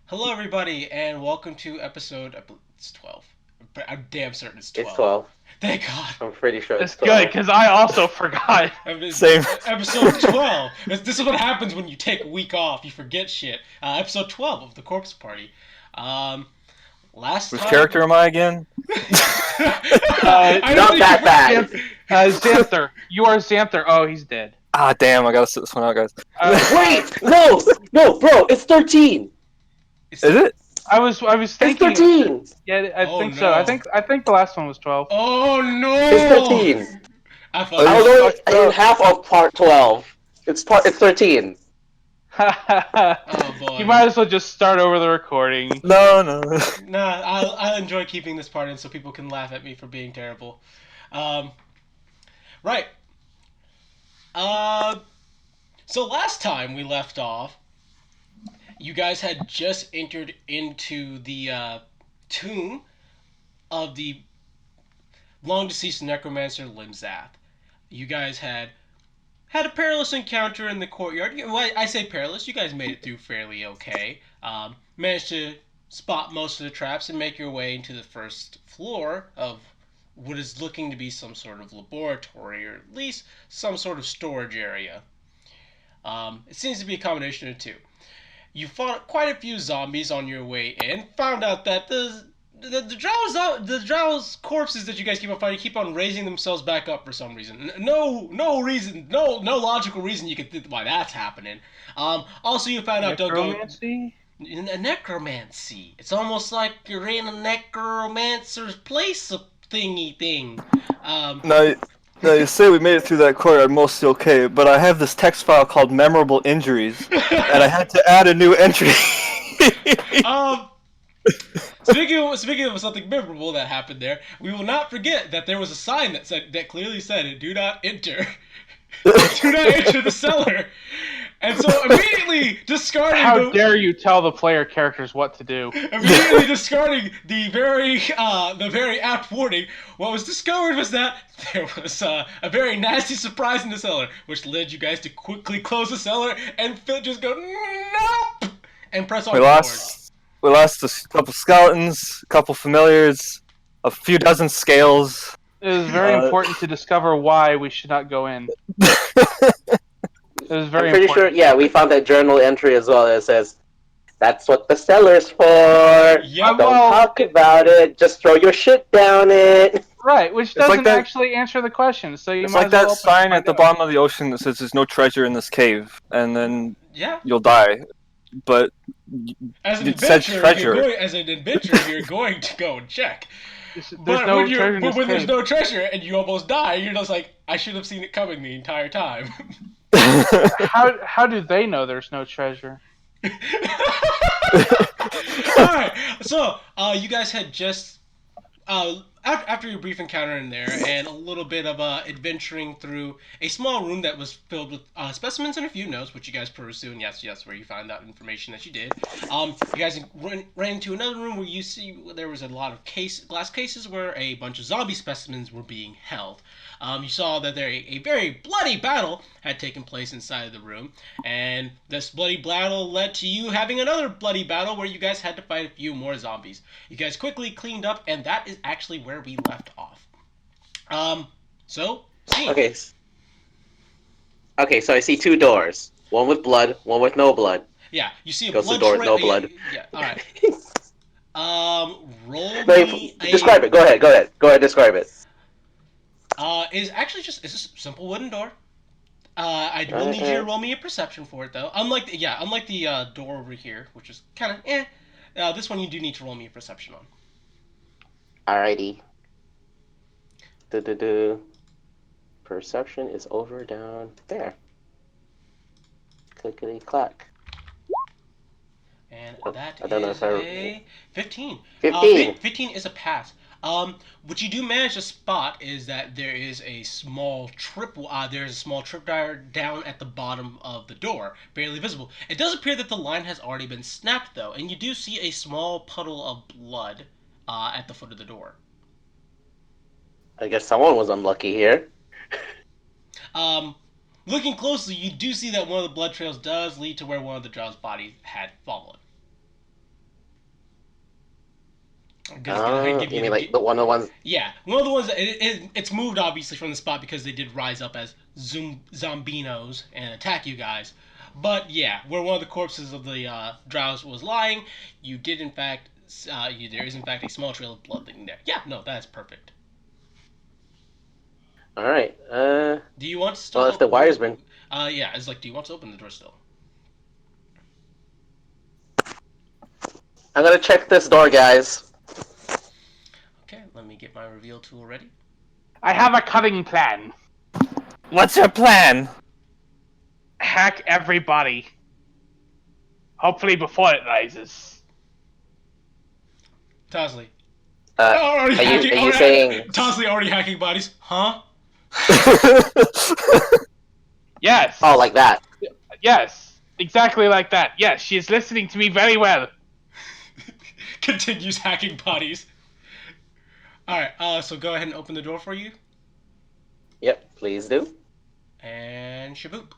Hello, everybody, and welcome to it's 12. I'm damn certain it's It's 12. 12. Thank God. I'm pretty sure It's it's good 12. because I also forgot. Same. Episode 12. This is what happens when you take a week off. You forget shit. Episode 12 of the Corpse Party. Um, last Which time. character am I again? I don't Not think that bad. Xanther. You are Xanther. Oh, he's dead. Ah, damn! I gotta sit this one out, guys. Wait! No! No, bro, it's 13! It's Is it? I was It's thinking it was 13! yeah, I Oh think so. I no. think I think the last one was 12. Oh It's no! 13! I Oh, thought I you it was was. fucked only in up. half of part 12. It's 13. Oh You boy. might as well just start over the recording. No, no. Nah, I'll enjoy keeping this part in so people can laugh at me for being terrible. Um, right. Uh, so last time we left off, you guys had just entered into the tomb of the long deceased necromancer Limzath. You guys had a perilous encounter in the courtyard. Well, I say perilous. You guys made it through fairly okay. Managed to spot most of the traps and make your way into the first floor of what is looking to be some sort of laboratory or at least some sort of storage area. It seems to be a combination of two. You fought quite a few zombies on your way in. Found out that the Drow's corpses that you guys keep on fighting keep on raising themselves back up for some reason. No reason, no logical reason you could think why that's happening. Also, you found out Necromancy? necromancy. It's almost like you're in a necromancer's place, a thingy thing. Um, now, now, you say we made it through that courtyard mostly okay, but I have this text file called Memorable Injuries, and I had to add a new entry. um, speaking of something memorable that happened there, we will not forget that there was a sign that clearly said, "Do not enter." Do not enter the cellar. And so How dare you tell the player characters what to do? immediately discarding the very apt warning, what was discovered was that there was a very nasty surprise in the cellar, which led you guys to quickly close the cellar and just go nope and press on we forward. lost a couple skeletons, a couple familiars, a few dozen scales. It is very important to discover why we should not go in. It was very I'm pretty sure, important. yeah, we found that journal entry as well that says, that's what the cellar's for. Don't well, talk about it. Just throw your shit down it. Right, which like doesn't that- actually answer the question. So you It's might like as well that open sign and at the find out. bottom of the ocean that says there's no treasure in this cave, and then Yeah. you'll die. But As an it said adventurer, you're going to go and check. There's But no when, treasure in but this when there's cave. no treasure and you almost die, you're just like, I should have seen it coming the entire time. How do they know there's no treasure? Alright, so you guys had just after your brief encounter in there and a little bit of adventuring through a small room that was filled with specimens and a few notes, which you guys perused through, and yes, where you found out information that you did. You guys ran into another room where you see there was a lot of glass cases where a bunch of zombie specimens were being held. You saw that a very bloody battle had taken place inside of the room, and this bloody battle led to you having another bloody battle where you guys had to fight a few more zombies. You guys quickly cleaned up, and that is actually where we left off. So, scene. Okay, so I see two doors. One with blood, one with no blood. Yeah, you see a Goes to blood door with trail. no blood. Yeah, all right. Roll No, me describe it. Go ahead, describe it. Is actually just it's a simple wooden door. I will need you to roll me a perception for it though. Unlike the door over here, which is kind of eh. This one you do need to roll me a perception on. Alrighty. Do. Perception is over down there. Clickety clack. And that I don't know is if I- a 15. 15. 15 is a pass. What you do manage to spot is that there is a small tripwire down at the bottom of the door, barely visible. It does appear that the line has already been snapped though, and you do see a small puddle of blood at the foot of the door. I guess someone was unlucky here. Looking closely, you do see that one of the blood trails does lead to where one of the Drow's bodies had fallen. because it's gonna give You you mean like the the one of the ones? yeah, one of the ones that it's moved obviously from the spot because they did rise up as zombinos and attack you guys. But yeah, where one of the corpses of the drows was lying, you did in fact there is in fact a small trail of blood leading there. Yeah, no, that's perfect. All right. Do you want to Well, still? if the wire's been, Yeah, it's like, do you want to open the door still? I'm gonna check this door, guys. Okay, let me get my reveal tool ready. I have a cutting plan. What's your plan? Hack everybody. Hopefully before it rises. Tosley. Are you saying? Tosley already hacking bodies? Huh? Yes. Oh, like that. Yes. Exactly like that. Yes, she is listening to me very well. Continues hacking bodies. Alright, so go ahead and open the door for you. Yep, please do. And shaboop.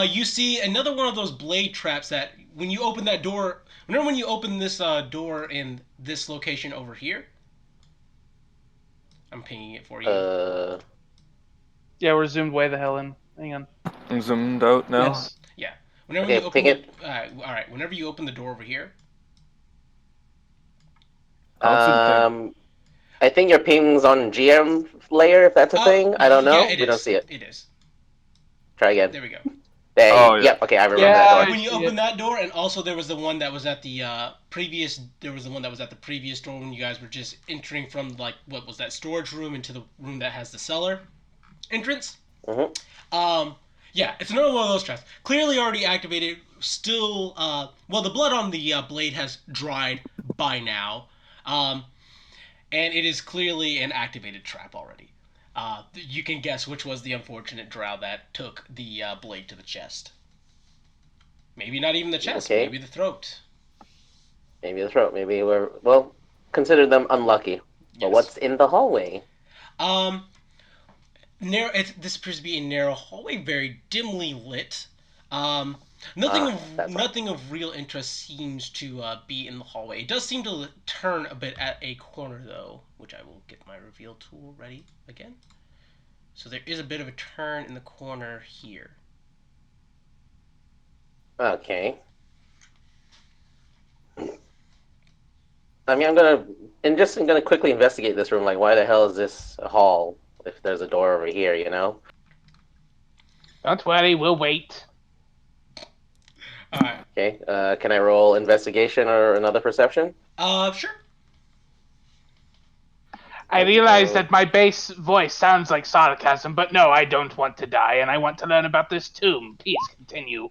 You see another one of those blade traps that when you open that door, remember when you open this door in this location over here? I'm pinging it for you. Yeah, we're zoomed way the hell in. Hang on. I'm zoomed out now. Yes. Yeah. Whenever Okay, you open ping it. alright, whenever you open the door over here. I don't see the ping. I think your ping's on GM layer, if that's a thing. I don't know. Yeah, it We don't is. see it. It is. Try again. There we go. Oh, yeah. Yep. Okay, I remember Yeah. that door. When you see open it. that door, and also there was the one that was at the previous. There was the one that was at the previous door when you guys were just entering from like what was that storage room into the room that has the cellar entrance. Mm-hmm. Yeah, it's another one of those traps. Clearly already activated. Still, well, the blood on the blade has dried by now, and it is clearly an activated trap already. You can guess which was the unfortunate drow that took the blade to the chest. Maybe not even the chest. Okay. Maybe the throat. Maybe the throat. Maybe consider them unlucky. But Yes. what's in the hallway? This appears to be a narrow hallway, very dimly lit. That's Nothing of real interest seems to be in the hallway. It does seem to turn a bit at a corner, though, which I will get my reveal tool ready again. So there is a bit of a turn in the corner here. Okay. I mean, I'm gonna quickly investigate this room. Like, why the hell is this a hall if there's a door over here? You know. Don't worry, we'll wait. All right. Okay. Can I roll investigation or another perception? Sure. I realize that my bass voice sounds like sarcasm, but no, I don't want to die, and I want to learn about this tomb. Please continue.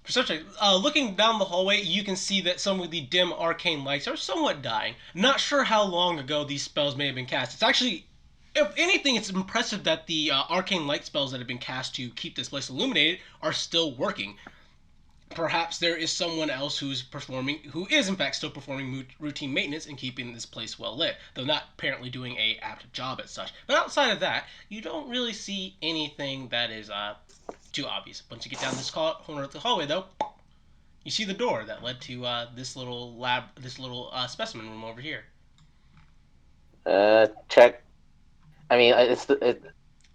Perception. Looking down the hallway, you can see that some of the dim arcane lights are somewhat dying. Not sure how long ago these spells may have been cast. It's actually, if anything, it's impressive that the arcane light spells that have been cast to keep this place illuminated are still working. Perhaps there is someone else who is in fact still performing routine maintenance and keeping this place well lit, though not apparently doing a apt job as such. But outside of that, you don't really see anything that is too obvious. Once you get down this corner of the hallway, though, you see the door that led to this little specimen room over here. Check. I mean,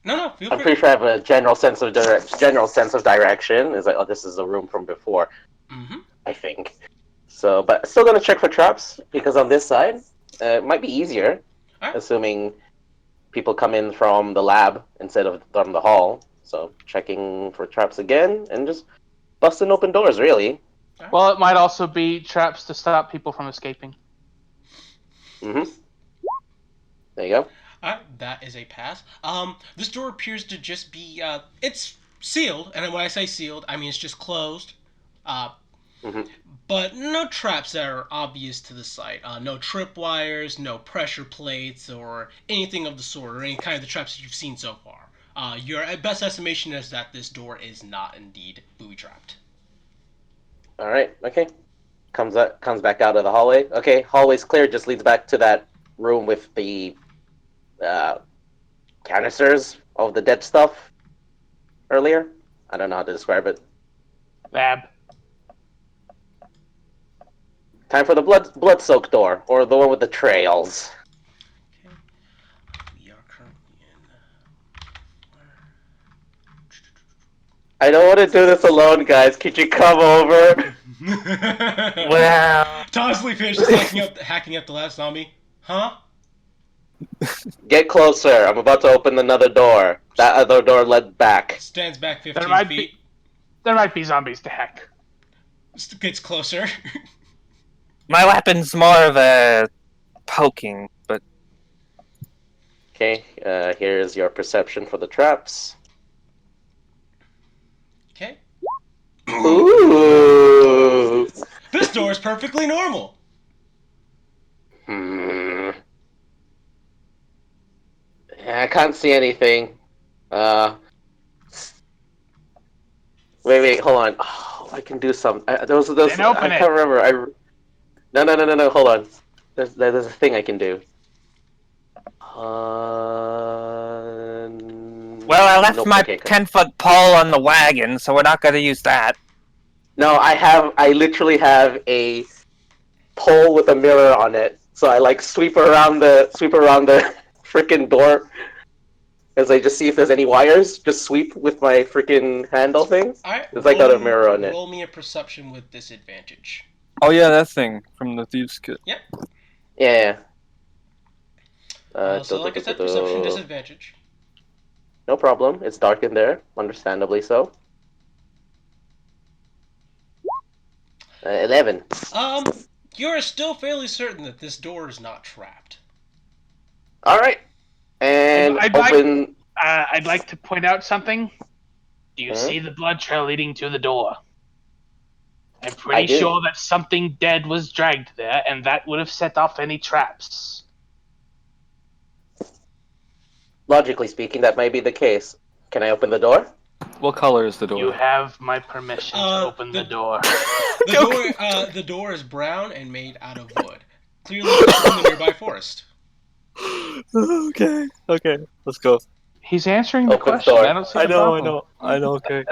No, feel I'm free. pretty sure I have a general sense of direction. It's like, oh, this is the room from before. Mm-hmm. I think. So, but still gonna check for traps because on this side, it might be easier, Alright. assuming people come in from the lab instead of from the hall. So, checking for traps again and just busting open doors, really. Well, it might also be traps to stop people from escaping. Mm-hmm. There you go. Alright, that is a pass. This door appears to just be, it's sealed, and when I say sealed, I mean it's just closed. Mm-hmm. But no traps that are obvious to the sight. No tripwires, no pressure plates, or anything of the sort, or any kind of the traps that you've seen so far. Your best estimation is that this door is not indeed booby-trapped. All right. Okay. Comes back out of the hallway. Okay, hallway's clear. Just leads back to that room with the canisters of the dead stuff earlier. I don't know how to describe it. Lab. Time for the blood-soaked door, or the one with the trails. Okay. We are currently I don't want to do this alone, guys. Could you come over? in. Well, Tosley finishes hacking up the last zombie. Huh? Get closer. I'm about to open another door. That other door led back. Stands back There 15 might feet. there might be zombies to hack. Gets closer. my weapon's more of a poking, but Okay, here's your perception for the traps. Okay. Ooh. This door is perfectly normal. Yeah, I can't see anything. Wait, hold on. Oh, I can do some. Those. Then open I can't remember. No. Hold on. There's a thing I can do. well, I left Nope, my okay. 10-foot pole on the wagon, so we're not going to use that. No, I literally have a pole with a mirror on it. So I like sweep around the freaking door as I just see if there's any wires. Just sweep with my freaking handle thing. Alright, Because I got a mirror on it. roll me a perception with disadvantage. Oh yeah, that thing from the Thieves' Kit. Yeah. So like I said, perception disadvantage. No problem. It's dark in there, understandably so. 11. You're still fairly certain that this door is not trapped. All right. And I'd open. I'd like to point out something. Do you see the blood trail leading to the door? I'm pretty sure that something dead was dragged there, and that would have set off any traps. Logically speaking, that may be the case. Can I open the door? What color is the door? You have my permission to open the door. The door is brown and made out of wood, clearly from the nearby forest. Okay, let's go. He's answering the Open question. door. I don't see the problem. I know. Okay.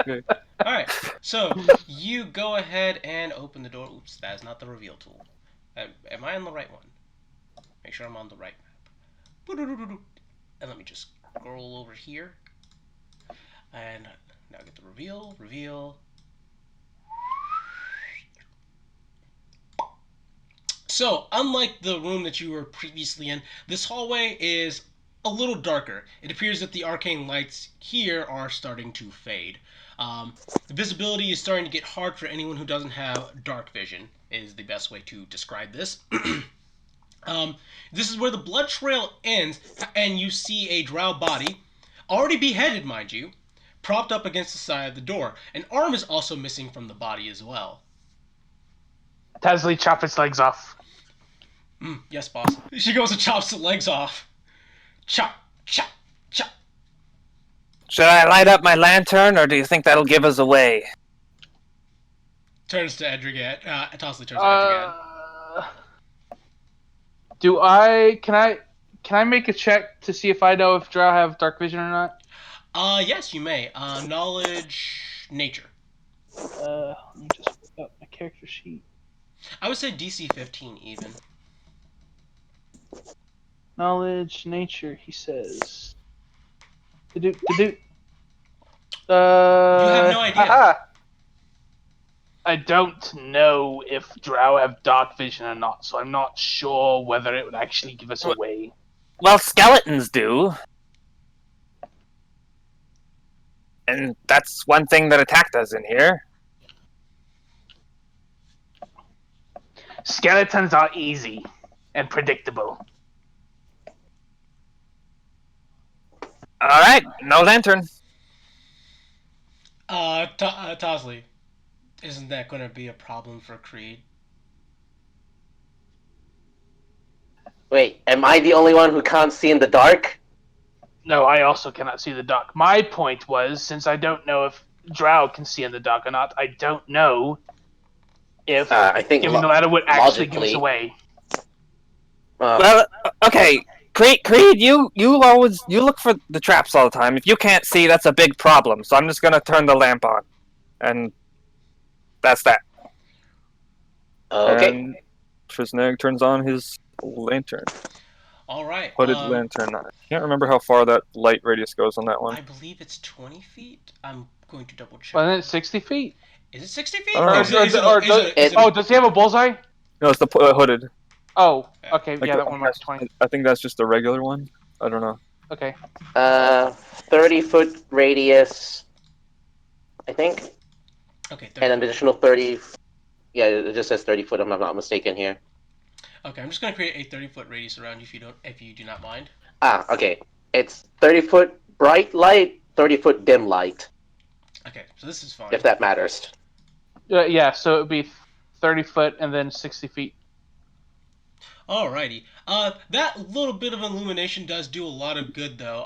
Alright, so you go ahead and open the door. Oops, that is not the reveal tool. Am I on the right one? Make sure I'm on the right map. And let me just scroll over here. And now get the reveal. So, unlike the room that you were previously in, this hallway is a little darker. It appears that the arcane lights here are starting to fade. The visibility is starting to get hard for anyone who doesn't have dark vision, is the best way to describe this. This is where the blood trail ends, and you see a drow body, already beheaded, mind you, propped up against the side of the door. An arm is also missing from the body as well. Tasley, chop its legs off. Yes, boss. She goes and chops the legs off. Chop. Should I light up my lantern, or do you think that'll give us away? Turns to Edrigan. Tosley turns to Edrigan. Can I make a check to see if I know if drow have dark vision or not? Yes, you may. Knowledge, nature. Let me just put up my character sheet. I would say DC 15 even. Knowledge, nature, he says. You You have no idea. Aha. I don't know if drow have dark vision or not, so I'm not sure whether it would actually give us away. Well, skeletons do. And that's one thing that attacked us in here. Skeletons are easy and predictable. Alright, no lantern. Tosley, isn't that going to be a problem for Creed? Wait, am I the only one who can't see in the dark? No, I also cannot see the dark. My point was, since I don't know if drow can see in the dark or not, I don't know if I think giving the ladder would actually give us away. Well, okay. Creed, you look for the traps all the time. If you can't see, that's a big problem. So I'm just gonna turn the lamp on, and That's that. Okay. And Trisnag turns on his lantern. All right. Hooded lantern. I can't remember how far that light radius goes on that one. I believe it's 20 feet. I'm going to double check. Wasn't it 60 feet? Is it 60 feet? I don't know. Does he have a bullseye? No, it's the hooded. Oh, okay. Like, Yeah, that one marks 20. I think that's just the regular one. I don't know. Okay. 30-foot radius, I think, Okay, 30 and an foot. additional 30. Yeah, it just says 30 foot. If I'm not mistaken here. Okay, I'm just gonna create a 30-foot radius around you if you do not mind. Okay. It's 30-foot bright light, 30-foot dim light. Okay, so this is fine. If that matters. Yeah, so it would be 30 foot and then 60 feet. Alrighty. That little bit of illumination does do a lot of good, though.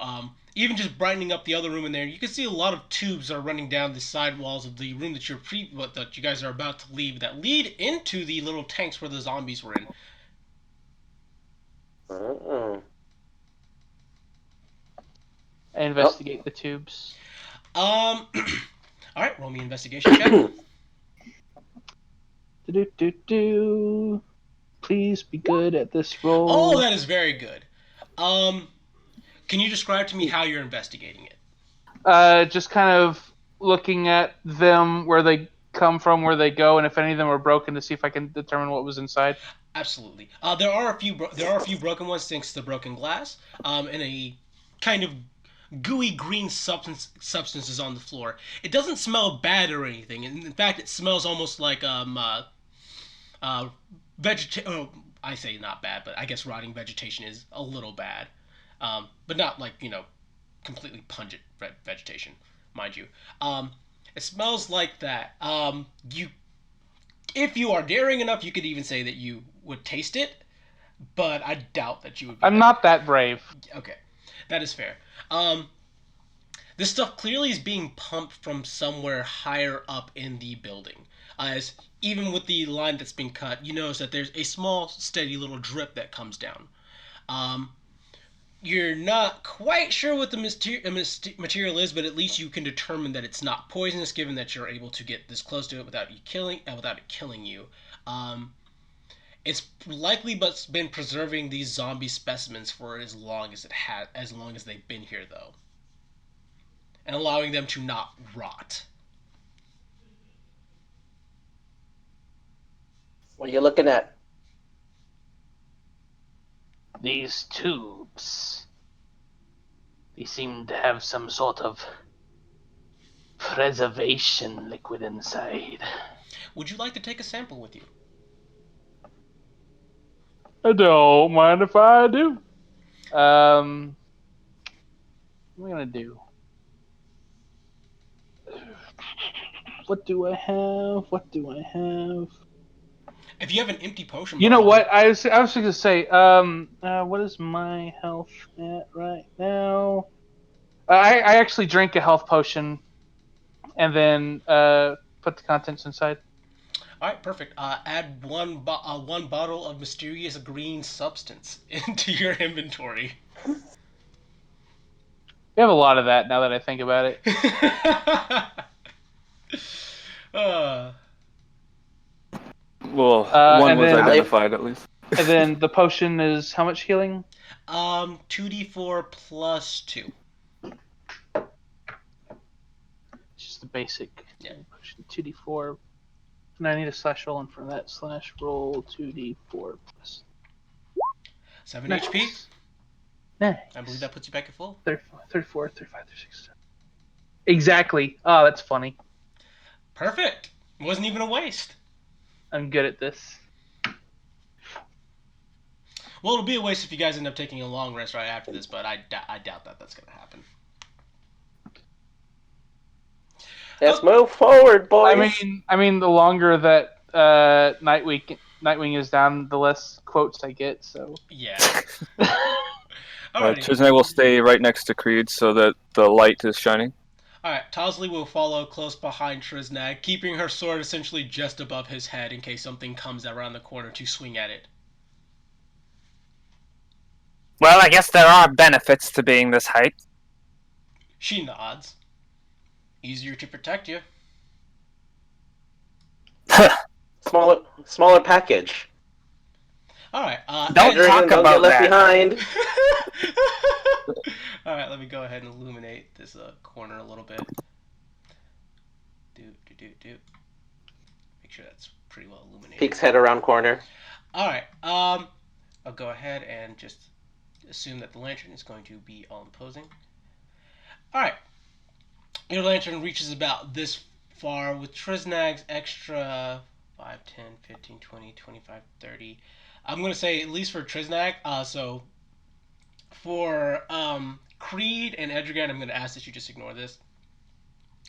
Even just brightening up the other room in there, you can see a lot of tubes that are running down the side walls of the room that that you guys are about to leave that lead into the little tanks where the zombies were in. Oh. I investigate the tubes. All right, roll me an investigation check. Do. Please be good at this roll. Oh, that is very good. Can you describe to me how you're investigating it? Just kind of looking at them, where they come from, where they go, and if any of them are broken, to see if I can determine what was inside. Absolutely. There are a few broken ones thanks to the broken glass. And a kind of gooey green substances on the floor. It doesn't smell bad or anything. In fact, it smells almost like Oh, I say not bad, but I guess rotting vegetation is a little bad. But not like completely pungent vegetation, mind you. It smells like that. If you are daring enough, you could even say that you would taste it, but I doubt that you would. I'm not that brave. Okay, that is fair. This stuff clearly is being pumped from somewhere higher up in the building. As even with the line that's been cut, you notice that there's a small, steady little drip that comes down. You're not quite sure what the material is, but at least you can determine that it's not poisonous, given that you're able to get this close to it without it killing you. It's likely but been preserving these zombie specimens for as long as they've been here, though, and allowing them to not rot. What are you looking at? These tubes. They seem to have some sort of preservation liquid inside. Would you like to take a sample with you? I don't mind if I do. What am I gonna do? What do I have? If you have an empty potion You know bottle, what? I was gonna say. What is my health at right now? I actually drank a health potion, and then put the contents inside. all right, perfect. Add one bottle of mysterious green substance into your inventory. We have a lot of that now that I think about it. Well, one was identified at least. And then the potion is how much healing? 2d4 plus 2. Just the basic. Yeah. Potion 2d4. And I need a slash roll in front of that. Slash roll 2d4 plus 7 nice. HP. Nice. I believe that puts you back at full. 34, 35, 36. Exactly. Oh, that's funny. Perfect. It wasn't even a waste. I'm good at this. Well, it'll be a waste if you guys end up taking a long rest right after this, but I doubt that that's going to happen. Let's move forward, boys. I mean, the longer that Nightwing is down, the less quotes I get. So yeah. Alright, Alrighty. Trisnag will stay right next to Creed so that the light is shining. Alright, Tosley will follow close behind Trisnag, keeping her sword essentially just above his head in case something comes around the corner to swing at it. Well, I guess there are benefits to being this height. She nods. Easier to protect you. smaller package. All right. Don't talk Don't get about left that. behind. All right, let me go ahead and illuminate this corner a little bit. Do. Make sure that's pretty well illuminated. Peeks head around corner. All right. I'll go ahead and just assume that the lantern is going to be all imposing. All right. Your lantern reaches about this far with Triznag's extra 5, 10, 15, 20, 25, 30. I'm going to say at least for Triznag. So for Creed and Edrigan, I'm going to ask that you just ignore this.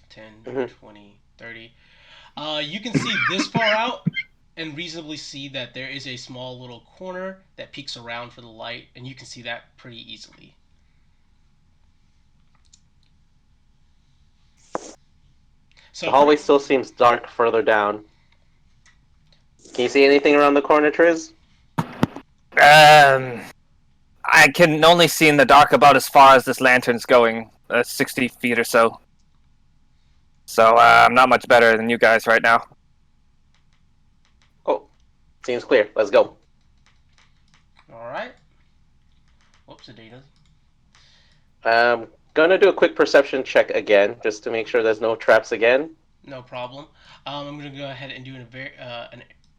10, 20, 30. You can see this far out and reasonably see that there is a small little corner that peeks around for the light, and you can see that pretty easily. So The hallway still seems dark further down. Can you see anything around the corner, Triz? I can only see in the dark about as far as this lantern's going, 60 feet or so. So I'm not much better than you guys right now. Oh, seems clear. Let's go. All right. Whoops, a data. Gonna do a quick perception check again, just to make sure there's no traps again. No problem. I'm going to go ahead and do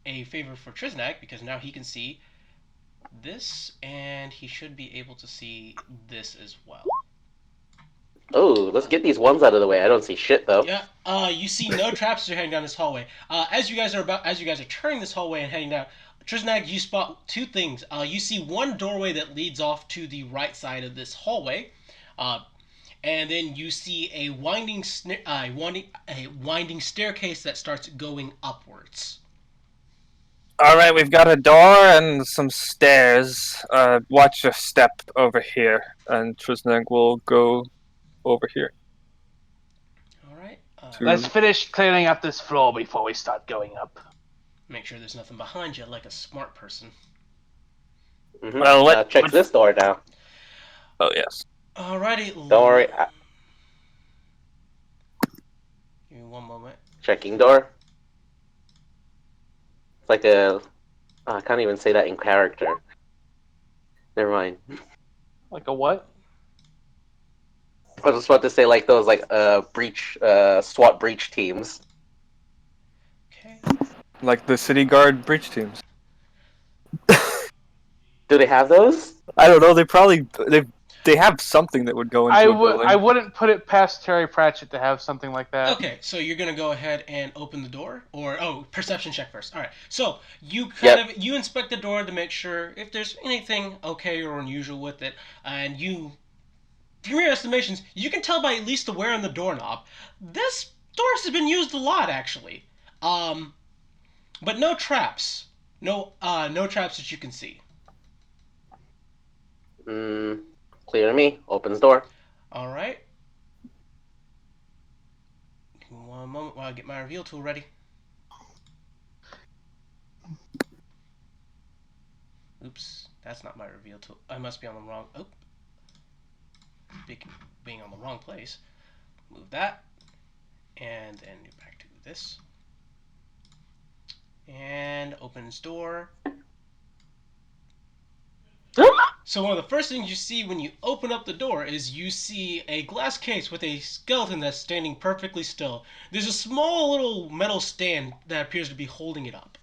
a favor for Triznag, because now he can see this, and he should be able to see this as well. Oh, let's get these ones out of the way. I don't see shit though. Yeah. You see no traps as you're heading down this hallway. As you guys are turning this hallway and heading down, Triznag, you spot two things. You see one doorway that leads off to the right side of this hallway, and then you see a winding staircase that starts going upwards. All right, we've got a door and some stairs. Watch your step over here, and Triznag will go over here. All right. Let's finish clearing up this floor before we start going up. Make sure there's nothing behind you, like a smart person. Mm-hmm. Well, check this door now. Oh yes. Alrighty. Don't worry. Give me one moment. Checking door. It's like a... Oh, I can't even say that in character. Never mind. Like a what? I was just about to say like those breach SWAT breach teams. Okay. Like the city guard breach teams. Do they have those? I don't know. They have something that would go into a building. I wouldn't put it past Terry Pratchett to have something like that. Okay, so you're gonna go ahead and open the door, or perception check first. All right. So you you inspect the door to make sure if there's anything okay or unusual with it, and from your estimations, you can tell by at least the wear on the doorknob. This door has been used a lot, actually. But no traps. No traps that you can see. Clear to me. Opens door. All right. Give me one moment while I get my reveal tool ready. Oops, that's not my reveal tool. I must be on the wrong. Oh, being on the wrong place. Move that, and then back to this. And opens door. So one of the first things you see when you open up the door is you see a glass case with a skeleton that's standing perfectly still. There's a small little metal stand that appears to be holding it up.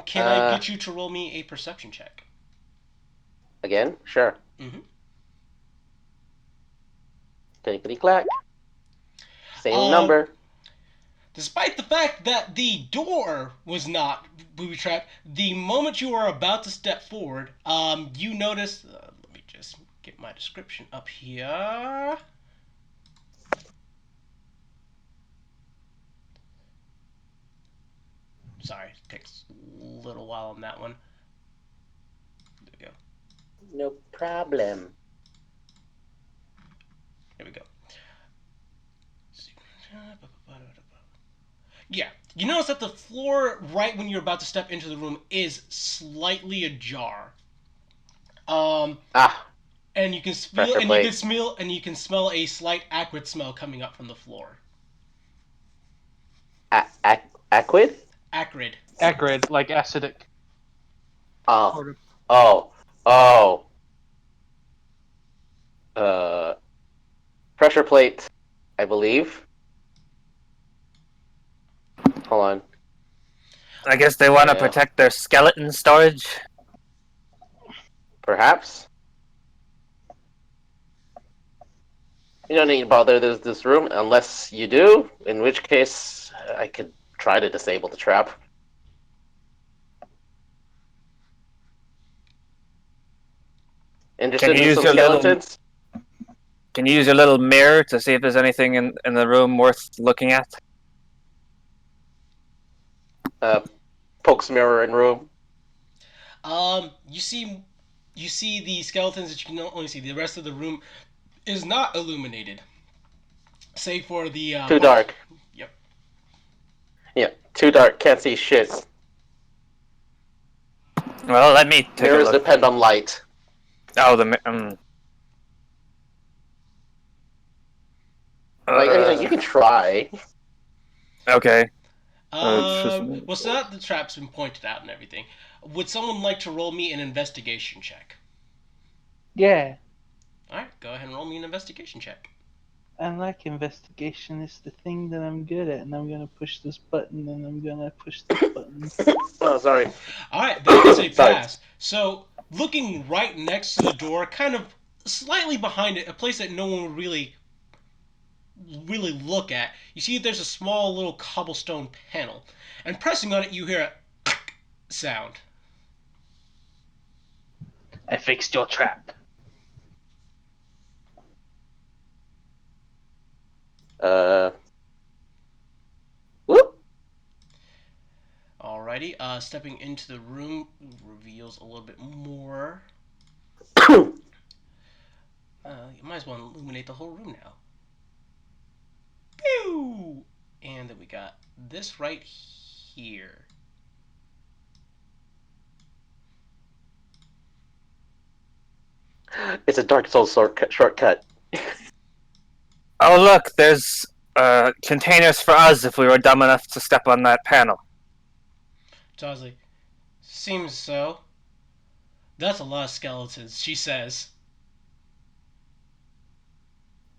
Can I get you to roll me a perception check? Again? Sure. Mm-hmm. Clickety clack. Same number. Despite the fact that the door was not booby-trapped, the moment you are about to step forward, you notice... let me just get my description up here. Sorry, it takes a little while on that one. There we go. No problem. There we go. Yeah, you notice that the floor right when you're about to step into the room is slightly ajar. And you can feel, and you can smell a slight acrid smell coming up from the floor. Acrid? Acrid. Acrid, like acidic. Oh. Sort of. Oh. Pressure plate, I believe. Hold on. I guess they want to Yeah. protect their skeleton storage. Perhaps. You don't need to bother this room unless you do, in which case I could try to disable the trap. Can Interested you in use some your little skeletons? Can you use your little mirror to see if there's anything in the room worth looking at? Pokes mirror in room. You see the skeletons that you can only see. The rest of the room is not illuminated, save for the Too book. dark. Yep. Yeah, too dark. Can't see shit. Well, let me take a Mirrors look. depend on light. Oh, You can try. Okay. Well, so that the trap's been pointed out and everything. Would someone like to roll me an investigation check? Yeah, All right, go ahead and roll me an investigation check. I like investigation. It's the thing that I'm good at, and I'm gonna push this button, and I'm gonna push this button. Oh, sorry. All right, that is a Sorry. pass. So, looking right next to the door, kind of slightly behind it, a place that no one would really look at, you see there's a small little cobblestone panel, and pressing on it, you hear a sound. I fixed your trap. Whoop. Alrighty, stepping into the room reveals a little bit more. You might as well illuminate the whole room now. Pew! And then we got this right here. It's a Dark Souls shortcut. Oh, look, there's containers for us if we were dumb enough to step on that panel. Josley, seems so. That's a lot of skeletons, she says.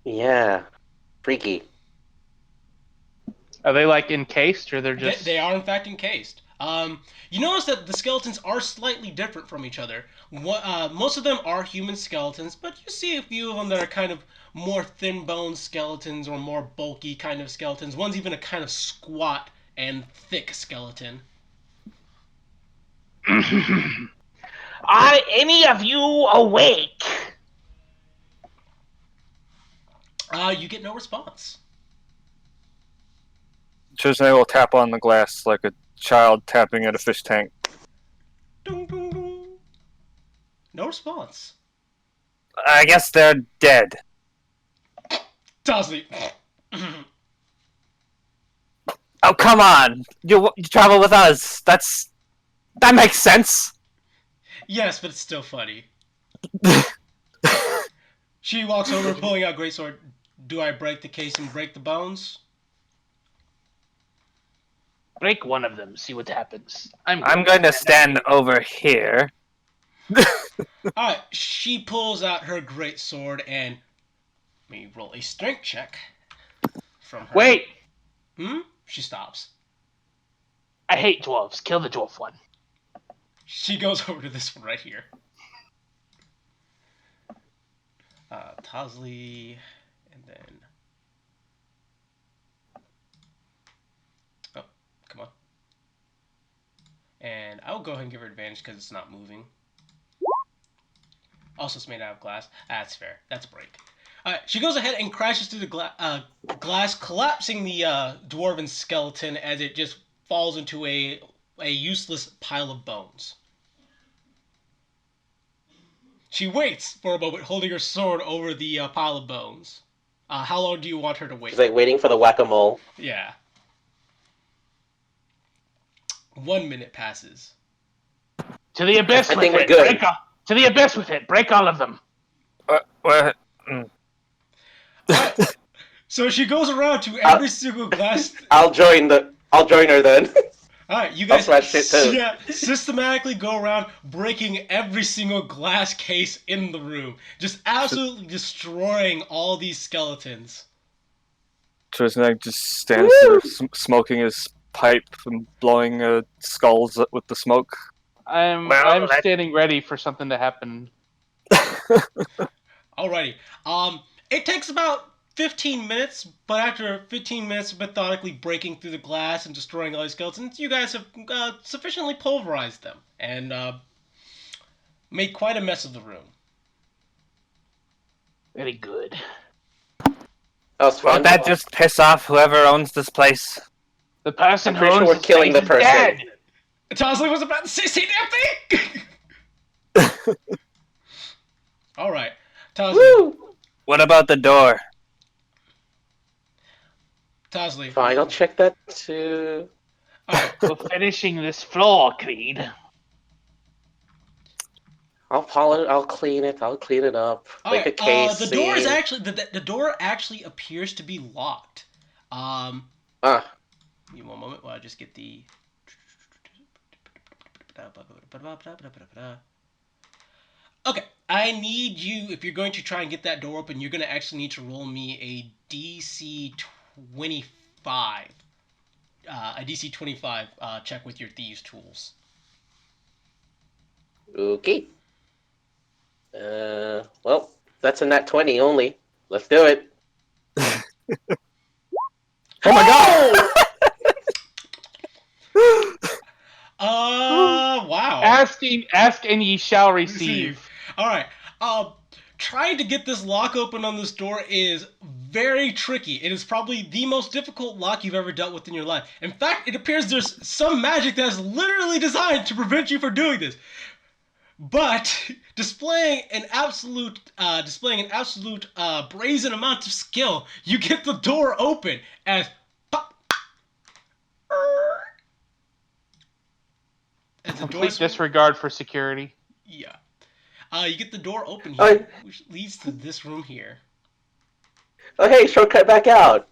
Yeah. Freaky. Are they like encased, or they're just? They are in fact encased. You notice that the skeletons are slightly different from each other. Most of them are human skeletons, but you see a few of them that are kind of more thin-boned skeletons or more bulky kind of skeletons. One's even a kind of squat and thick skeleton. Are any of you awake? You get no response. Chisney will tap on the glass like a child tapping at a fish tank. Ding, ding, ding. No response. I guess they're dead. Tosley. Oh, come on! You travel with us. That makes sense. Yes, but it's still funny. She walks over, pulling out greatsword. Do I break the case and break the bones? Break one of them. See what happens. I'm going to stand over here. Alright, she pulls out her greatsword and me roll a strength check from her. Wait! She stops. I hate dwarves. Kill the dwarf one. She goes over to this one right here. Tosley, and then... Oh, come on. And I'll go ahead and give her advantage because it's not moving. Also, it's made out of glass. That's fair. That's a break. She goes ahead and crashes through the glass, collapsing the dwarven skeleton as it just falls into a useless pile of bones. She waits for a moment, holding her sword over the pile of bones. How long do you want her to wait? She's like waiting for the whack-a-mole. Yeah. 1 minute passes. To the abyss I with think we're it. good. To the abyss with it. Break all of them. What? Alright. So she goes around to every single glass. I'll join the I'll join her then. Alright, you I'll guys smash shit too. systematically go around breaking every single glass case in the room. Just absolutely destroying all these skeletons. Trisnak just stands there smoking his pipe and blowing skulls with the smoke. I'm Well, standing ready for something to happen. Alrighty. It takes about 15 minutes, but after 15 minutes of methodically breaking through the glass and destroying all these skeletons, you guys have sufficiently pulverized them and made quite a mess of the room. Very good. That was fun. Won't that just piss off whoever owns this place? The person I'm who pretty sure owns we're this killing place the person. is dead. Tosley was about to say same damn thing! Alright. Tosley. Woo! What about the door? Tosley. Fine, I'll check that too. Alright. We're finishing this floor, Creed. I'll polish it. I'll clean it. I'll clean it up. Make a case. The door is actually the door actually appears to be locked. Give me one moment while I just get the. Okay, I need you. If you're going to try and get that door open, you're going to actually need to roll me a DC 25. A DC 25 check with your thieves' tools. Okay. Well, that's a nat 20 only. Let's do it. Oh my god! Wow. Ask and ye shall receive. All right. Trying to get this lock open on this door is very tricky. It is probably the most difficult lock you've ever dealt with in your life. In fact, it appears there's some magic that is literally designed to prevent you from doing this. But displaying an absolute brazen amount of skill, you get the door open as pop. As the door Complete disregard for security. Yeah. You get the door open here, which leads to this room here. Oh, hey, shortcut back out.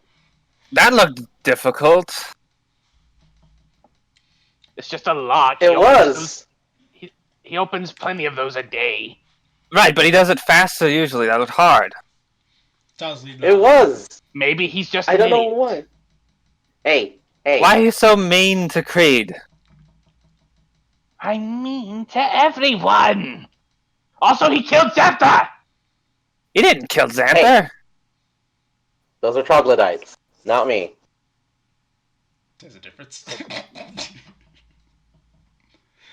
That looked difficult. It's just a lock. It was. He opens plenty of those a day. Right, but he does it faster usually. That looked hard. It was. Maybe he's just I an don't know idiot. what. Hey. Why are you so mean to Creed? I mean to everyone. Also, he killed Zephyr! He didn't kill Xanther. Hey. Those are troglodytes, not me. There's a difference.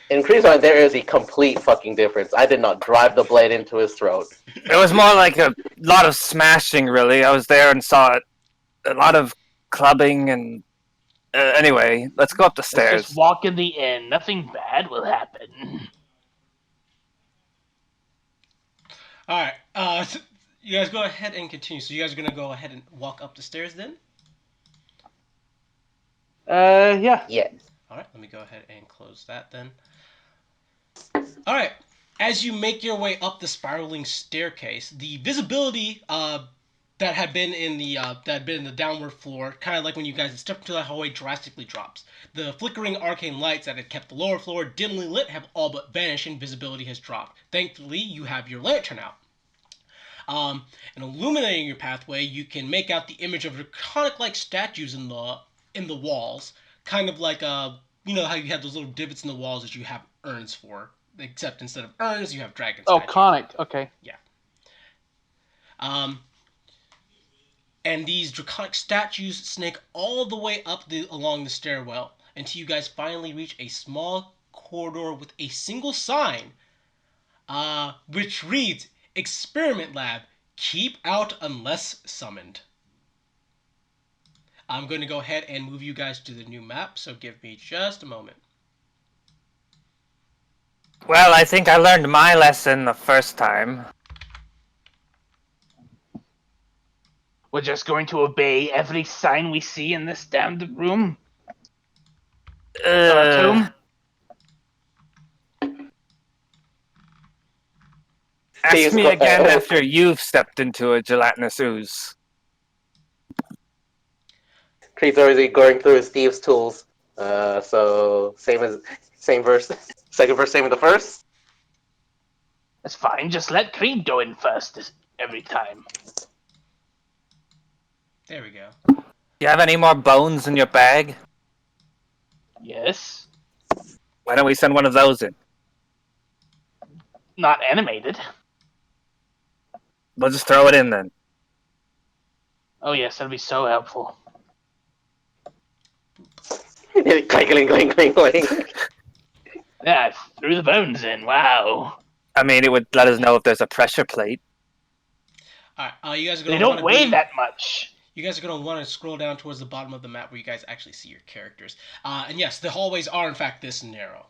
In Creed's mind, there is a complete fucking difference. I did not drive the blade into his throat. It was more like a lot of smashing, really. I was there and saw it. A lot of clubbing and... anyway, let's go up the stairs. Let's just walk in the inn. Nothing bad will happen. Alright, so you guys go ahead and continue. So you guys are going to go ahead and walk up the stairs then? Yeah. Yeah. Alright, let me go ahead and close that then. Alright, as you make your way up the spiraling staircase, the visibility that had been in the downward floor, kind of like when you guys had stepped into the hallway, drastically drops. The flickering arcane lights that had kept the lower floor dimly lit have all but vanished and visibility has dropped. Thankfully, you have your lantern out. And illuminating your pathway, you can make out the image of draconic-like statues in the walls, kind of like you know how you have those little divots in the walls that you have urns for, except instead of urns, you have dragon statues. Oh, conic. Okay. Yeah. And these draconic statues snake all the way up along the stairwell until you guys finally reach a small corridor with a single sign, which reads, Experiment Lab, keep out unless summoned. I'm going to go ahead and move you guys to the new map, so give me just a moment. Well, I think I learned my lesson the first time. We're just going to obey every sign we see in this damned room? Tomb? Ask me again after you've stepped into a gelatinous ooze. Creed's already going through his thieves' tools. So same verse, second verse, same as the first. That's fine. Just let Creed go in first every time. There we go. You have any more bones in your bag? Yes. Why don't we send one of those in? Not animated. We'll just throw it in then. Oh yes, that'd be so helpful. Clang, clang, clang, clang. Yeah, I threw the bones in. Wow. I mean, it would let us know if there's a pressure plate. All right, you guys are They gonna want don't to weigh that much. You guys are going to want to scroll down towards the bottom of the map where you guys actually see your characters. And yes, the hallways are in fact this narrow.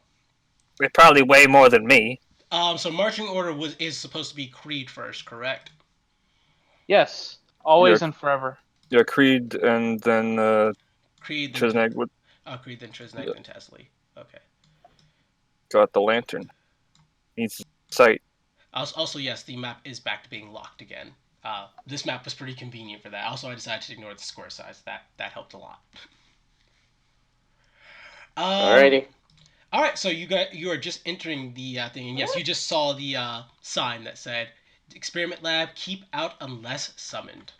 They probably weigh more than me. So marching order is supposed to be Creed first, correct? Yes. Always You're- and forever. Yeah, Creed and then Creed, then Trisnag would Creed, then Trisnag, Yeah. then Tasley. Okay. got the lantern. Needs sight. Also, yes, the map is back to being locked again. This map was pretty convenient for that. Also, I decided to ignore the square size. That helped a lot. Alrighty. All right, so you are just entering the thing, and yes, you just saw the sign that said "Experiment Lab, keep out unless summoned."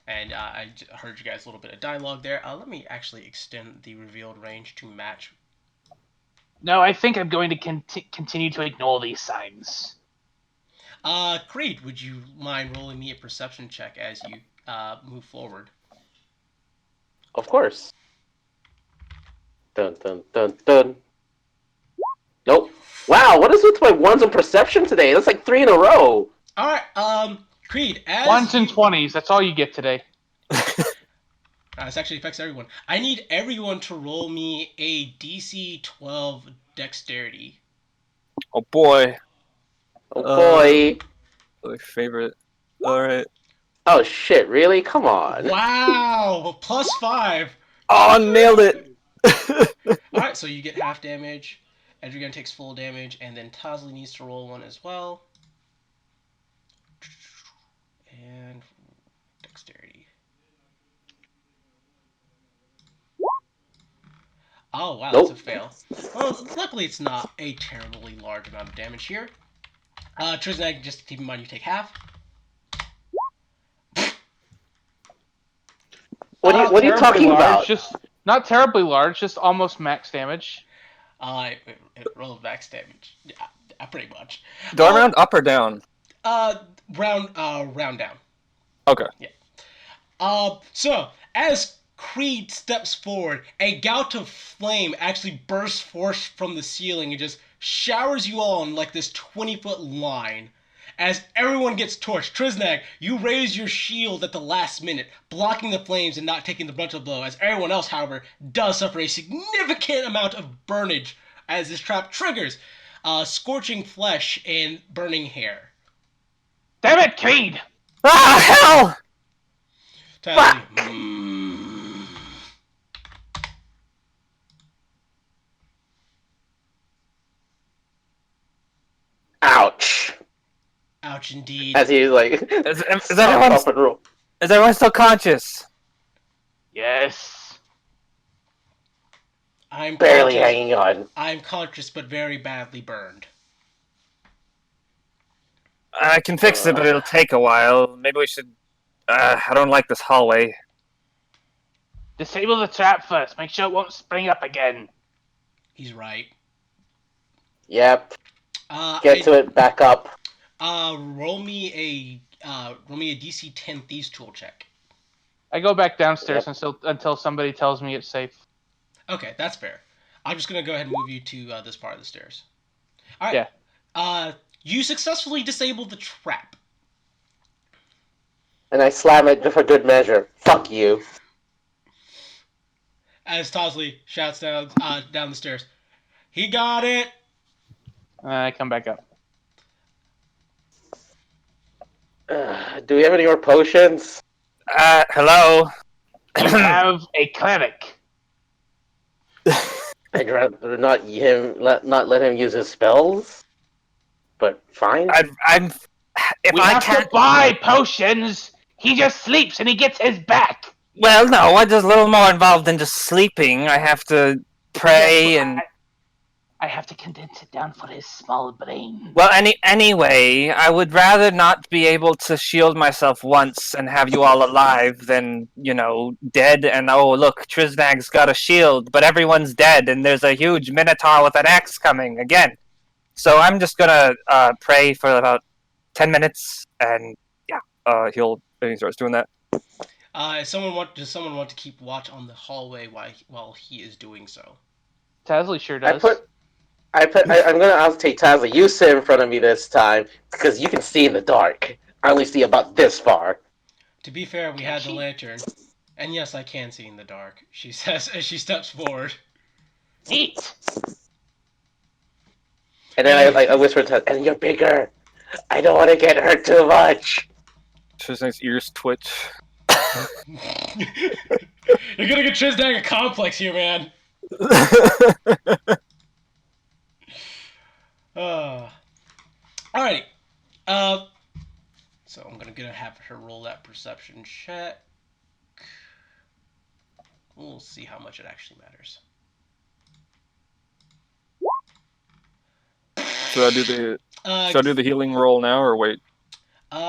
And I heard you guys a little bit of dialogue there. Let me actually extend the revealed range to match. No, I think I'm going to continue to ignore these signs. Creed, would you mind rolling me a perception check as you move forward? Of course. Dun dun dun dun. Nope. Wow, what is with my ones in perception today? That's like 3 in a row. All right, Creed, as Ones and 20s, that's all you get today. this actually affects everyone. I need everyone to roll me a DC 12 dexterity. Oh boy. Oh boy. My favorite. Alright. Oh shit, really? Come on. Wow, +5. Oh, nailed it! All right, so you get half damage. Edrigan takes full damage, and then Tasley needs to roll one as well. And dexterity. Oh, wow, Nope. that's a fail. Well, luckily it's not a terribly large amount of damage here. Trisnag, just keep in mind you take half. What are you talking about? Just not terribly large, just almost max damage. It rolled max damage. Yeah, pretty much. Do I round up or down? Round down. Okay. So as Creed steps forward, a gout of flame actually bursts forth from the ceiling and just showers you all in like this 20-foot line. As everyone gets torched, Trisnag, you raise your shield at the last minute, blocking the flames and not taking the brunt of the blow, as everyone else, however, does suffer a significant amount of burnage as this trap triggers scorching flesh and burning hair. Damn it, Creed! Ah, hell! Tasley, Ouch. ouch indeed. As he's like, Is off and roll. everyone still conscious? Yes. I'm Barely conscious. hanging on. I'm conscious but very badly burned. I can fix it, but it'll take a while. Maybe we should... I don't like this hallway. Disable the trap first. Make sure it won't spring up again. He's right. Yep. Get to it, back up. Roll me a DC 10 Thieves tool check. I go back downstairs until somebody tells me it's safe. Okay, that's fair. I'm just gonna go ahead and move you to this part of the stairs. All right. Yeah. You successfully disabled the trap. And I slam it for good measure. Fuck you. As Tosley shouts down the stairs, "He got it!" I come back up. Do we have any more potions? Hello? You have a cleric. I'd rather not let him use his spells. But fine. We have to buy potions. He just sleeps and he gets his back. Well, no, I'm just a little more involved than just sleeping. I have to pray Yes, and... I have to condense it down for his small brain. Well, anyway, I would rather not be able to shield myself once and have you all alive than, dead and, oh, look, Triznag's got a shield, but everyone's dead and there's a huge minotaur with an axe coming again. So I'm just gonna pray for about 10 minutes and, and he starts doing that. Does someone want to keep watch on the hallway while he is doing so? Tasley sure does. I'm gonna take Tazza. You sit in front of me this time because you can see in the dark. I only see about this far. To be fair, we had the lantern, and yes, I can see in the dark. She says as she steps forward. Neat. And then I whisper to her, and you're bigger. I don't want to get hurt too much. Triznag's ears twitch. You're gonna get Triznag a complex here, man. Alrighty. So I'm gonna have her roll that perception check. We'll see how much it actually matters. Should I do the healing roll now or wait? Give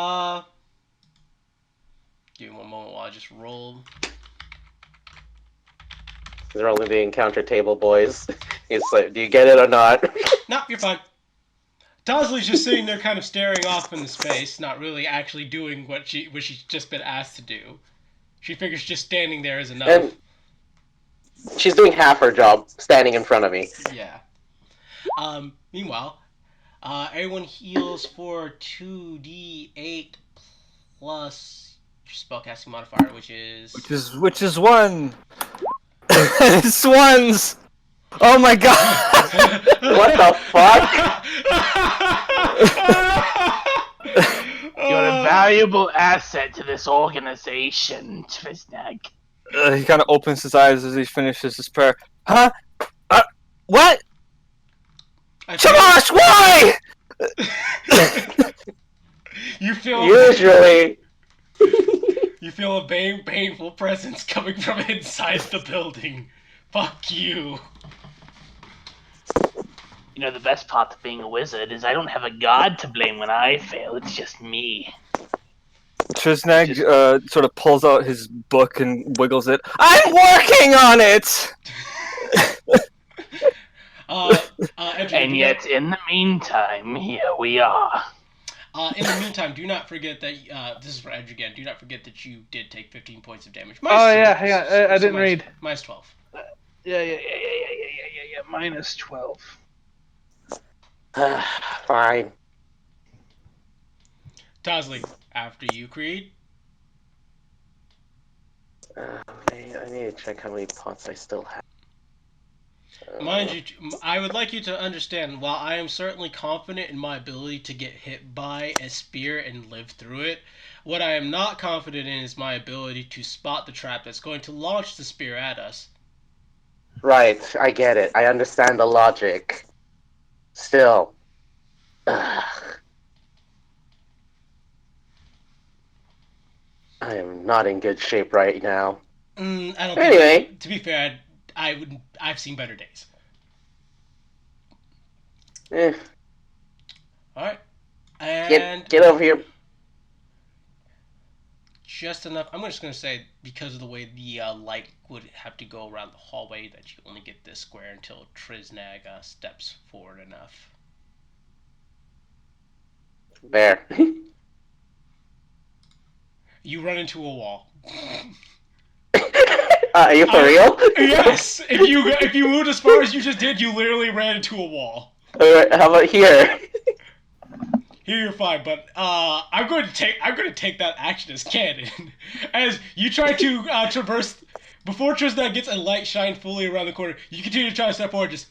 me one moment while I just roll. They're only the encounter table boys. It's like, do you get it or not? Nope, you're fine. Tosley's just sitting there kind of staring off into space, not really actually doing what she's just been asked to do. She figures just standing there is enough. And she's doing half her job, standing in front of me. Yeah. Meanwhile, everyone heals for 2d8 plus your spellcasting modifier, which is 1. It's ones. Oh my god! What the fuck? You're a valuable asset to this organization, Triznag. He kind of opens his eyes as he finishes his prayer. Huh? What? Chamash, why? You feel Usually. You feel a painful presence coming from inside the building. Fuck you. You know, the best part of being a wizard is I don't have a god to blame when I fail. It's just me. Triznag sort of pulls out his book and wiggles it. I'm working on it! And yet, in the meantime, here we are. In the meantime, do not forget that this is for Edge again. Do not forget that you did take 15 points of damage. Hang on. I didn't read. Minus 12. Yeah. Minus 12. Fine. Tosley, after you, Creed. I need to check how many pots I still have. Mind you, I would like you to understand, while I am certainly confident in my ability to get hit by a spear and live through it, what I am not confident in is my ability to spot the trap that's going to launch the spear at us. Right, I get it. I understand the logic. Still. I am not in good shape right now. I don't Anyway. think, to be fair, I've seen better days. Alright. And Get over here. just enough. I'm just going to say, because of the way the light would have to go around the hallway, that you only get this square until Triznag steps forward enough. There. You run into a wall. Are you for real? Yes! If you moved as far as you just did, you literally ran into a wall. Alright, how about here? Here you're fine, but I'm going to take that action as canon. As you try to traverse before Triznag gets a light shine fully around the corner, you continue to try to step forward, just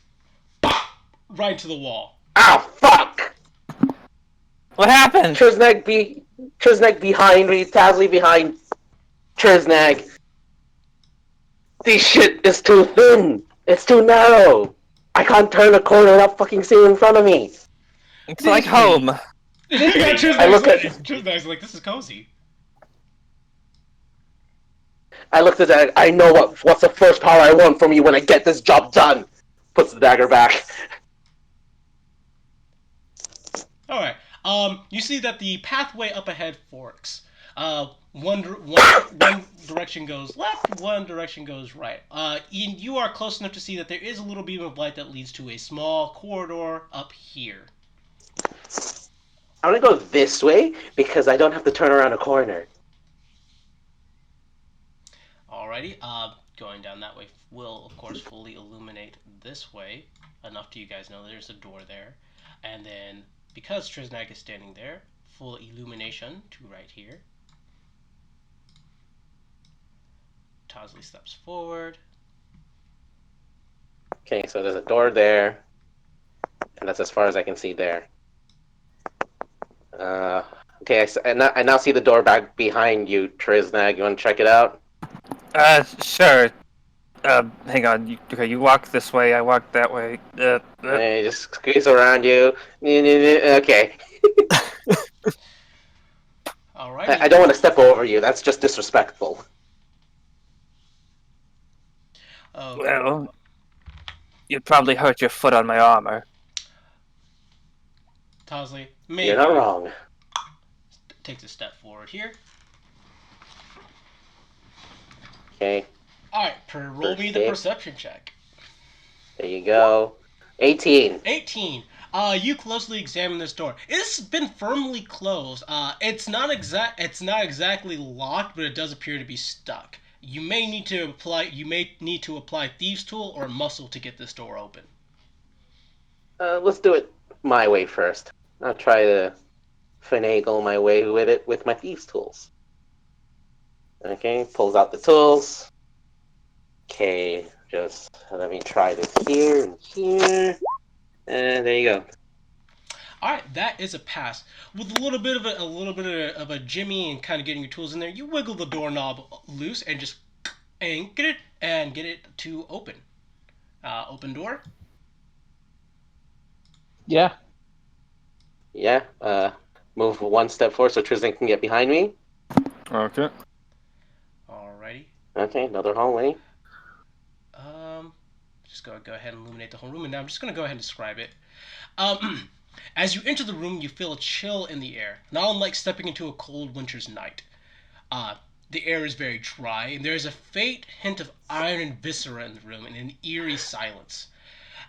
pop, right into the wall. Ah, fuck! What happened? Triznag behind me, Tasley behind Triznag. This shit is too thin. It's too narrow. I can't turn a corner without fucking seeing in front of me. It's like home. Yeah, I look at Triznag's like, this is cozy. I looked at that. I know what's the first power I want from you when I get this job done. Puts the dagger back. All right. You see that the pathway up ahead forks. One direction goes left, one direction goes right. You are close enough to see that there is a little beam of light that leads to a small corridor up here. I'm gonna go this way because I don't have to turn around a corner. Alrighty. Going down that way will, of course, fully illuminate this way. Enough to you guys know there's a door there. And then, because Triznag is standing there, full illumination to right here. Tosley steps forward. Okay, so there's a door there, and that's as far as I can see there. Okay, I now see the door back behind you, Triznag. You want to check it out? Sure. Hang on. You walk this way, I walk that way. Hey, just squeeze around you. Okay. Alrighty. I don't want to step over you. That's just disrespectful. Well, you'd probably hurt your foot on my armor. Tosley, maybe. You're not wrong. Takes a step forward here. Okay. Alright, roll me the perception check. There you go. 18. 18. You closely examine this door. It's been firmly closed. It's not exactly locked, but it does appear to be stuck. You may need to apply Thieves' Tool or Muscle to get this door open. Let's do it my way first. I'll try to finagle my way with it with my Thieves' Tools. Okay, pulls out the tools. Okay, just let me try this here and here. And there you go. All right, that is a pass. With a little bit of a jimmy and kind of getting your tools in there, you wiggle the doorknob loose and just get it to open. Open door. Yeah. Yeah. Move one step forward so Tristan can get behind me. Okay. Alrighty. Okay, another hallway. Just go ahead and illuminate the whole room, and now I'm just gonna go ahead and describe it. As you enter the room, you feel a chill in the air, not unlike stepping into a cold winter's night. The air is very dry, and there is a faint hint of iron and viscera in the room, and an eerie silence.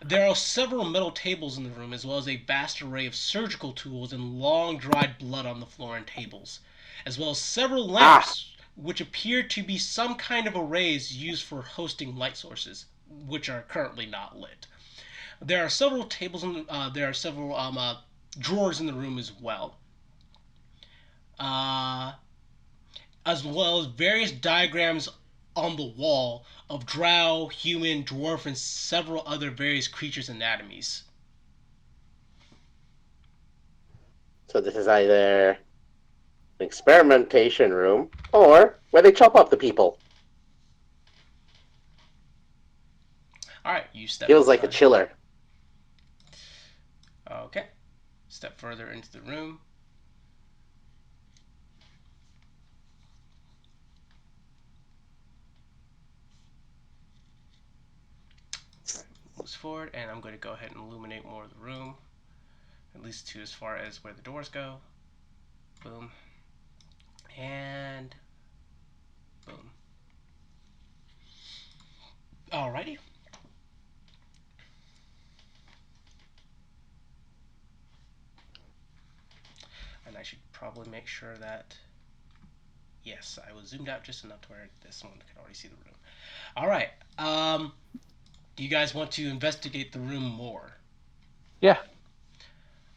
There are several metal tables in the room, as well as a vast array of surgical tools and long dried blood on the floor and tables, as well as several lamps, which appear to be some kind of arrays used for hosting light sources, which are currently not lit. There are several tables in drawers in the room as well. As well as various diagrams on the wall of drow, human, dwarf, and several other various creatures' anatomies. So this is either an experimentation room or where they chop up the people. Alright, you step Feels like a chiller. Okay. Step further into the room. Moves forward, and I'm going to go ahead and illuminate more of the room, at least to as far as where the doors go. Boom. And boom. Alrighty. And I should probably make sure that, yes, I was zoomed out just enough to where this one can already see the room. Alright, do you guys want to investigate the room more? Yeah.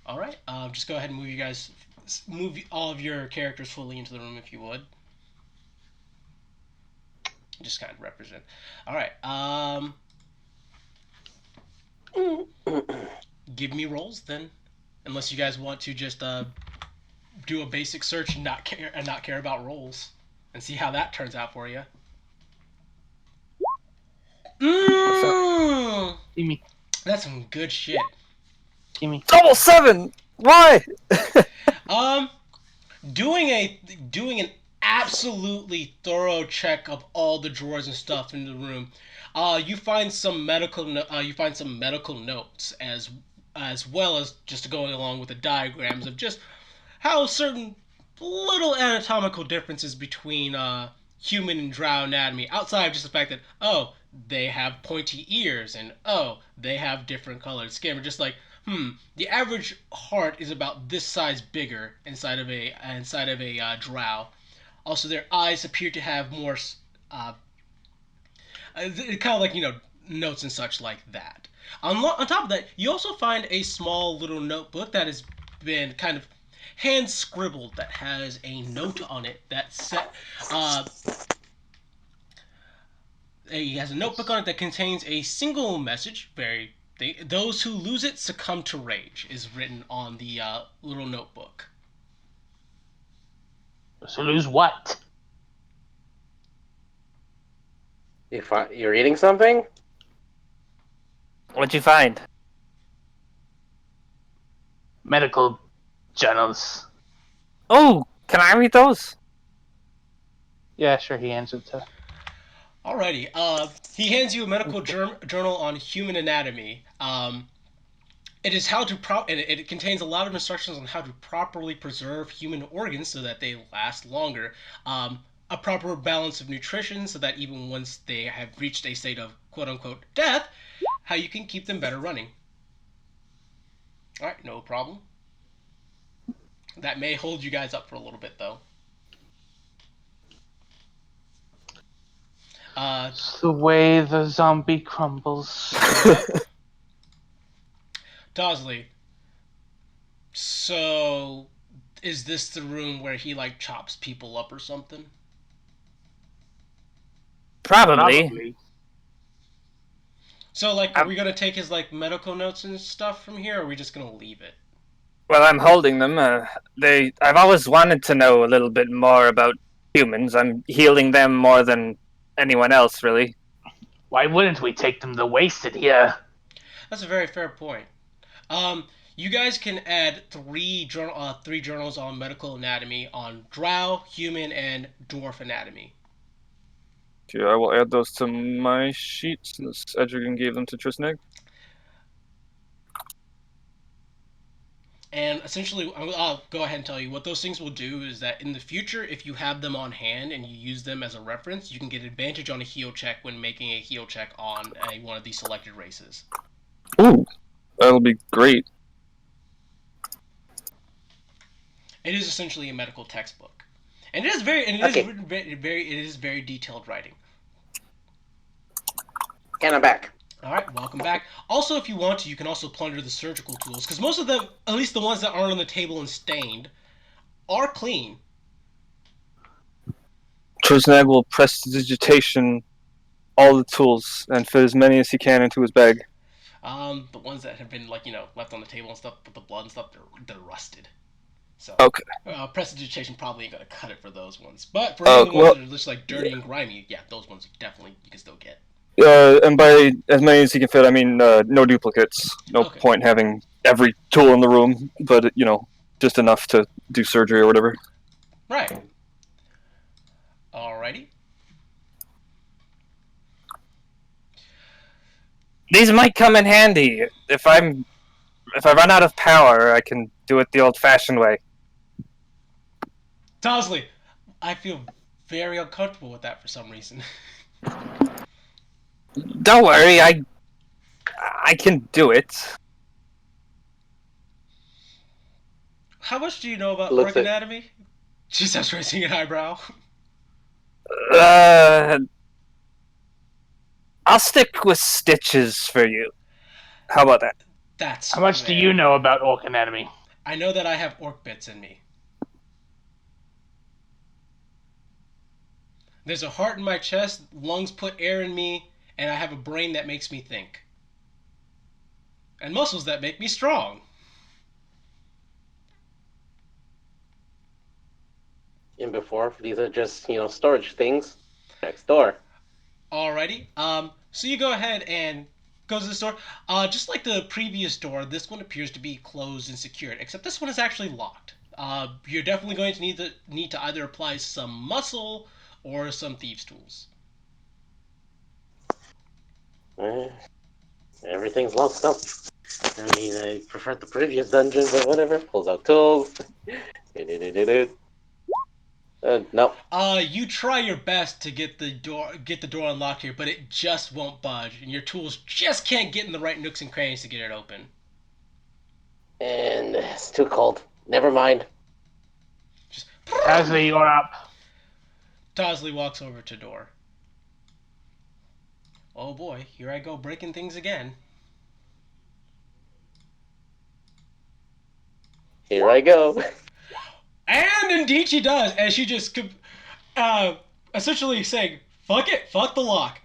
Alright, just go ahead and move all of your characters fully into the room if you would. Just kind of represent. Alright, give me rolls then. Unless you guys want to just do a basic search and not care about rolls, and see how that turns out for you. Timmy. That's some good shit. Timmy. Double 7! Why? Doing an absolutely thorough check of all the drawers and stuff in the room. You find some medical notes as well as just going along with the diagrams of just how certain little anatomical differences between human and drow anatomy, outside of just the fact that, oh, they have pointy ears and, oh, they have different colored skin. We're just like, the average heart is about this size bigger inside of a drow. Also, their eyes appear to have more, uh, kind of like, notes and such like that. On top of that, you also find a small little notebook that has been kind of hand scribbled that has a note on it that he has a notebook on it that contains a single message. Those who lose it succumb to rage is written on the little notebook. So lose what? You're reading something? What'd you find? Medical journals. Oh, can I read those? Yeah, sure, he answered to. Alrighty. He hands you a medical journal on human anatomy. It is how to it contains a lot of instructions on how to properly preserve human organs so that they last longer. A proper balance of nutrition so that even once they have reached a state of quote unquote death, how you can keep them better running. Alright, no problem. That may hold you guys up for a little bit though. It's the way the zombie crumbles. Dosley, so is this the room where he like chops people up or something? Probably. So like, are we gonna take his like medical notes and stuff from here, or are we just gonna leave it? Well, I'm holding them. I've always wanted to know a little bit more about humans. I'm healing them more than anyone else, really. Why wouldn't we take them to waste it here? That's a very fair point. You guys can add three journals on medical anatomy on drow, human, and dwarf anatomy. Okay, I will add those to my sheet since Edrigan gave them to Trisneg. And essentially, I'll go ahead and tell you what those things will do is that in the future, if you have them on hand and you use them as a reference, you can get advantage on a heal check when making a heal check on one of these selected races. Ooh, that'll be great. It is essentially a medical textbook, and it is very detailed writing. And I'm back. All right, welcome back. Also, if you want to, you can also plunder the surgical tools, because most of them, at least the ones that aren't on the table and stained, are clean. Trisnag will prestidigitation all the tools and fit as many as he can into his bag. The ones that have been left on the table and stuff with the blood and stuff, they're rusted. So okay. Prestidigitation probably ain't gonna cut it for those ones. But for the ones that are just like dirty and grimy, yeah, those ones definitely you can still get. And by as many as he can fit, I mean no duplicates. No point having every tool in the room, but just enough to do surgery or whatever. Right. Alrighty. These might come in handy if I run out of power. I can do it the old-fashioned way. Tosley, I feel very uncomfortable with that for some reason. Don't worry, I can do it. How much do you know about orc anatomy? She starts raising an eyebrow. I'll stick with stitches for you. How about that? That's How much do you know about orc anatomy? I know that I have orc bits in me. There's a heart in my chest, lungs put air in me, and I have a brain that makes me think. And muscles that make me strong. And before, these are just, storage things next door. Alrighty. So you go ahead and go to the store. Just like the previous door, this one appears to be closed and secured, except this one is actually locked. You're definitely going to need to either apply some muscle or some thieves' tools. Everything's locked up. I mean, I prefer the previous dungeon, but whatever. Pulls out tools. No. You try your best to get the door unlocked here, but it just won't budge, and your tools just can't get in the right nooks and crannies to get it open. And it's too cold. Never mind. Just Tasley, you're up. Tosley walks over to door. Oh boy, here I go breaking things again. Here I go. And indeed she does, and she just essentially saying, "Fuck it, fuck the lock,"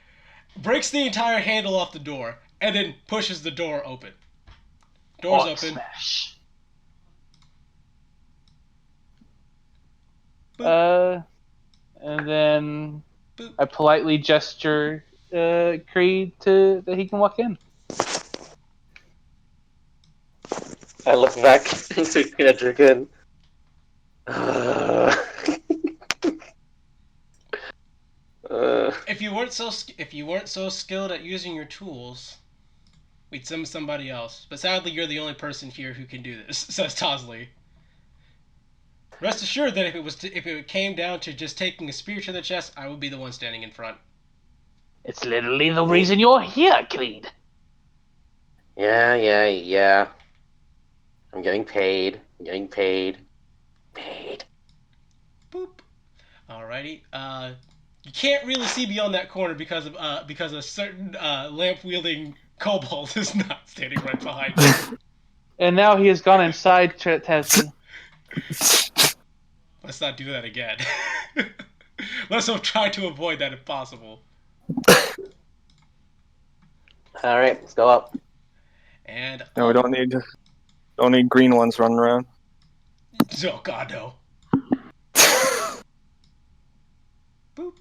breaks the entire handle off the door, and then pushes the door open. Door's open. Smash. Boop. And then Boop. I politely gesture Creed that he can walk in. I look back into Kedrigan. If you weren't so skilled at using your tools, we'd send somebody else. But sadly, you're the only person here who can do this," says Tosley. "Rest assured that if it came down to just taking a spear to the chest, I would be the one standing in front." It's literally the reason you're here, Creed. Yeah. I'm getting paid. Paid. Boop. Alrighty. You can't really see beyond that corner because a certain lamp wielding kobold is not standing right behind you. And now he has gone inside Tasley. Let's not do that again. Let's try to avoid that if possible. All right, let's go up. And No, we don't need green ones running around. oh god no. Boop.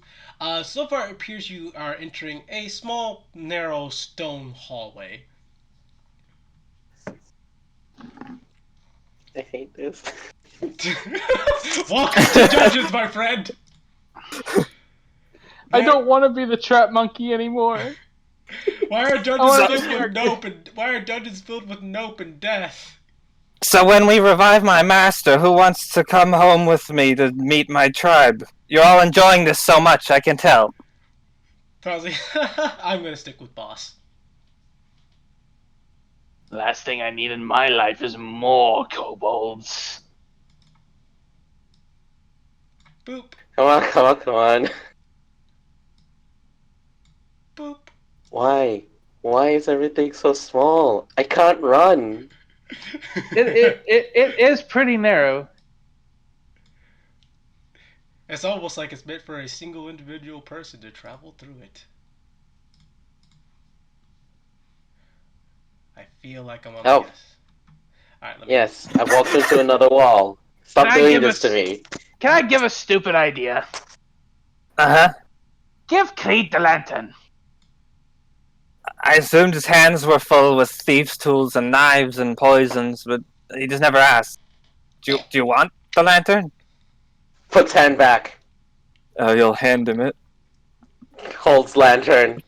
So far it appears you are entering a small, narrow stone hallway. I hate this. Welcome to Dungeons, my friend. I don't want to be the trap monkey anymore. Why are dungeons filled with nope and death? So when we revive my master, who wants to come home with me to meet my tribe? You're all enjoying this so much, I can tell. Probably. I'm gonna stick with boss. Last thing I need in my life is more kobolds. Boop. Come on. Boop. Why? Why is everything so small? I can't run. It is pretty narrow. It's almost like it's meant for a single individual person to travel through it. I feel like I'm on the yes. Alright, let me... Yes, I walked into another wall. Stop doing this to me. Can I give a stupid idea? Uh-huh. Give Creed the lantern. I assumed his hands were full with thieves' tools and knives and poisons, but he just never asked. Do you want the lantern? Puts hand back. You'll hand him it. Holds lantern.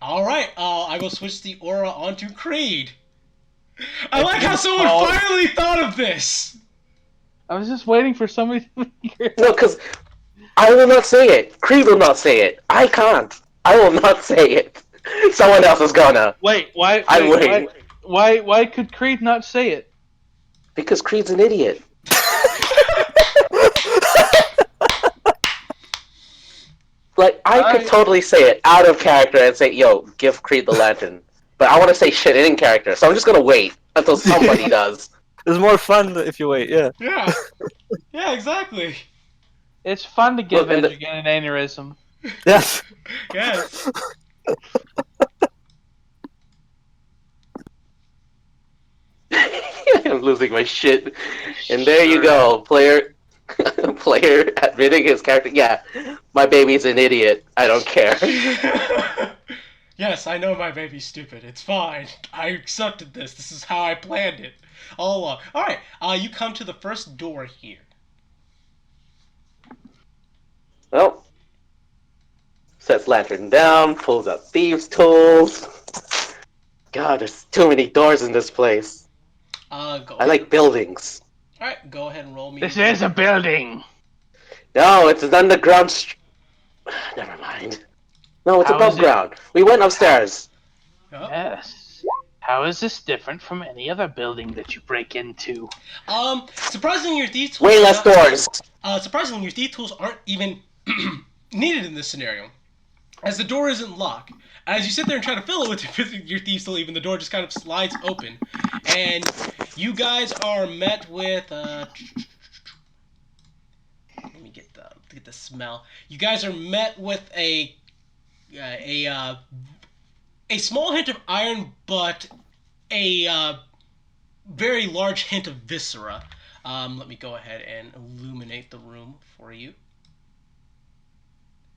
Alright, I will switch the aura onto Creed. I like how someone finally thought of this! I was just waiting for somebody to figure it out. No, because I will not say it. Creed will not say it. I can't. I will not say it. Someone else is gonna. Wait, why could Creed not say it? Because Creed's an idiot. Like, I could totally say it out of character and say, yo, give Creed the lantern. But I want to say shit in character, so I'm just gonna wait until somebody does. It's more fun if you wait, yeah. Yeah. Yeah, exactly. It's fun to give Edrigan an aneurysm. Yes. Yes. I'm losing my shit. And there you go, player admitting his character. Yeah, my baby's an idiot. I don't care. Yes, I know my baby's stupid. It's fine. I accepted this. This is how I planned it. all along. All right, you come to the first door here. Well, sets lantern down, pulls out thieves' tools. God, there's too many doors in this place. Go I ahead. like buildings. All right, go ahead and roll me. This is a building. No, it's an underground. Never mind. No, it's How above is it? ground. We went upstairs. Oh. Yes. How is this different from any other building that you break into? Surprisingly, your thief tools Way are less not- doors. Surprisingly, your thief tools aren't even needed in this scenario, as the door isn't locked. As you sit there and try to fill it with your thieves tool, even the door just kind of slides open, and you guys are met with. Let me get the smell. You guys are met with a small hint of iron, but a very large hint of viscera. Let me go ahead and illuminate the room for you.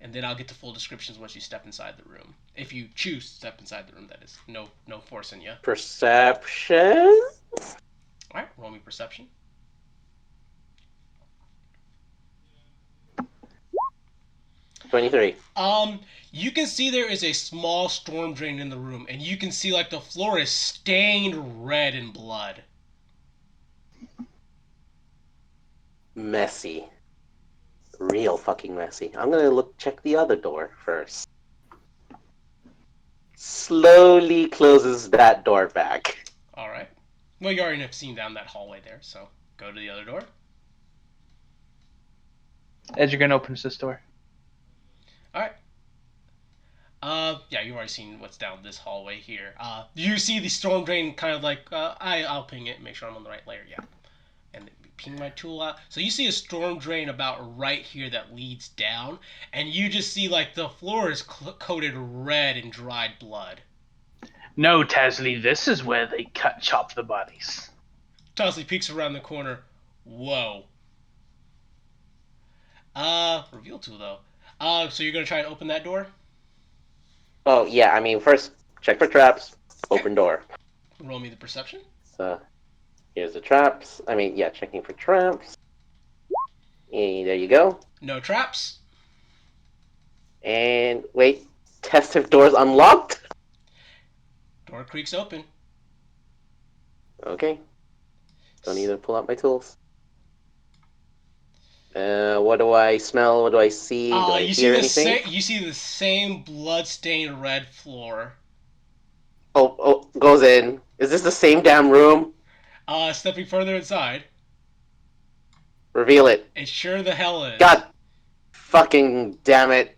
And then I'll get to full descriptions once you step inside the room. If you choose to step inside the room, that is. No forcing you. Perception? Alright, roll me perception. 23. You can see there is a small storm drain in the room, and you can see like the floor is stained red in blood. Messy. Real fucking messy. I'm gonna check the other door first. Slowly closes that door back. Alright. Well, you already have seen down that hallway there, so go to the other door. Edgergun opens this door. Alright. Yeah, you've already seen what's down this hallway here. You see the storm drain kind of like, I'll ping it, make sure I'm on the right layer, yeah. And ping my tool out. So you see a storm drain about right here that leads down, and you just see like the floor is coated red in dried blood. No, Tasley, this is where they chop the bodies. Tosley peeks around the corner. Whoa. Reveal tool though. So you're gonna try and open that door? Oh, yeah, I mean, first, check for traps, open door. Roll me the perception. So, here's the traps. I mean, yeah, checking for traps. And there you go. No traps. And, wait, test if door's unlocked? Door creaks open. Okay. Don't need to pull out my tools. What do I smell? What do I see? Do I hear anything? You see the same blood-stained red floor. Oh, goes in. Is this the same damn room? Stepping further inside. Reveal it. It sure the hell is. God fucking damn it.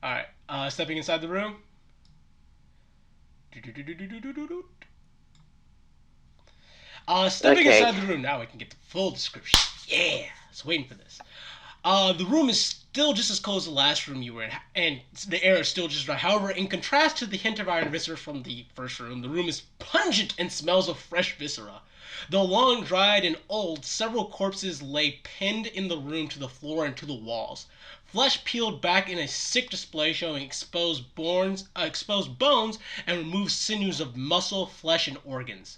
Alright, stepping inside the room. Stepping inside the room, now we can get the full description. Yeah, I was waiting for this. The room is still just as cold as the last room you were in, and the air is still just right. However, in contrast to the hint of iron viscera from the first room, the room is pungent and smells of fresh viscera. Though long dried and old, several corpses lay pinned in the room to the floor and to the walls. Flesh peeled back in a sick display showing exposed bones and removed sinews of muscle, flesh, and organs.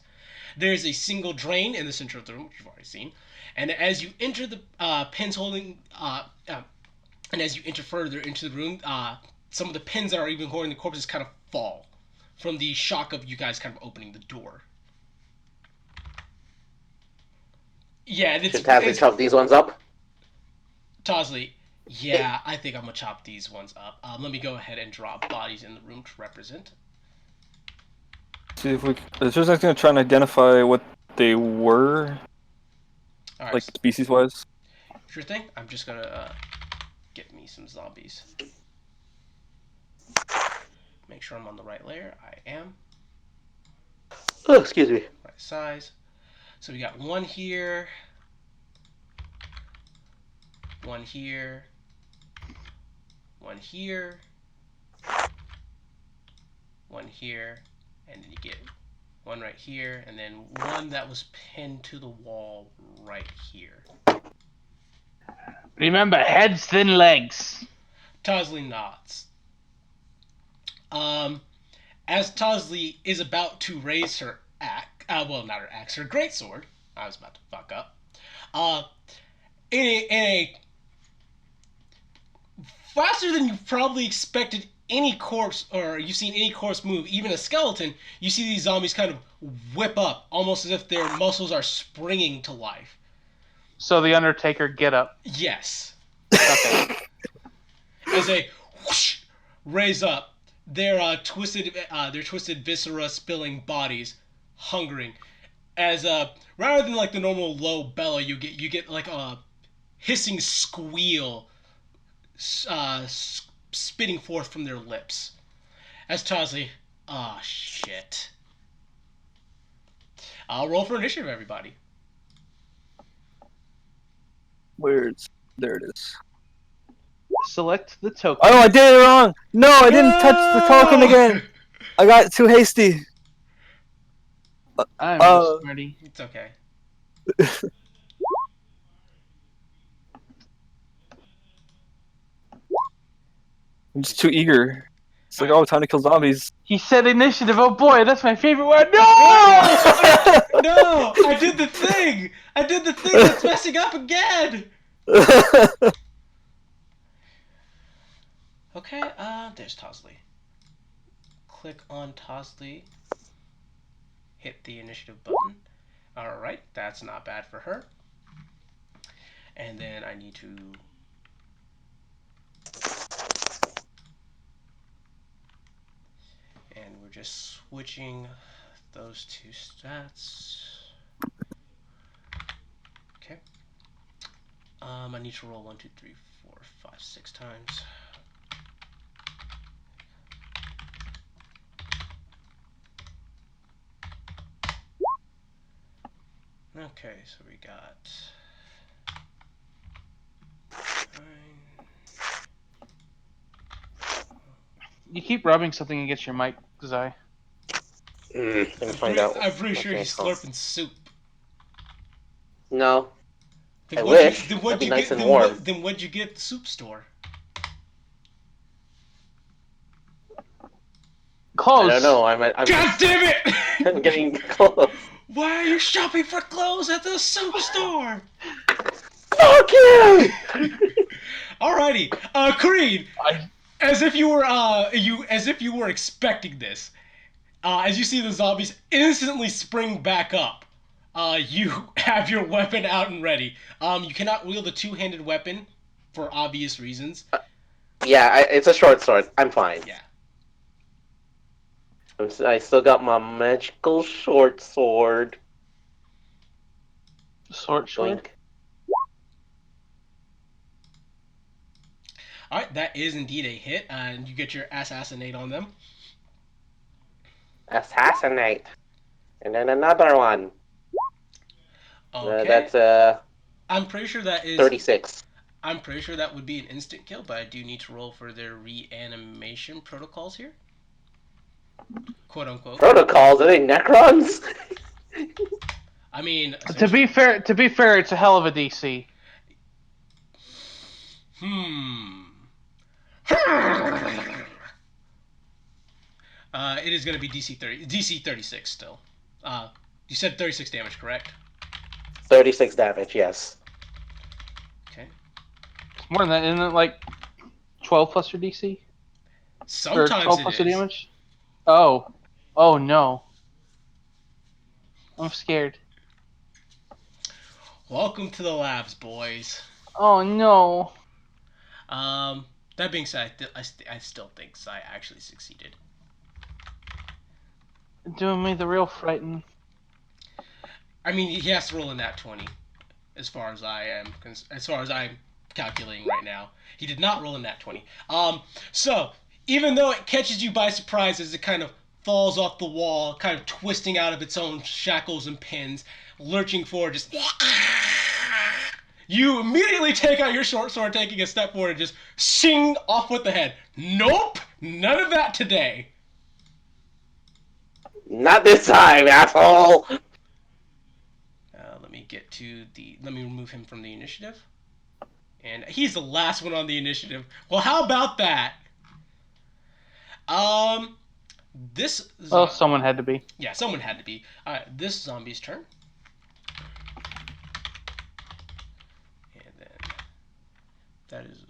There is a single drain in the center of the room, which you've already seen. And as you enter the pins holding, and as you enter further into the room, some of the pins that are even holding the corpses kind of fall from the shock of you guys kind of opening the door. Yeah, and Should Tasley chop these ones up? Tosley, yeah, I think I'm gonna chop these ones up. Let me go ahead and drop bodies in the room to represent. See if we. It's just going to try and identify what they were, All right, like species-wise. Sure thing. I'm just gonna get me some zombies. Make sure I'm on the right layer. I am. Oh, excuse me. Right size. So we got one here. One here. One here. One here. And then you get one right here, and then one that was pinned to the wall right here. Remember, heads, thin legs. Tosley nods. As Tosley is about to raise her well, not her axe, her greatsword. I was about to fuck up. In a faster than you probably expected any corpse, or you've seen any corpse move, even a skeleton, you see these zombies kind of whip up, almost as if their muscles are springing to life. So the Undertaker get up. Yes. Okay. As they whoosh, raise up, their twisted viscera spilling bodies, hungering. As rather than like the normal low bellow, you get like a hissing squeal, spitting forth from their lips. As Tosley, ah, shit. I'll roll for initiative, everybody. There it is. Select the token. Oh, I did it wrong! No, I didn't touch the token again! I got too hasty. I'm just ready. It's okay. I'm just too eager. It's like, oh, time to kill zombies. He said initiative. Oh boy, that's my favorite word. No! No! I did the thing! I did the thing that's messing up again! Okay, there's Tosley. Click on Tosley. Hit the initiative button. Alright, that's not bad for her. And then I need to... And we're just switching those two stats. Okay. I need to roll 1, 2, 3, 4, 5, 6 times. Okay, so we got 9. You keep rubbing something against your mic, Zai. Let me find out. I'm pretty sure he's slurping soup. No. Then I what'd wish. You, then That'd what'd be you nice get? and Then, warm. then what'd you get at the soup store? Close. I don't know. I'm God damn it! I'm getting close. Why are you shopping for clothes at the soup store? Fuck you! Alrighty, Creed. As if you were expecting this. As you see the zombies instantly spring back up, you have your weapon out and ready. You cannot wield a two-handed weapon for obvious reasons. Yeah, it's a short sword. I'm fine. Yeah. I still got my magical short sword. Short sword. Blink. Alright, that is indeed a hit, and you get your assassinate on them. Assassinate. And then another one. Okay. That's I'm pretty sure that is 36. I'm pretty sure that would be an instant kill, but I do need to roll for their reanimation protocols here. Quote unquote. Protocols? Are they Necrons? I mean, To be fair, it's a hell of a DC. It is going to be DC 36 still. You said 36 damage, correct? 36 damage, yes. Okay. More than that, isn't it like 12 plus your DC? Sometimes or 12 it plus is. your damage? Oh no. I'm scared. Welcome to the labs, boys. Oh no. That being said, I still think Sai actually succeeded. Doing me the real frighten. I mean, he has to roll in that 20, as far as I'm calculating right now. He did not roll in that 20. So even though it catches you by surprise as it kind of falls off the wall, kind of twisting out of its own shackles and pins, lurching forward, just you immediately take out your short sword, taking a step forward, and just shing off with the head. Nope, none of that today. Not this time, asshole! Let me remove him from the initiative. And he's the last one on the initiative. Well, how about that? This Well, someone had to be. yeah, someone had to be. All right, this zombie's turn. And then that is.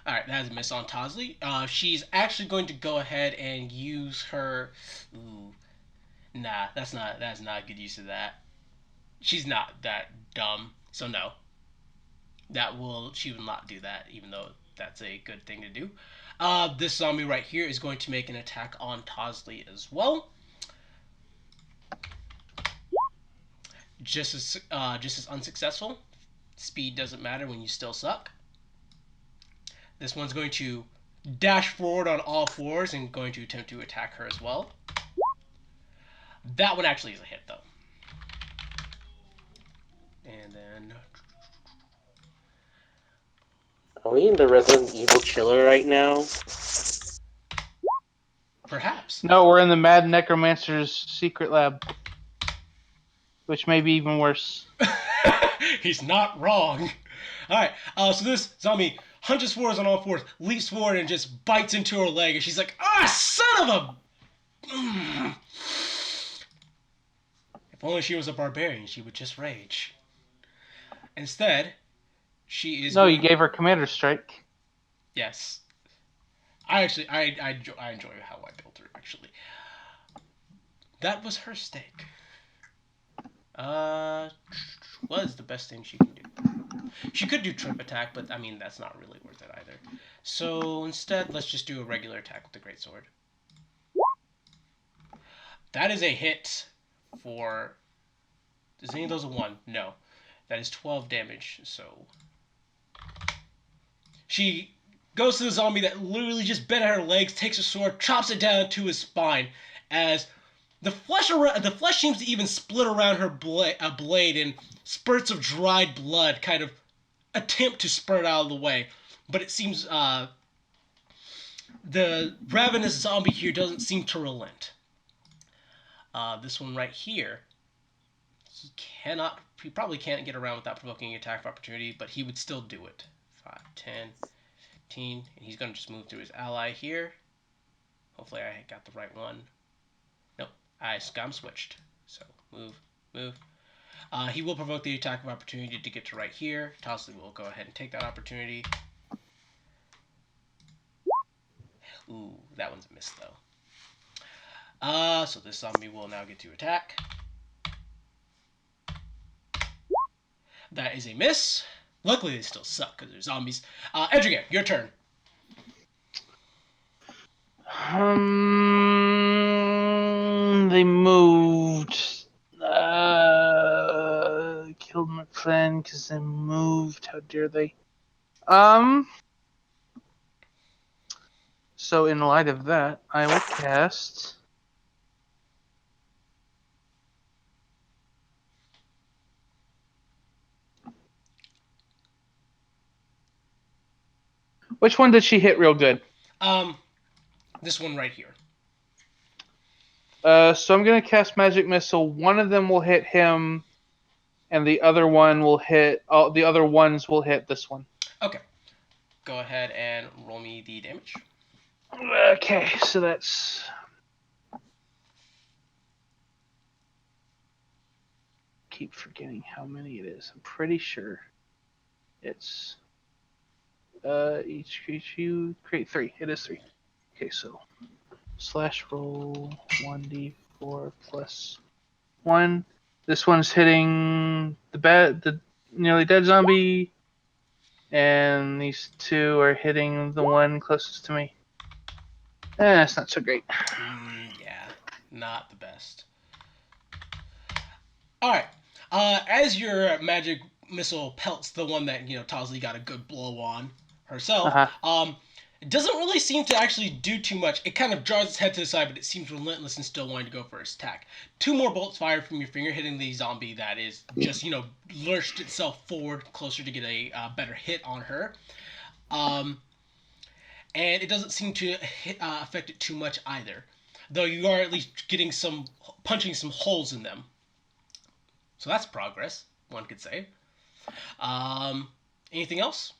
All right, that is a miss on Tosley. She's actually going to go ahead and use her. Ooh, nah, that's not a good use of that. She's not that dumb, so no. She will not do that, even though that's a good thing to do. This zombie right here is going to make an attack on Tosley as well. Just as unsuccessful. Speed doesn't matter when you still suck. This one's going to dash forward on all fours and going to attempt to attack her as well. That one actually is a hit, though. And then... Are we in the Resident Evil chiller right now? Perhaps. No, we're in the Mad Necromancer's secret lab. Which may be even worse. He's not wrong. Alright, so this zombie hunches forward on all fours, leaps forward, and just bites into her leg, and she's like, ah, son of a... If only she was a barbarian, she would just rage. Instead, she is... No, you gave her Commander Strike. Yes. I enjoy how I built her, actually. That was her stake. What is the best thing she can do? She could do trip attack, but I mean that's not really worth it either. So instead, let's just do a regular attack with the greatsword. That is a hit for... Is any of those a 1? No. That is 12 damage, so... She goes to the zombie that literally just bent at her legs, takes a sword, chops it down to his spine, as the flesh seems to even split around her blade, and spurts of dried blood kind of attempt to spurt out of the way. But it seems the ravenous zombie here doesn't seem to relent. This one right here, he probably can't get around without provoking an attack of opportunity, but he would still do it. 5, 10, 15, and he's going to just move through his ally here. Hopefully I got the right one. Nope, I got him switched. So move. He will provoke the attack of opportunity to get to right here. Tosley will go ahead and take that opportunity. Ooh, that one's a miss though. So this zombie will now get to attack. That is a miss. Luckily, they still suck because they're zombies. Edrigan, your turn. They moved. Killed my friend because they moved. How dare they? So in light of that, I will cast. Which one did she hit real good? This one right here. So I'm gonna cast Magic Missile. One of them will hit him, and the other one will hit. The other ones will hit this one. Okay. Go ahead and roll me the damage. Okay, so that's. Keep forgetting how many it is. I'm pretty sure it's. Each creature you create 3. It is 3. Okay, so slash roll 1d4 plus 1. This one's hitting the nearly dead zombie, and these 2 are hitting the one closest to me. It's not so great. Yeah, not the best. All right. As your magic missile pelts the one that Tosley got a good blow on herself, it doesn't really seem to actually do too much. It kind of draws its head to the side, but it seems relentless and still wanting to go for its attack. 2 more bolts fired from your finger, hitting the zombie that is just lurched itself forward closer to get a better hit on her. And it doesn't seem to affect it too much either, though you are at least getting punching some holes in them. So that's progress, one could say. Anything else?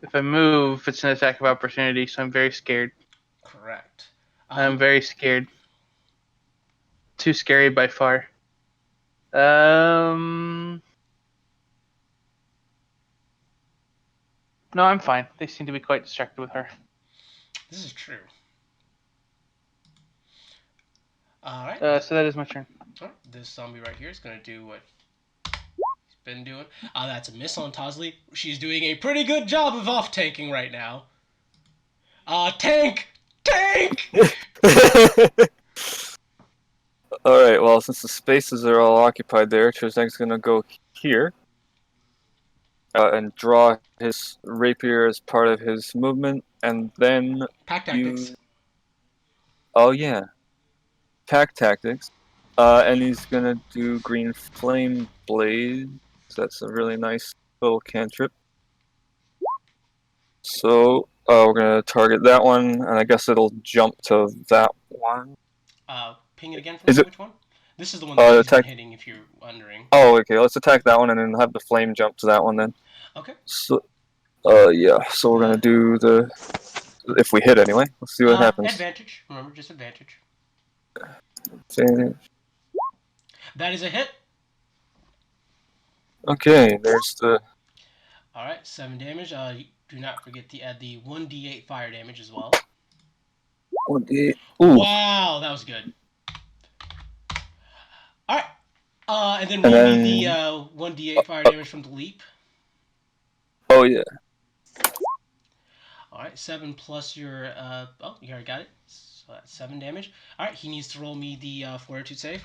If I move, it's an attack of opportunity, so I'm very scared. Correct. I'm very scared. Too scary by far. No, I'm fine. They seem to be quite distracted with her. This is true. All right. So that is my turn. All right. This zombie right here is going to do what he's been doing. That's a miss on Tosley. She's doing a pretty good job of off-tanking right now. Tank! Tank! Alright, well, since the spaces are all occupied there, Triznag's gonna go here. And draw his rapier as part of his movement, and then Pack tactics. Oh yeah. Pack tactics. And he's gonna do green flame blade. That's a really nice little cantrip. So we're gonna target that one, and I guess it'll jump to that one. Ping it again for me. Which one? This is the one that he's been hitting, if you're wondering. Oh, okay. Let's attack that one, and then have the flame jump to that one then. Okay. So, yeah. So we're gonna do the. If we hit anyway, let's see what happens. Advantage. Remember, just advantage. Advantage. That is a hit. Okay, there's the. All right, 7 damage. Do not forget to add the 1d8 fire damage as well. 1d8. Ooh. Wow, that was good. All right. And then roll me the 1d8 fire damage from the leap. Oh yeah. All right, 7 plus your. Oh, you already got it. So that's 7 damage. All right, he needs to roll me the fortitude save.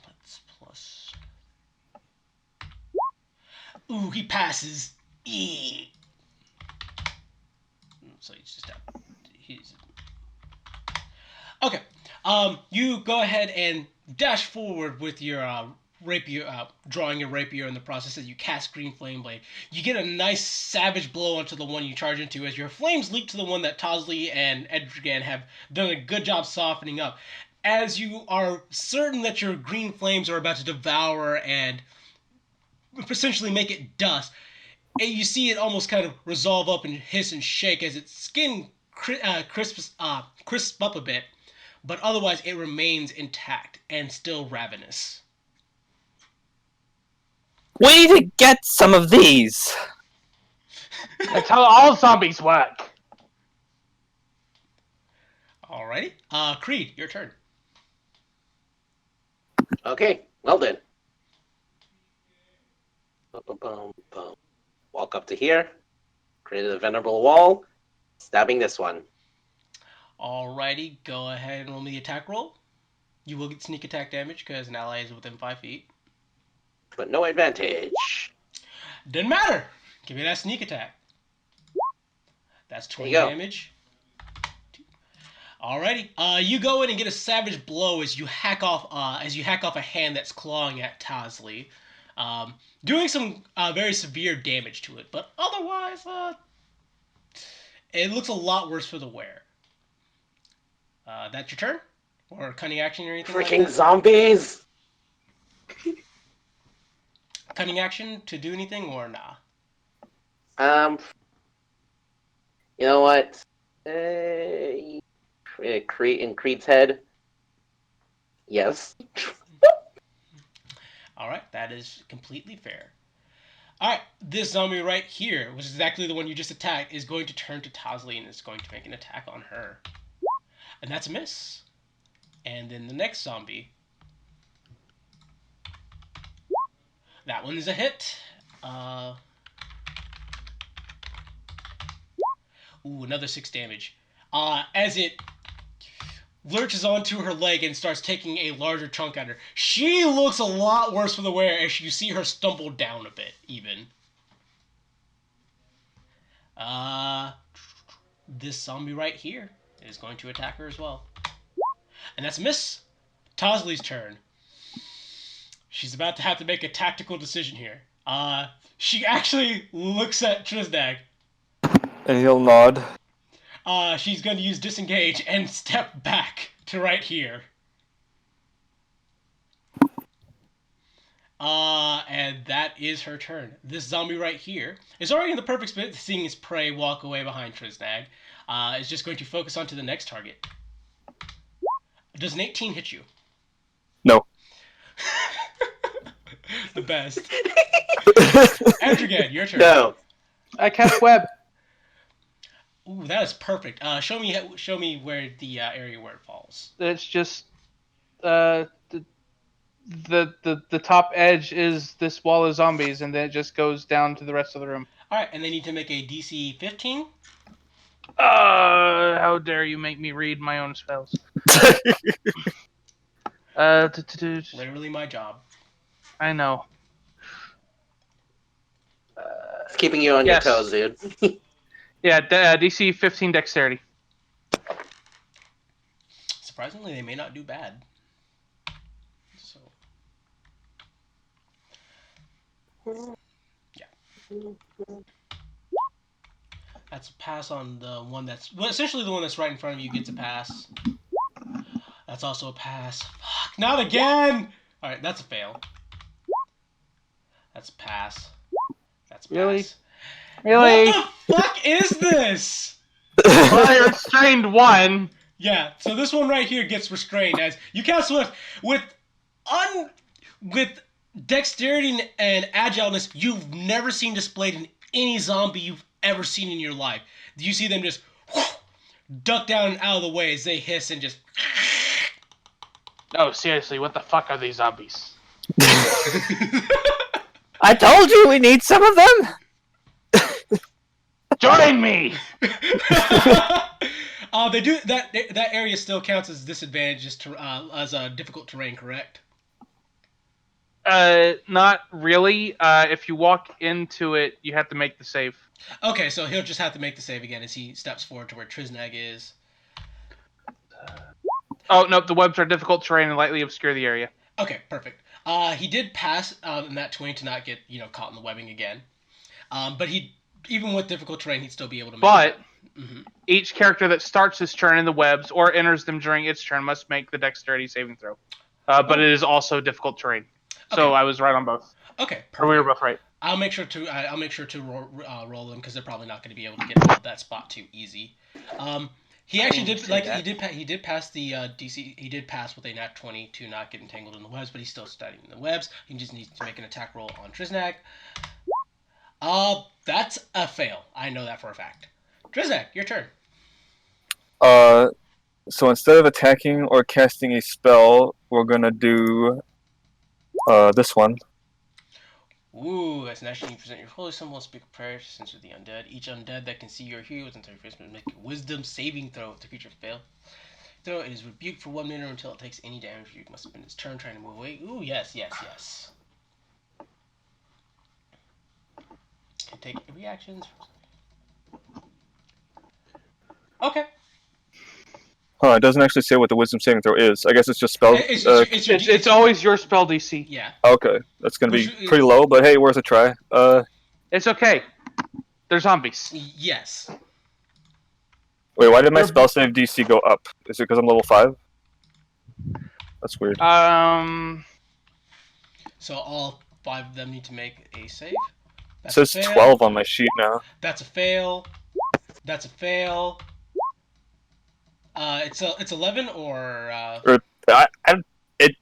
That's plus. Ooh, he passes. Eee. So he's. Okay. You go ahead and dash forward with your rapier, drawing your rapier in the process as you cast Green Flame Blade. You get a nice savage blow onto the one you charge into as your flames leap to the one that Tosley and Edrigan have done a good job softening up. As you are certain that your green flames are about to devour and essentially make it dust, and you see it almost kind of resolve up and hiss and shake as its skin crisps up a bit, but otherwise it remains intact and still ravenous. We need to get some of these. That's how all zombies work. Alrighty. Creed, your turn. Okay, well then. Walk up to here. Created a venerable wall. Stabbing this one. Alrighty, go ahead and roll me the attack roll. You will get sneak attack damage because an ally is within 5 feet. But no advantage. Doesn't matter. Give me that sneak attack. That's 20 damage. Alrighty. You go in and get a savage blow as you hack off a hand that's clawing at Tosley. Doing some very severe damage to it, but otherwise, it looks a lot worse for the wear. That's your turn? Or cunning action or anything Freaking like that? Zombies! Cunning action to do anything or nah? You know what? Creed in Creed's head. Yes. Alright, that is completely fair. Alright, this zombie right here, which is exactly the one you just attacked, is going to turn to Tosley and is going to make an attack on her. And that's a miss. And then the next zombie. That one is a hit. Another 6 damage. As it lurches onto her leg and starts taking a larger chunk at her. She looks a lot worse for the wear as you see her stumble down a bit, even. This zombie right here is going to attack her as well. And that's a miss. Tosley's turn. She's about to have to make a tactical decision here. She actually looks at Triznag. And he'll nod. She's going to use disengage and step back to right here. And that is her turn. This zombie right here is already in the perfect spot, seeing his prey walk away behind Triznag. Is just going to focus on to the next target. Does an 18 hit you? No. The best. Etrigan, your turn. No. I cast web. Ooh, that is perfect. Show me where the area where it falls. It's just the top edge is this wall of zombies, and then it just goes down to the rest of the room. All right, and they need to make a DC 15. How dare you make me read my own spells? Literally my job. I know. It's keeping you on Yes. your toes, dude. Yeah, DC 15 dexterity. Surprisingly, they may not do bad. So, yeah. That's a pass on the one that's... Well, essentially the one that's right in front of you gets a pass. That's also a pass. Fuck, not again! Alright, that's a fail. That's a pass. That's a pass. Really? Really? What the fuck is this? Well, I restrained one. Yeah, so this one right here gets restrained as you cast Swift with dexterity and agileness you've never seen displayed in any zombie you've ever seen in your life. You see them just duck down and out of the way as they hiss and just... No, seriously, what the fuck are these zombies? I told you we need some of them. Join me! They do that area still counts as disadvantages as a difficult terrain, correct? Not really. If you walk into it, you have to make the save. Okay, so he'll just have to make the save again as he steps forward to where Triznag is. Oh, no, the webs are difficult terrain and lightly obscure the area. Okay, perfect. He did pass in that 20 to not get caught in the webbing again. But even with difficult terrain, he'd still be able to make it. Each character that starts his turn in the webs or enters them during its turn must make the dexterity saving throw. But it is also difficult terrain. So Okay. I was right on both. Okay, perfect. Or we were both right. I'll make sure to roll them because they're probably not going to be able to get out of that spot too easy. He actually he did pass the DC. He did pass with a nat 20 to not get entangled in the webs, but he's still studying the webs. He just needs to make an attack roll on Triznag. That's a fail. I know that for a fact. Triznag, your turn. So instead of attacking or casting a spell, we're gonna do this one. Ooh, as an action, you present your holy symbol and speak a prayer to censor the undead. Each undead that can see your heroes until your face must make a wisdom saving throw if the creature fails. Throw it is rebuked for 1 minute until it takes any damage. You must spend its turn trying to move away. Ooh, yes. Can take reactions. Okay. Oh, it doesn't actually say what the wisdom saving throw is. I guess it's just spell. It's always your spell DC. Yeah. Okay, that's gonna be pretty low, but hey, worth a try. It's okay. They're zombies. Yes. Wait, why did my spell save DC go up? Is it because I'm level 5? That's weird. So all 5 of them need to make a save. It says 12 on my sheet now. That's a fail. That's a fail. It's 11 or.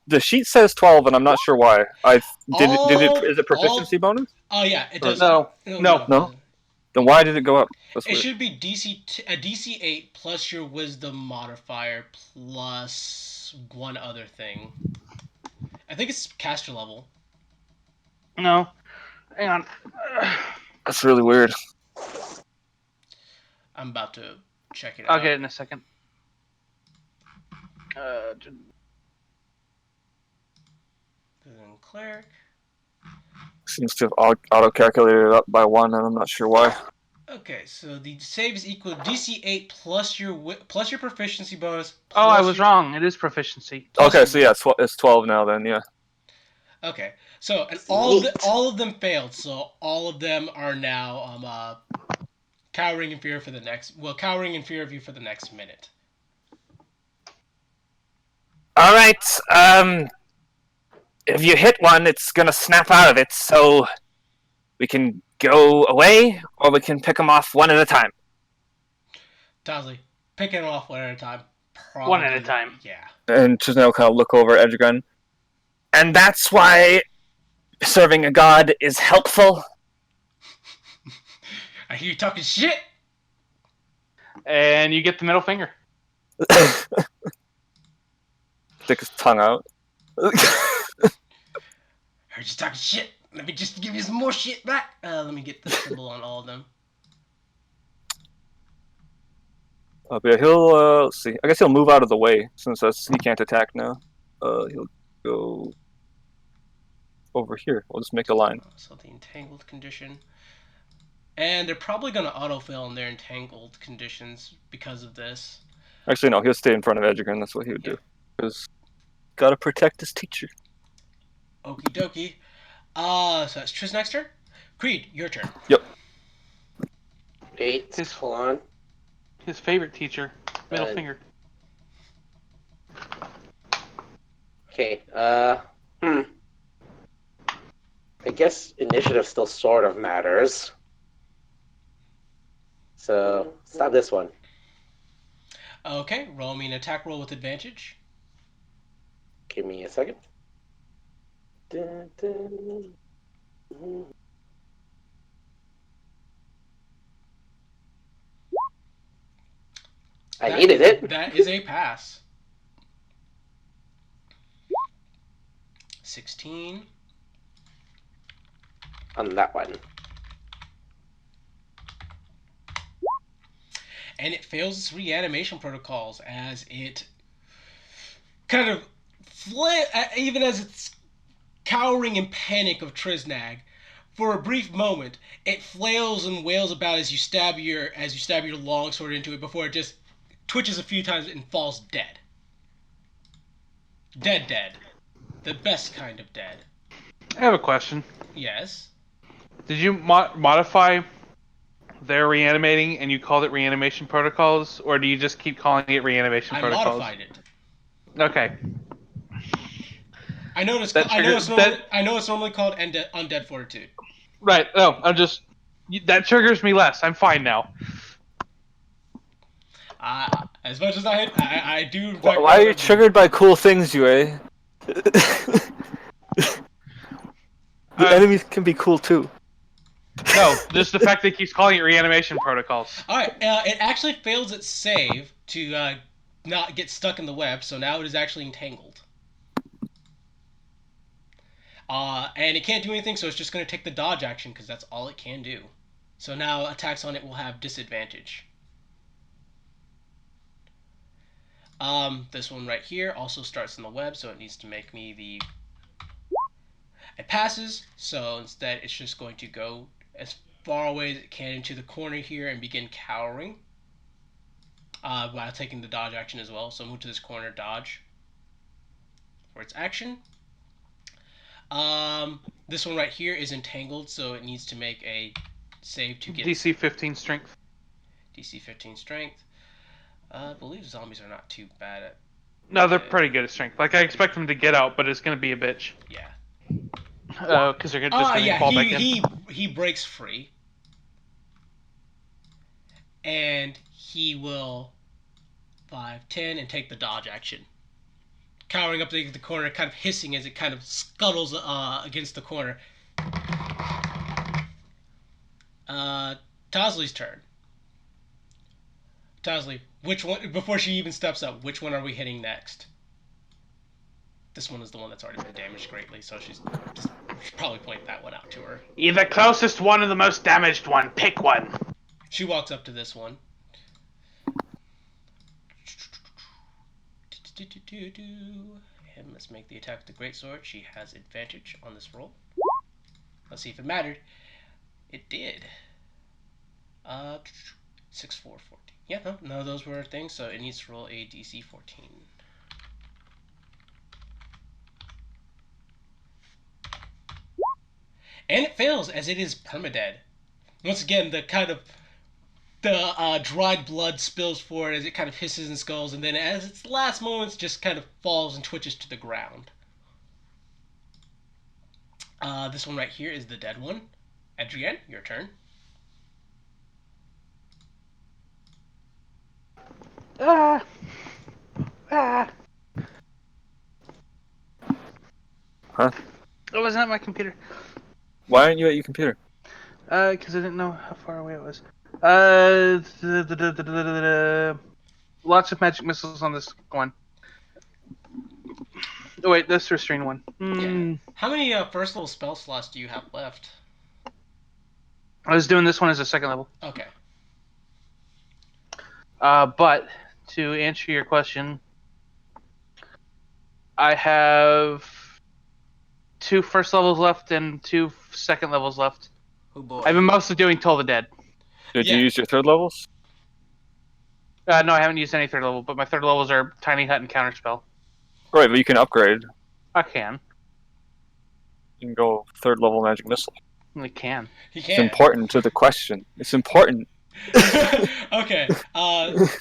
The sheet says 12, and I'm not sure why. Is it proficiency bonus? Oh yeah, it does. No. Then why did it go up? It should be DC 8 plus your wisdom modifier plus one other thing. I think it's caster level. No. Hang on. That's really weird. I'm about to check it out. I'll get it in a second. Cleric. Seems to have auto-calculated it up by 1, and I'm not sure why. Okay, so the save is equal to DC 8 plus your proficiency bonus. Oh, I was wrong. It is proficiency. Okay, so yeah, it's 12 now then, yeah. Okay, so and all of them failed, so all of them are now cowering in fear of you for the next minute. All right. if you hit one, it's gonna snap out of it. So we can go away, or we can pick them off one at a time. Tosley, picking it off one at a time. Probably, One at a time. Yeah. And Trisnag will kind of look over at Edgergun. And that's why serving a god is helpful. I hear you talking shit. And you get the middle finger. Stick his tongue out. Heard you talking shit. Let me just give you some more shit back. Let me get the symbol on all of them. But yeah, he'll let's see. I guess he'll move out of the way since he can't attack now. He'll go over here. We'll just make a line. So the entangled condition. And they're probably going to autofill in their entangled conditions because of this. Actually, no, he'll stay in front of Edgergun. That's what he would do. Because gotta protect his teacher. Okie dokie. So that's Trisnag's turn. Creed, your turn. Yep. 8. Hold on. His favorite teacher. Middle finger. Okay. I guess initiative still sort of matters. So stop this one. Okay, roll me an attack roll with advantage. Give me a second. Dun, dun. I needed it. That is a pass. 16. On that one. And it fails its reanimation protocols as it kind of even as it's cowering in panic of Trisnag. For a brief moment, it flails and wails about as you stab your longsword into it before it just twitches a few times and falls dead. Dead. The best kind of dead. I have a question. Yes. Did you modify their reanimating and you called it reanimation protocols, or do you just keep calling it reanimation protocols? I modified it. Okay. I know it's normally called Undead Fortitude. Right. No, that triggers me less. I'm fine now. As much as I do. Why are you triggered by cool things, Yue? The enemies can be cool too. No, just the fact that it keeps calling it reanimation protocols. Alright, it actually fails its save to not get stuck in the web, so now it is actually entangled. And it can't do anything, so it's just going to take the dodge action, because that's all it can do. So now attacks on it will have disadvantage. This one right here also starts in the web, so it needs to make me the... It passes, so instead it's just going to go as far away as it can into the corner here and begin cowering. While taking the dodge action as well. So move to this corner, dodge. For its action. This one right here is entangled, so it needs to make a save to get... DC 15 strength. DC 15 strength. I believe zombies are not too bad at... No, they're pretty good at strength. Like, I expect them to get out, but it's going to be a bitch. Yeah. Because they're just going to fall back in. He breaks free. And he will 5, 10, and take the dodge action. Cowering up the corner, kind of hissing as it kind of scuttles against the corner. Tosley's turn. Tosley, which one, before she even steps up, which one are we hitting next? This one is the one that's already been damaged greatly, so she's probably point that one out to her. You're the closest one and the most damaged one. Pick one. She walks up to this one. And let's make the attack with the greatsword. She has advantage on this roll. Let's see if it mattered. It did. 6, 4, 14. Yeah, no, none of those were things, so it needs to roll a DC 14. And it fails, as it is permadead. Once again, the dried blood spills forward as it kind of hisses and skulls, and then as its last moments just kind of falls and twitches to the ground. This one right here is the dead one. Adrienne, your turn. Ah. Ah. Huh? It wasn't at my computer. Why aren't you at your computer? Because I didn't know how far away it was. Lots of magic missiles on this one. Oh wait, that's the restrained one. Yeah. How many first level spell slots do you have left? I was doing this one as a second level. Okay. But to answer your question, I have 2 first levels left and 2 second levels left. Oh boy. I've been mostly doing Toll the Dead. Did Yeah. you use your third levels? No, I haven't used any third level, but my third levels are Tiny Hut and Counterspell. Right, but you can upgrade. I can. You can go third level magic missile. I can. He It's can. important to the question. It's important. Okay.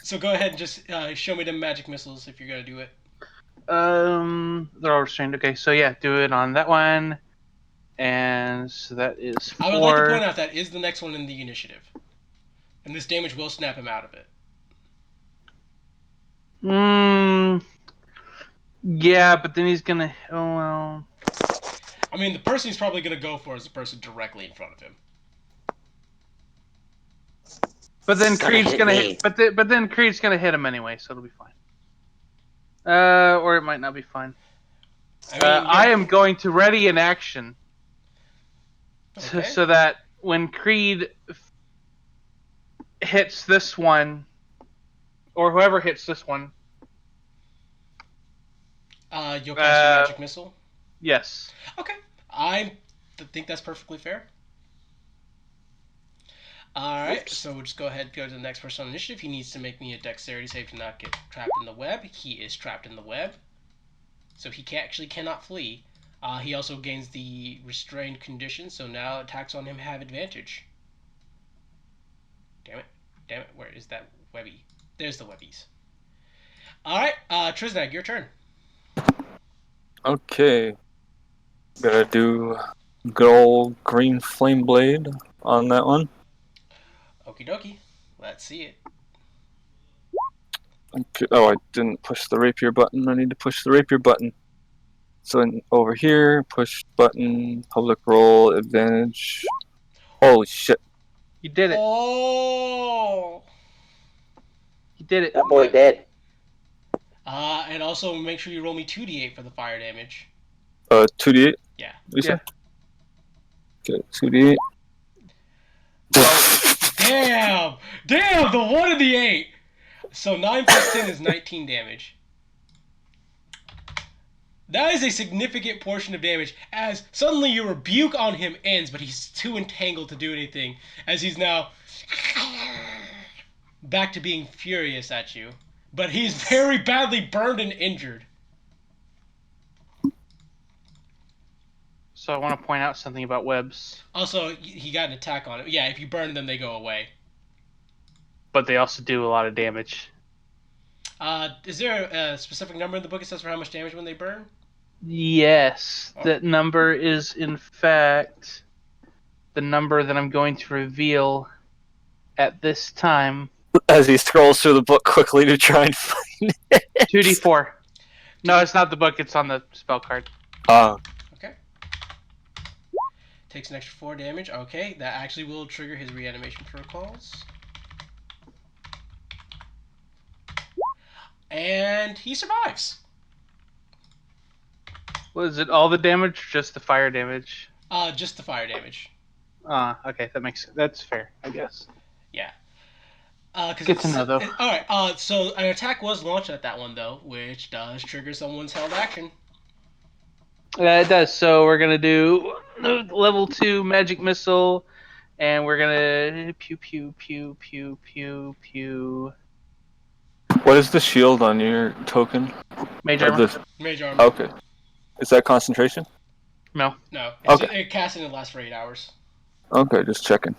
So go ahead and just show me the magic missiles if you're gonna do it. They're all restrained. Okay, so yeah, do it on that one. And so that is 4. I would like to point out that is the next one in the initiative. And this damage will snap him out of it. Yeah, but then he's gonna. Oh well. I mean, the person he's probably gonna go for is the person directly in front of him. But then It's gonna Creed's hit gonna me. hit. But then Creed's gonna hit him anyway, so it'll be fine. Or it might not be fine. I mean, I am going to ready an action Okay. so that when Creed hits this one, or whoever hits this one, you'll cast your magic missile. yes. Okay. I think that's perfectly fair. Alright, Oops. so we'll just go ahead and go to the next person on initiative. He needs to make me a dexterity save to not get trapped in the web. He is trapped in the web. So he cannot flee. He also gains the restrained condition, so now attacks on him have advantage. Damn it, where is that webby? There's the webbies. Alright, Triznag, your turn. Okay. Gotta do good old green flame blade on that one. Okie dokie. Let's see it. Okay. Oh, I didn't push the rapier button. I need to push the rapier button. So over here, push button, public roll, advantage. Holy shit. You did it. Oh! You did it. That boy dead. And also make sure you roll me 2d8 for the fire damage. 2d8? Yeah. Lisa? Okay, 2d8. Damn, the 1 and the 8. So 9 plus 10 is 19 damage. That is a significant portion of damage, as suddenly your rebuke on him ends, but he's too entangled to do anything, as he's now back to being furious at you. But he's very badly burned and injured. So I want to point out something about webs. Also, he got an attack on it. Yeah, if you burn them, they go away. But they also do a lot of damage. Is there a specific number in the book that says for how much damage when they burn? Yes, that number is in fact the number that I'm going to reveal at this time. As he scrolls through the book quickly to try and find it. 2d4. No, it's not the book, it's on the spell card. Okay. Takes an extra 4 damage. Okay, that actually will trigger his reanimation protocols. And he survives. Was it all the damage or just the fire damage? Just the fire damage. Okay, that's fair, I guess. Yeah. Good to know, though. Alright, so an attack was launched at that one, though, which does trigger someone's held action. It does. So we're gonna do level 2 magic missile, and we're gonna pew pew pew pew pew pew. What is the shield on your token? Mage Or armor? the- Mage armor. Okay. Is that concentration? No. No. Okay. It casts and it lasts for 8 hours. Okay, just checking.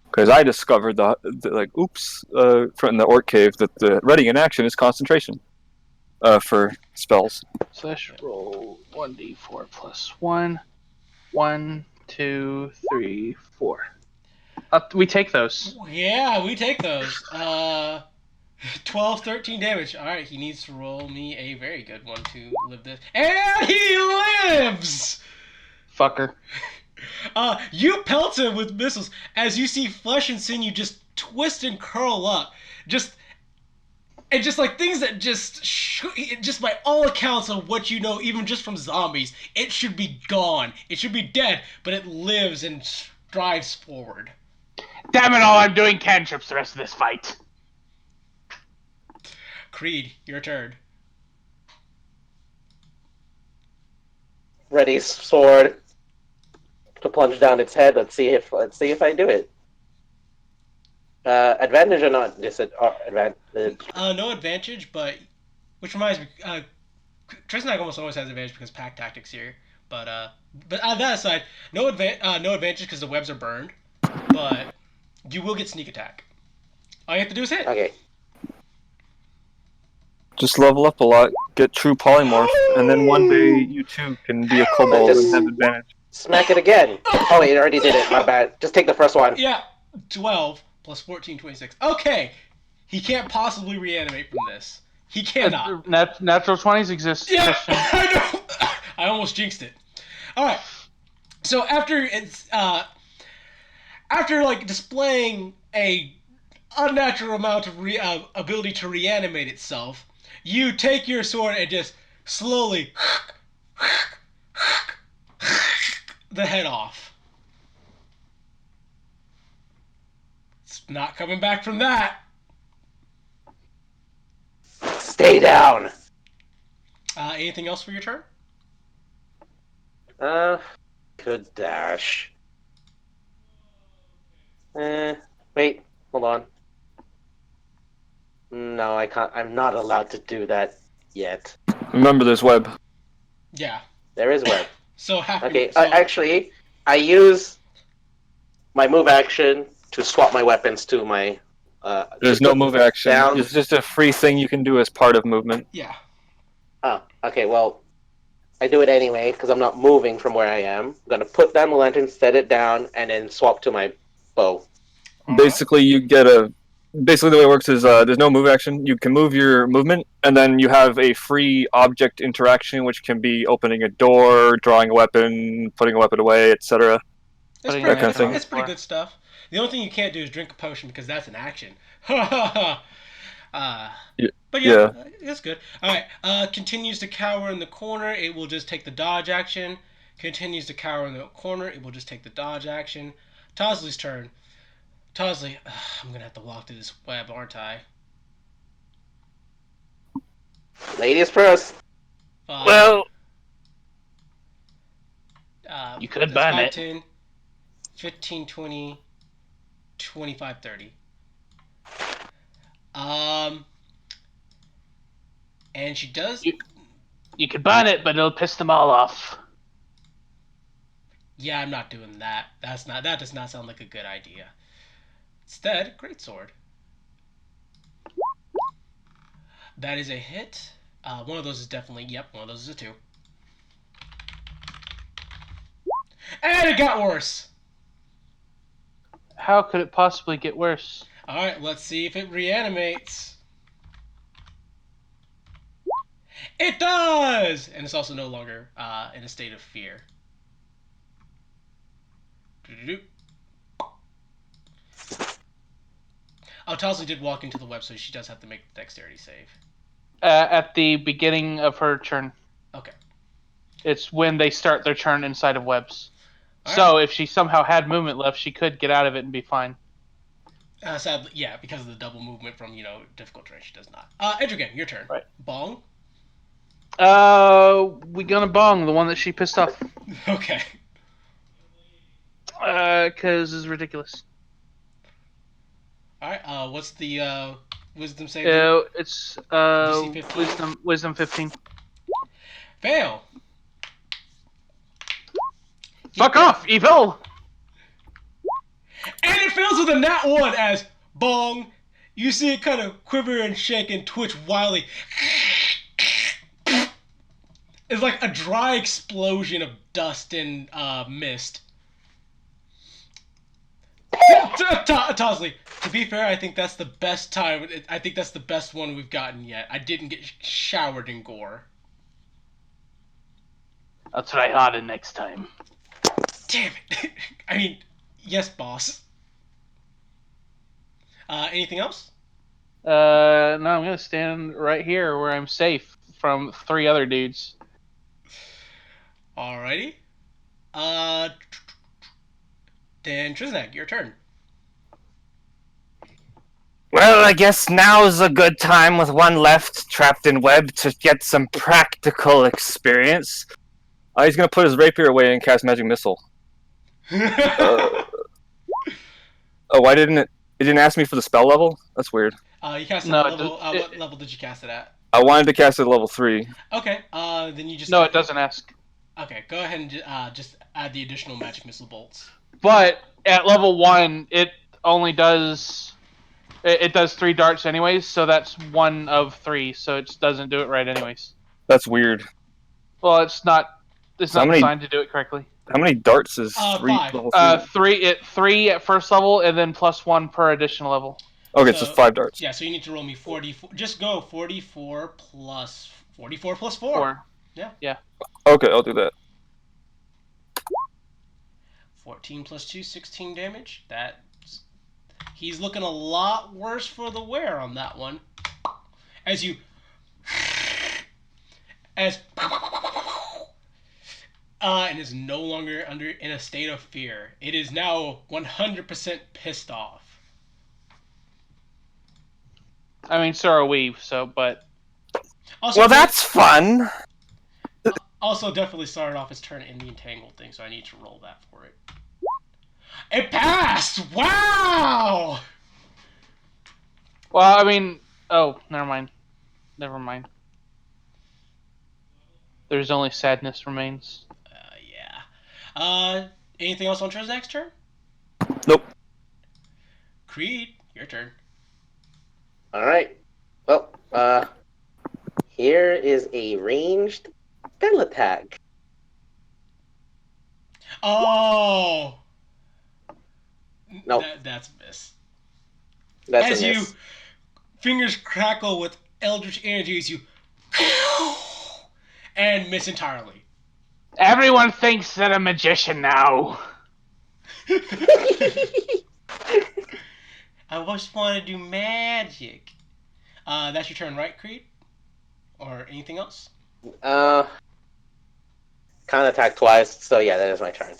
Because I discovered the from the orc cave that the ready in action is concentration. For spells. Slash roll 1d4 plus 1. 1, 2, 3, 4. We take those. Yeah, we take those. 12, 13 damage. Alright, he needs to roll me a very good one to live this. And he lives! Fucker. You pelt him with missiles as you see flesh and sinew just twist and curl up. Just like things that just by all accounts of what you know, even just from zombies, it should be gone. It should be dead, but it lives and strives forward. Damn it all, I'm doing cantrips the rest of this fight. Creed, your turn. Ready sword to plunge down its head. Let's see if I do it. Advantage or not? Advantage. No advantage, but which reminds me, Tristan almost always has advantage because pack tactics here. But that aside, no advantage because the webs are burned. But you will get sneak attack. All you have to do is hit. Okay. Just level up a lot, get true polymorph, and then one day you too can be a kobold and have advantage. Smack it again. Oh, wait, it already did it. My bad. Just take the first one. Yeah, 12 plus 14, 26. Okay, he can't possibly reanimate from this. He cannot. Natural 20s exist. Yeah, I know. I almost jinxed it. All right. So after like displaying a unnatural amount of ability to reanimate itself, you take your sword and just slowly the head off. It's not coming back from that. Stay down. Anything else for your turn? Could dash. Wait, hold on. No, I can't. I'm not allowed to do that yet. Remember, there's web. Yeah. There is web. So happy. Okay, actually, I use my move action to swap my weapons to my... There's no move action. Down. It's just a free thing you can do as part of movement. Yeah. Oh, okay, well, I do it anyway, because I'm not moving from where I am. I'm going to put down the lantern, set it down, and then swap to my bow. Basically, you get a... Basically, the way it works is there's no move action. You can move your movement, and then you have a free object interaction, which can be opening a door, drawing a weapon, putting a weapon away, etc. It's That pretty, kind of thing. it's pretty good stuff. The only thing you can't do is drink a potion because that's an action. But yeah, it's good. Alright, continues to cower in the corner, it will just take the dodge action. Continues to cower in the corner, it will just take the dodge action. Tosley's turn. Tosley, I'm gonna have to walk through this web, aren't I? Ladies first. Well, You could burn it. 10, 15, 20, 25, 30. And she does... You could burn it, but it'll piss them all off. Yeah, I'm not doing that. That does not sound like a good idea. Instead, greatsword. That is a hit. One of those is definitely... Yep, one of those is a 2. And it got worse! How could it possibly get worse? Alright, let's see if it reanimates. It does! And it's also no longer in a state of fear. Oh, Tosley did walk into the web, so she does have to make the dexterity save. At the beginning of her turn. Okay. It's when they start their turn inside of webs. All So right. if she somehow had movement left, she could get out of it and be fine. Sadly, yeah, because of the double movement from, difficult terrain, she does not. Edrigan, your turn. Right. Bong? We gonna bong the one that she pissed off. Okay. Because it's ridiculous. Alright, what's the, wisdom save? It's, DC 15? wisdom 15. Fail! Fuck off, evil! And it fails with a nat 1 as Bong. You see it kind of quiver and shake and twitch wildly. It's like a dry explosion of dust and mist. Tosley, to be fair, I think that's the best time. I think that's the best one we've gotten yet. I didn't get showered in gore. I'll try harder next time. Damn it! I mean, yes, boss. Anything else? No, I'm gonna stand right here where I'm safe from 3 other dudes. Alrighty. Then Triznak, your turn. Well, I guess now's a good time with one left trapped in web to get some practical experience. He's gonna put his rapier away and cast magic missile. Why didn't it? It didn't ask me for the spell level. That's weird. You cast it No, at level. What level did you cast it at? I wanted to cast it at level 3. Okay. Then you just. No, it doesn't ask. Okay, go ahead and just add the additional magic missile bolts. But at level 1, it only does. It does 3 darts anyways, so that's 1 of 3. So it just doesn't do it right anyways. That's weird. Well, it's not. It's So not how many- designed to do it correctly. How many darts is 3? 5. Level 3? 3 at first level, and then +1 per additional level. Okay, So- so 5 darts. Yeah, so you need to roll me 44. Just go 44 plus 44 plus 4. 4. Okay, I'll do that. 14 plus 2, 16 damage. He's looking a lot worse for the wear on that one. As you... and is no longer in a state of fear. It is now 100% pissed off. I mean, so are we. So, but Also, Well, that's fun. Also definitely started off his turn in the entangled thing, so I need to roll that for it. It passed! Wow! well, I mean, oh, never mind. Never mind. There's only sadness remains. Yeah. Anything else on Triznak's turn? Nope. Creed, your turn. Alright. Well, here is a ranged spell attack. Oh! Nope. That's a miss. That's As a you miss. fingers crackle with eldritch energy as you and miss entirely. Everyone thinks they're a magician now. I just want to do magic. That's your turn, right, Creed? Or anything else? Can't attack twice, so yeah, that is my turn.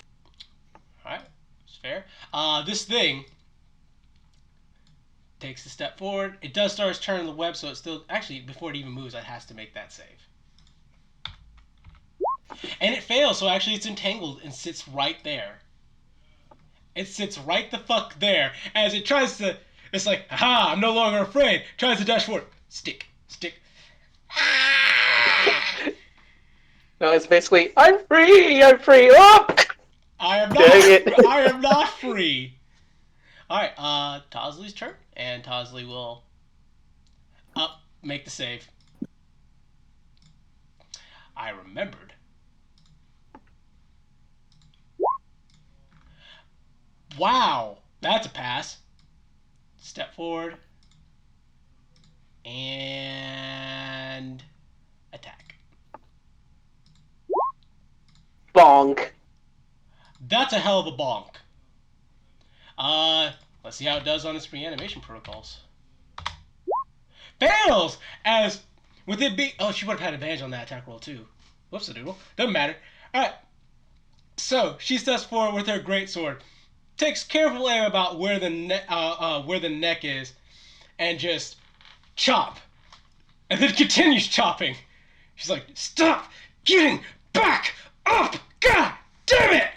Alright, it's fair. This thing takes a step forward. It does start its turn in the web, so it's still... Actually, before it even moves, it has to make that save. And it fails, so actually it's entangled and sits right there. It sits right the fuck there as it tries to... It's like, aha, I'm no longer afraid. Tries to dash forward. Stick. No, it's basically, I'm free! Oh! I am not. Dang it. I am not free. All right. Tosley's turn, and Tosley will make the save. I remembered. Wow, that's a pass. Step forward and attack. Bonk. That's a hell of a bonk. Let's see how it does on its reanimation protocols. Fails! As with it being... Oh, she would have had advantage on that attack roll too. Whoops a doodle. Doesn't matter. Alright. So, she steps forward with her greatsword. Takes careful aim about where the neck is. And just chop. And then continues chopping. She's like, stop getting back up! God damn it!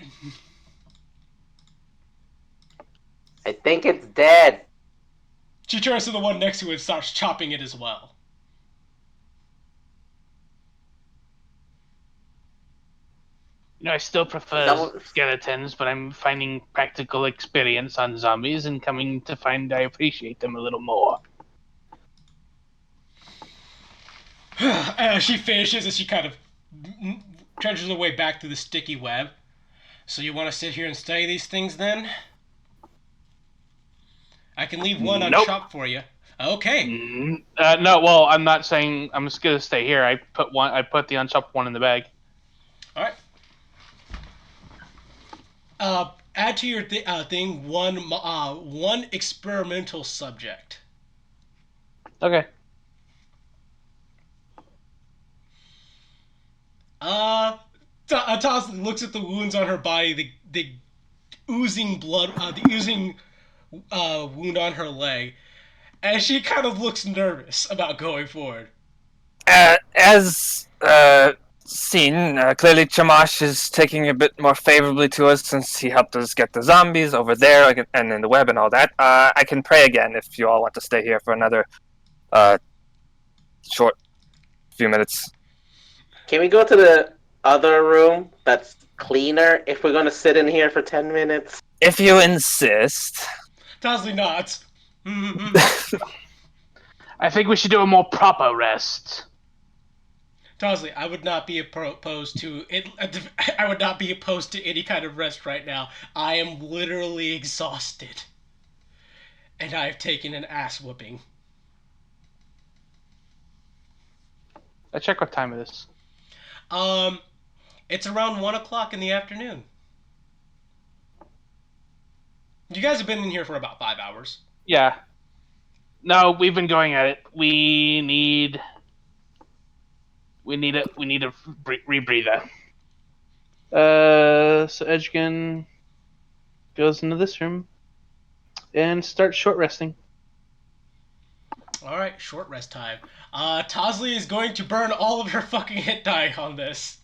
I think it's dead. She turns to the one next to it and starts chopping it as well. You know, I still prefer Don't- skeletons, but I'm finding practical experience on zombies and coming to find I appreciate them a little more. As she finishes, as she kind of trenches her way back through the sticky web. So you want to sit here and study these things then? I can leave one Nope. unchopped for you. Okay. No, well, I'm not saying I'm just gonna stay here. I put the unchopped one in the bag. All right. Add to your thing one experimental subject. Okay. Taz looks at the wounds on her body, the oozing blood, the oozing wound on her leg, and she kind of looks nervous about going forward. As seen, clearly Chamash is taking a bit more favorably to us since he helped us get the zombies over there and in the web and all that. I can pray again if you all want to stay here for another short few minutes. Can we go to the other room that's cleaner if we're gonna sit in here for 10 minutes? If you insist. Tazly nods. I think we should do a more proper rest. Tazly, I would not be opposed to it. I would not be opposed to any kind of rest right now. I am literally exhausted, and I have taken an ass whooping. I check what time it is. It's around 1 o'clock in the afternoon. You guys have been in here for about 5 hours. Yeah. No, we've been going at it. We need a rebreather. So Edgkin goes into this room and starts short resting. All right, short rest time. Tazly is going to burn all of her fucking hit die on this,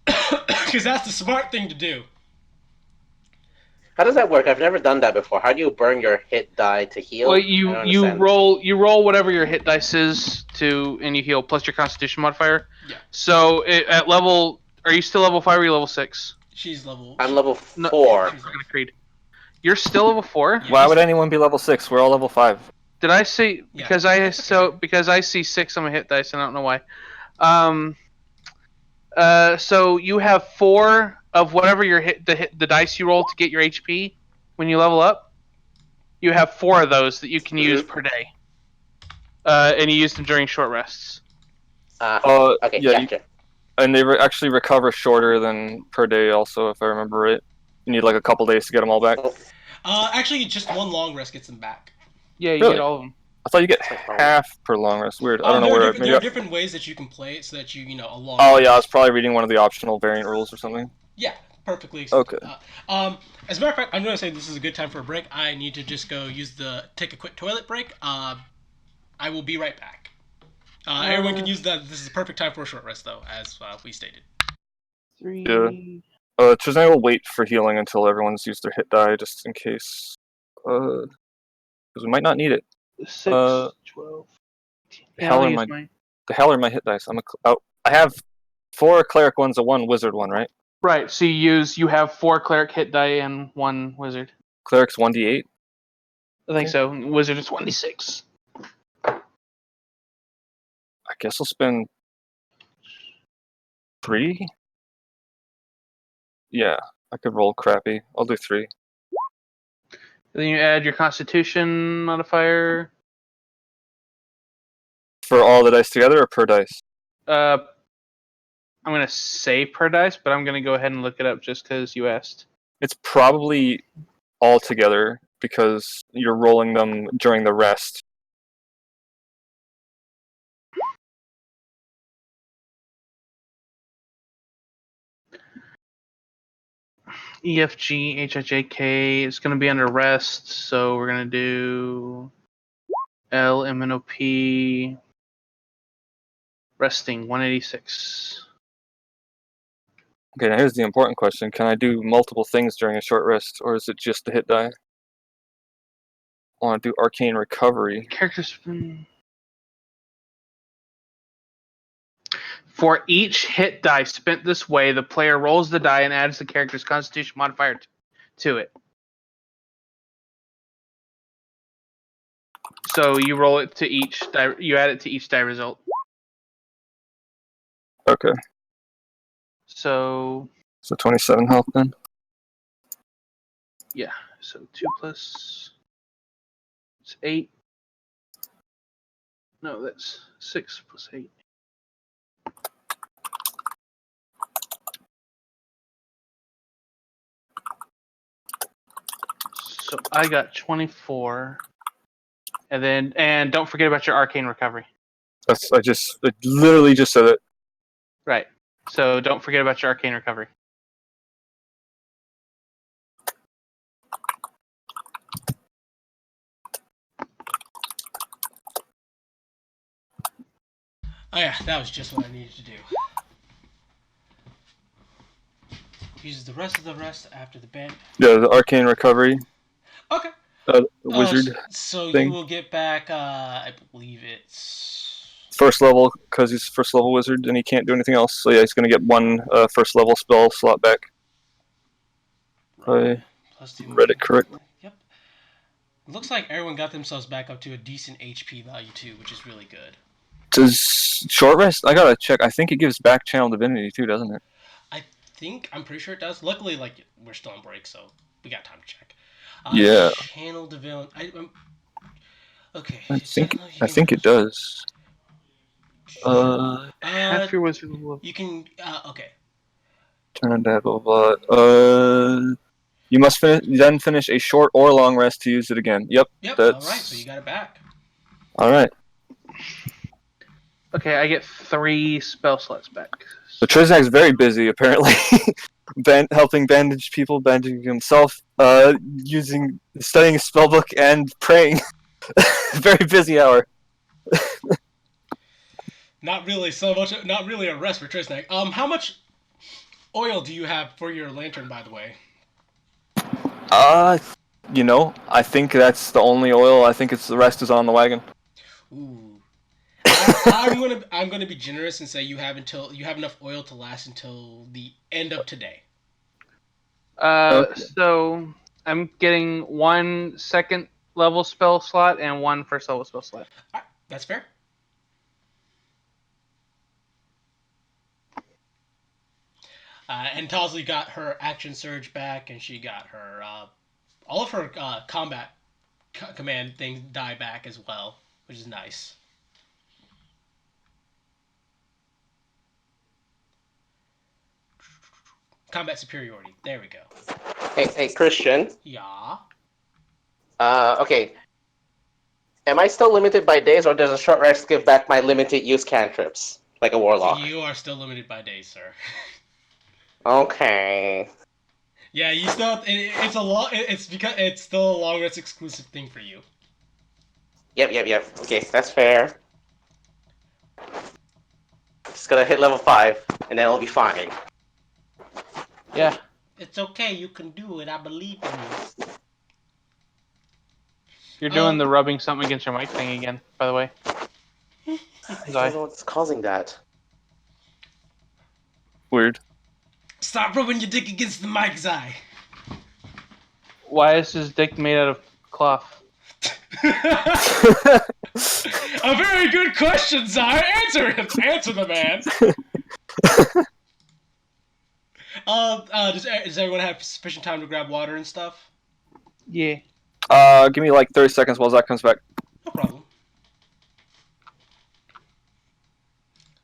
because that's the smart thing to do. How does that work? I've never done that before. How do you burn your hit die to heal? Well, I don't you understand. roll whatever your hit dice is and you heal plus your Constitution modifier. Yeah. So at level, are you still level 5 or are you level 6? She's level. I'm level 4. No, Creed. You're still level 4. Yeah, Why would anyone be level 6? We're all level 5. Did I say Yeah. because I see 6 on my hit dice and I don't know why. So you have 4 of whatever your the dice you roll to get your HP when you level up. You have 4 of those that you can use per day, and you use them during short rests. Okay, yeah, gotcha. And they actually recover shorter than per day also, if I remember right. You need like a couple days to get them all back. Actually, just one long rest gets them back. Yeah, you Really? get all of them. I thought you get half per long rest. Weird. I don't know where. There are different ways that you can play it so that a long. Oh yeah, I was probably reading one of the optional variant rules or something. Yeah, perfectly. Okay. As a matter of fact, I'm going to say this is a good time for a break. I need to just go take a quick toilet break. I will be right back. Everyone can use that. This is the perfect time for a short rest, though, as we stated. 3. Yeah. Tristan will wait for healing until everyone's used their hit die, just in case. Because we might not need it. 6, 12. The hell are my hit dice? I have 4 cleric ones and 1 wizard one, right? Right. So you have 4 cleric hit die and 1 wizard. Cleric's 1d8. I think so. Wizard is 1d6. I guess I'll spend 3. Yeah, I could roll crappy. I'll do 3. Then you add your Constitution modifier. For all the dice together or per dice? I'm gonna say per dice, but I'm gonna go ahead and look it up just because you asked. It's probably all together because you're rolling them during the rest. EFG, HIJK is gonna be under rest, so we're gonna do L, M, N, O, P. Resting 186. Okay, now here's the important question. Can I do multiple things during a short rest, or is it just the hit die? I want to do Arcane Recovery. Characters. For each hit die spent this way, the player rolls the die and adds the character's Constitution modifier to it. So you roll it to each die. You add it to each die result. Okay. So 27 health then. yeah, so 2 plus it's 8. No, that's 6 plus 8. So I got 24, and don't forget about your arcane recovery. I literally just said it. Right. So don't forget about your arcane recovery. Oh yeah, that was just what I needed to do. Uses the rest of the rest after the band. Yeah, the arcane recovery. Okay. Wizard So thing. you will get back, I believe it's... First level, because he's first level wizard and he can't do anything else. So yeah, he's going to get one first level spell slot back. Right. I Plus 2 read it correct. Yep. Looks like everyone got themselves back up to a decent HP value too, which is really good. Does short rest? I gotta check. I think it gives back channel divinity too, doesn't it? I'm pretty sure it does. Luckily, like, we're still on break, so we got time to check. Yeah. Channel divinity. Okay. I think it does. Half your wizard level. You can. Okay. Turn on that, blah, blah, blah. You must then finish a short or long rest to use it again. Yep. Yep. That's... All right. So you got it back. All right. Okay, I get 3 spell slots back. So Triznak's very busy, apparently. Helping bandage people, bandaging himself, studying his spellbook, and praying. Very busy hour. Not really so much. Not really a rest for Trisnak. How much oil do you have for your lantern, by the way? I think that's the only oil. I think the rest is on the wagon. Ooh. I'm gonna be generous and say you have enough oil to last until the end of today. Okay. So I'm getting 1 second level spell slot and 1 first level spell slot. All right, that's fair. And Tosley got her action surge back, and she got her all of her combat command things die back as well, which is nice. Combat superiority. There we go. Hey, Christian. Yeah. Okay. Am I still limited by days, or does a short rest give back my limited use cantrips, like a warlock? You are still limited by days, sir. Okay. Yeah, you still. It's a long. It's because it's still a long rest exclusive thing for you. Yep. Okay, that's fair. Just gotta hit level 5, and then it'll be fine. Yeah. It's okay. You can do it. I believe in you. You're doing the rubbing something against your mic thing again, by the way. I don't know what's causing that. Weird. Stop rubbing your dick against the mic, Zai. Why is his dick made out of cloth? A very good question, Zai. Answer it. Answer the man. Does everyone have sufficient time to grab water and stuff? Yeah. Give me like 30 seconds while Zach comes back. No problem.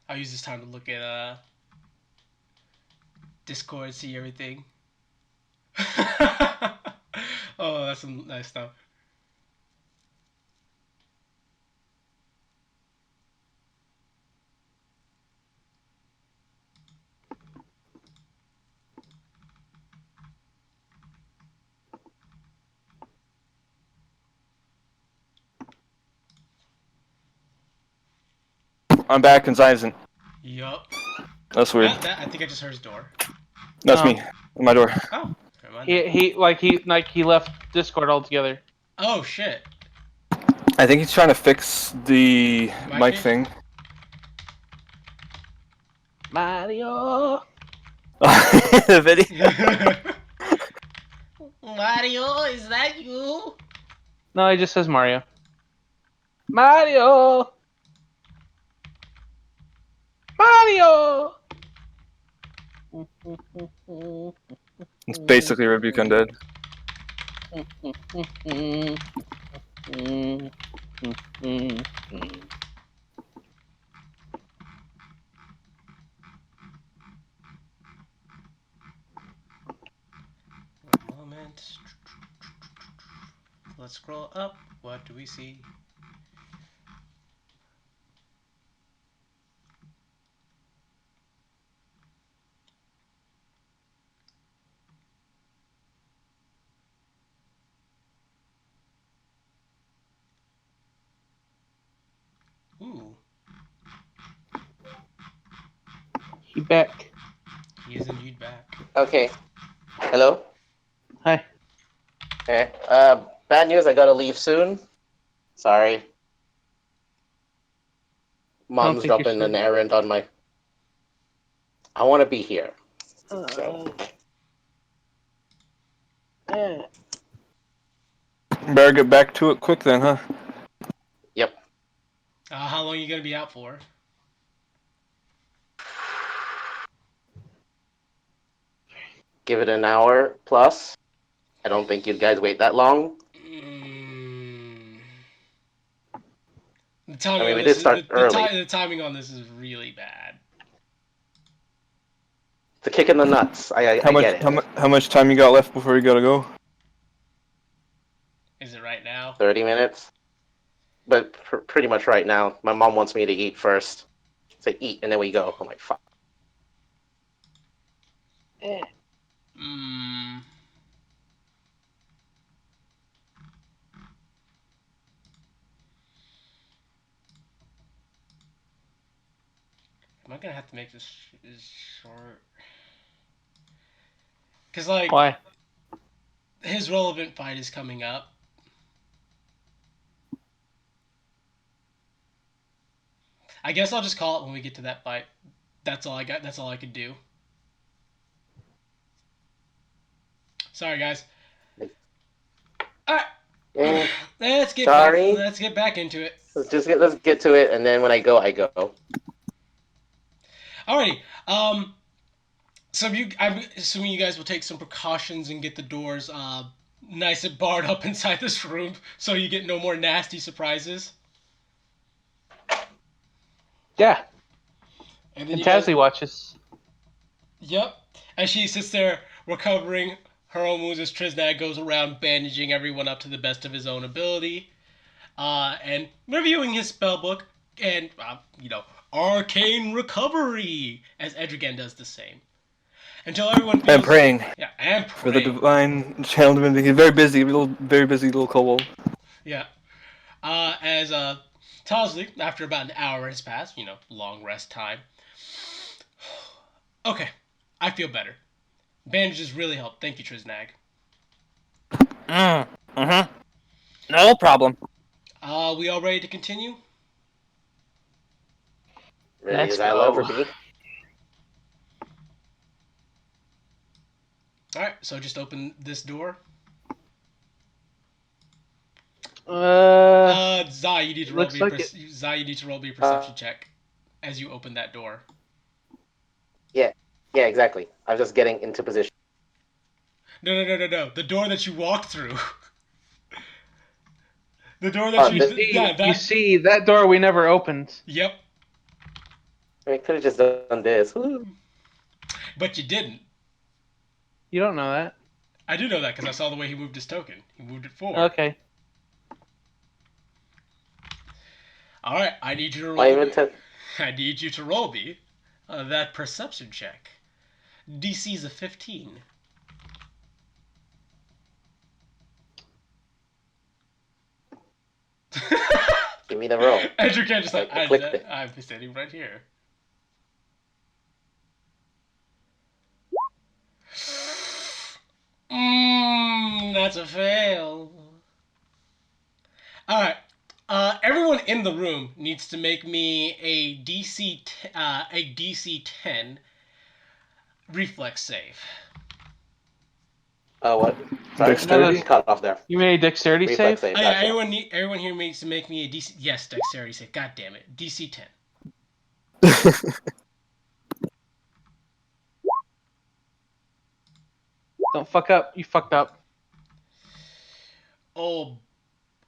I'll use this time to look at Discord, see everything. Oh, that's some nice stuff. I'm back and Zai isn't. Yup. That's weird. I think I just heard his door. That's me. My door. Oh, never mind. He left Discord altogether. Oh shit. I think he's trying to fix the mic thing. Mario. The video. Mario, is that you? No, he just says Mario. Mario. It's basically Rebuke Undead. One moment. Let's scroll up. What do we see? Ooh, He back. he is indeed back. Okay. Hello? Hi. Okay. Bad news, I gotta leave soon. Sorry. Mom's think you dropping an should. errand on my... I want to be here. So, Better get back to it quick then, huh? yep. How long are you gonna be out for? Give it an hour plus. I don't think you guys wait that long. The timing I mean, on we this did is start early. the timing on this is really bad. It's a kick in the nuts. I get it. How much time you got left before you gotta go? Is it right now? 30 minutes. But pretty much right now. My mom wants me to eat first. Say eat, and then we go. I'm like, fuck. Mm. Am I gonna have to make this short? Cause like Why? his relevant fight is coming up. I guess I'll just call it when we get to that fight. That's all I got. That's all I could do. Sorry, guys. All right. Yeah, Let's get sorry. back into it. Let's get to it, and then when I go, I go. Alrighty. I'm assuming you guys will take some precautions and get the doors nice and barred up inside this room, so you get no more nasty surprises. Yeah. And then And you guys, Tazzy watches. yep. As she sits there recovering her own wounds, as Triznag goes around bandaging everyone up to the best of his own ability, and reviewing his spell book and arcane recovery as Edrigan does the same. Until everyone feels... And praying. Yeah, and For the praying. divine channel divinity. He's very busy little kobold. Yeah. As Tosley, after about an hour has passed, long rest time. Okay, I feel better. Bandages really help. Thank you, Triznag. No problem. We all ready to continue? Ready Let's as I'll ever go. be. Alright, so just open this door. Zai, you need to roll looks me a like it. Zai, you need to roll me a perception check as you open that door. Yeah, exactly. I was just getting into position. No. The door that you walked through. The door that You see, that door we never opened. Yep. I could have just done this. Woo. But you didn't. You don't know that. I do know that because I saw the way he moved his token. He moved it forward. Okay. Alright, I need you to roll My me. intent. I need you to roll me that perception check. DC's a 15. Give me the roll. Andrew can't just I clicked it. I'm standing right here. That's a fail. All right. Everyone in the room needs to make me a DC 10 reflex save. What? Sorry, Dexterity? cut off there. You made a dexterity Reflex save? save. Yeah, Gotcha. everyone here needs to make me a DC. Yes, dexterity save. God damn it, DC 10. Don't fuck up. You fucked up. Oh,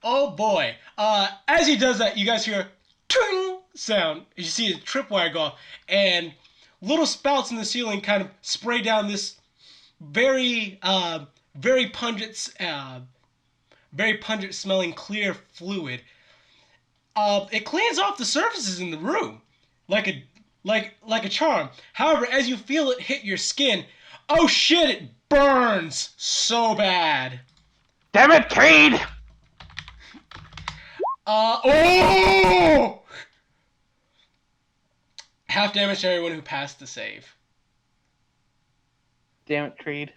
oh boy. As he does that, you guys hear a ting sound. You see a tripwire go off, and little spouts in the ceiling kind of spray down this very, very very pungent smelling clear fluid. It cleans off the surfaces in the room, like a charm. However, as you feel it hit your skin, oh shit! It burns so bad. Damn it, Cade! Oh! Half damage to everyone who passed the save. Damn it, Creed.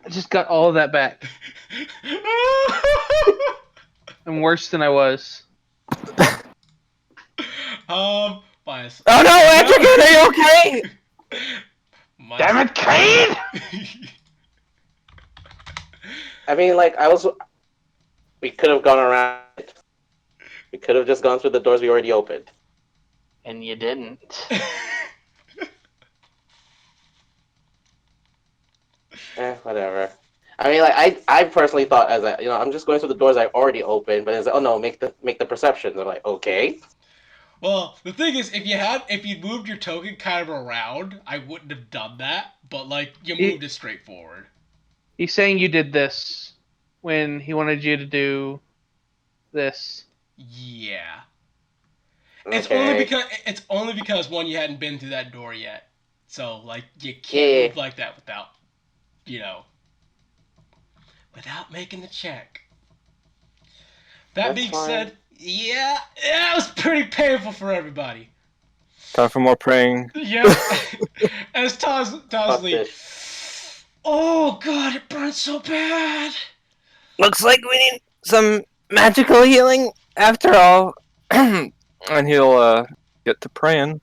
I just got all of that back. I'm worse than I was. Bias. Oh no, Andrew, are you okay? Damn it, Cade! I mean, like, we could have gone around. We could have just gone through the doors we already opened. And you didn't. Whatever. I mean, like, I personally thought I'm just going through the doors I already opened, but it's like, oh no, make the perceptions. I'm like, okay. Well, the thing is, if you moved your token kind of around, I wouldn't have done that. But like, you moved it straight forward. He's saying you did this when he wanted you to do this. Yeah. Okay. It's only because one, you hadn't been through that door yet, so like you can't move like that without, without making the check. That being said, yeah, it was pretty painful for everybody. Time for more praying. Yeah. As Tosley. Oh god, it burns so bad. Looks like we need some magical healing after all. And he'll get to praying.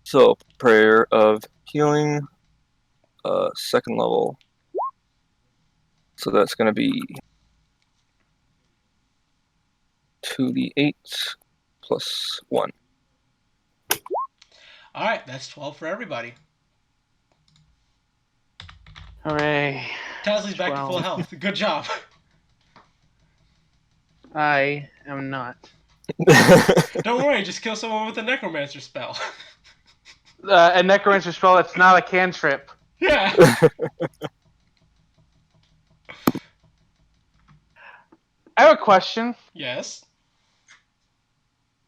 So, prayer of healing, second level. So that's going to be 2d8 plus 1. Alright, that's 12 for everybody. Hooray. Tosley's back to full health. Good job. I am not. Don't worry, just kill someone with a necromancer spell. A necromancer spell that's not a cantrip. Yeah. I have a question. Yes.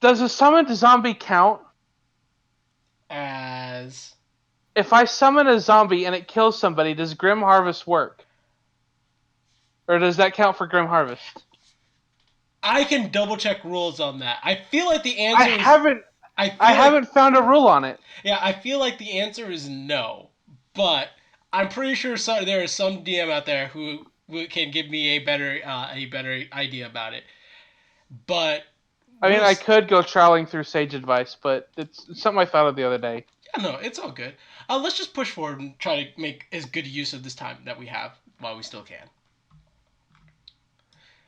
Does a summon to zombie count? As If I summon a zombie and it kills somebody, does Grim Harvest work? Or does that count for Grim Harvest? I can double check rules on that. I feel like the answer I haven't found a rule on it. Yeah, I feel like the answer is no. But I'm pretty sure there is some DM out there who can give me a better idea about it. But I mean, I could go trawling through Sage Advice, but it's something I thought of the other day. Yeah, no, it's all good. Let's just push forward and try to make as good use of this time that we have while we still can.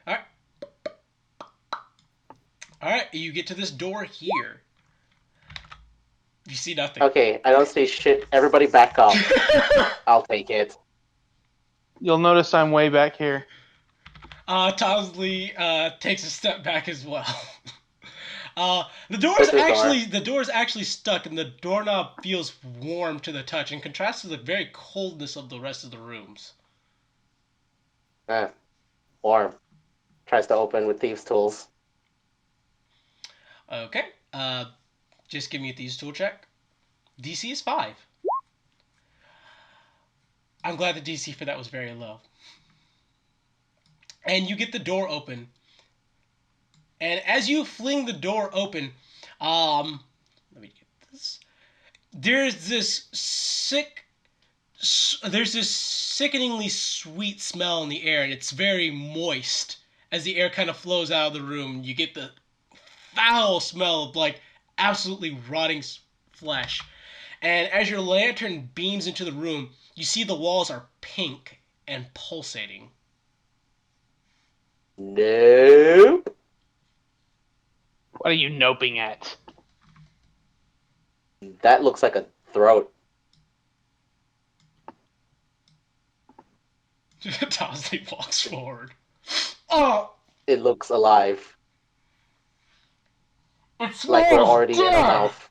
Alright. Alright, you get to this door here. You see nothing. Okay, I don't see shit. Everybody back up. I'll take it. You'll notice I'm way back here. Tosley takes a step back as well. The door is actually stuck, and the doorknob feels warm to the touch, in contrast to the very coldness of the rest of the rooms. Warm. Tries to open with thieves' tools. Okay. Just give me a thieves' tool check. DC is 5. I'm glad the DC for that was very low. And you get the door open. And as you fling the door open, let me get this. There's this sickeningly sweet smell in the air, and it's very moist. As the air kind of flows out of the room, you get the foul smell of like absolutely rotting flesh. And as your lantern beams into the room, you see the walls are pink and pulsating. Nope. What are you noping at? That looks like a throat. Tosley walks forward. Oh, It looks alive. it smells Like we're already in her dead. mouth.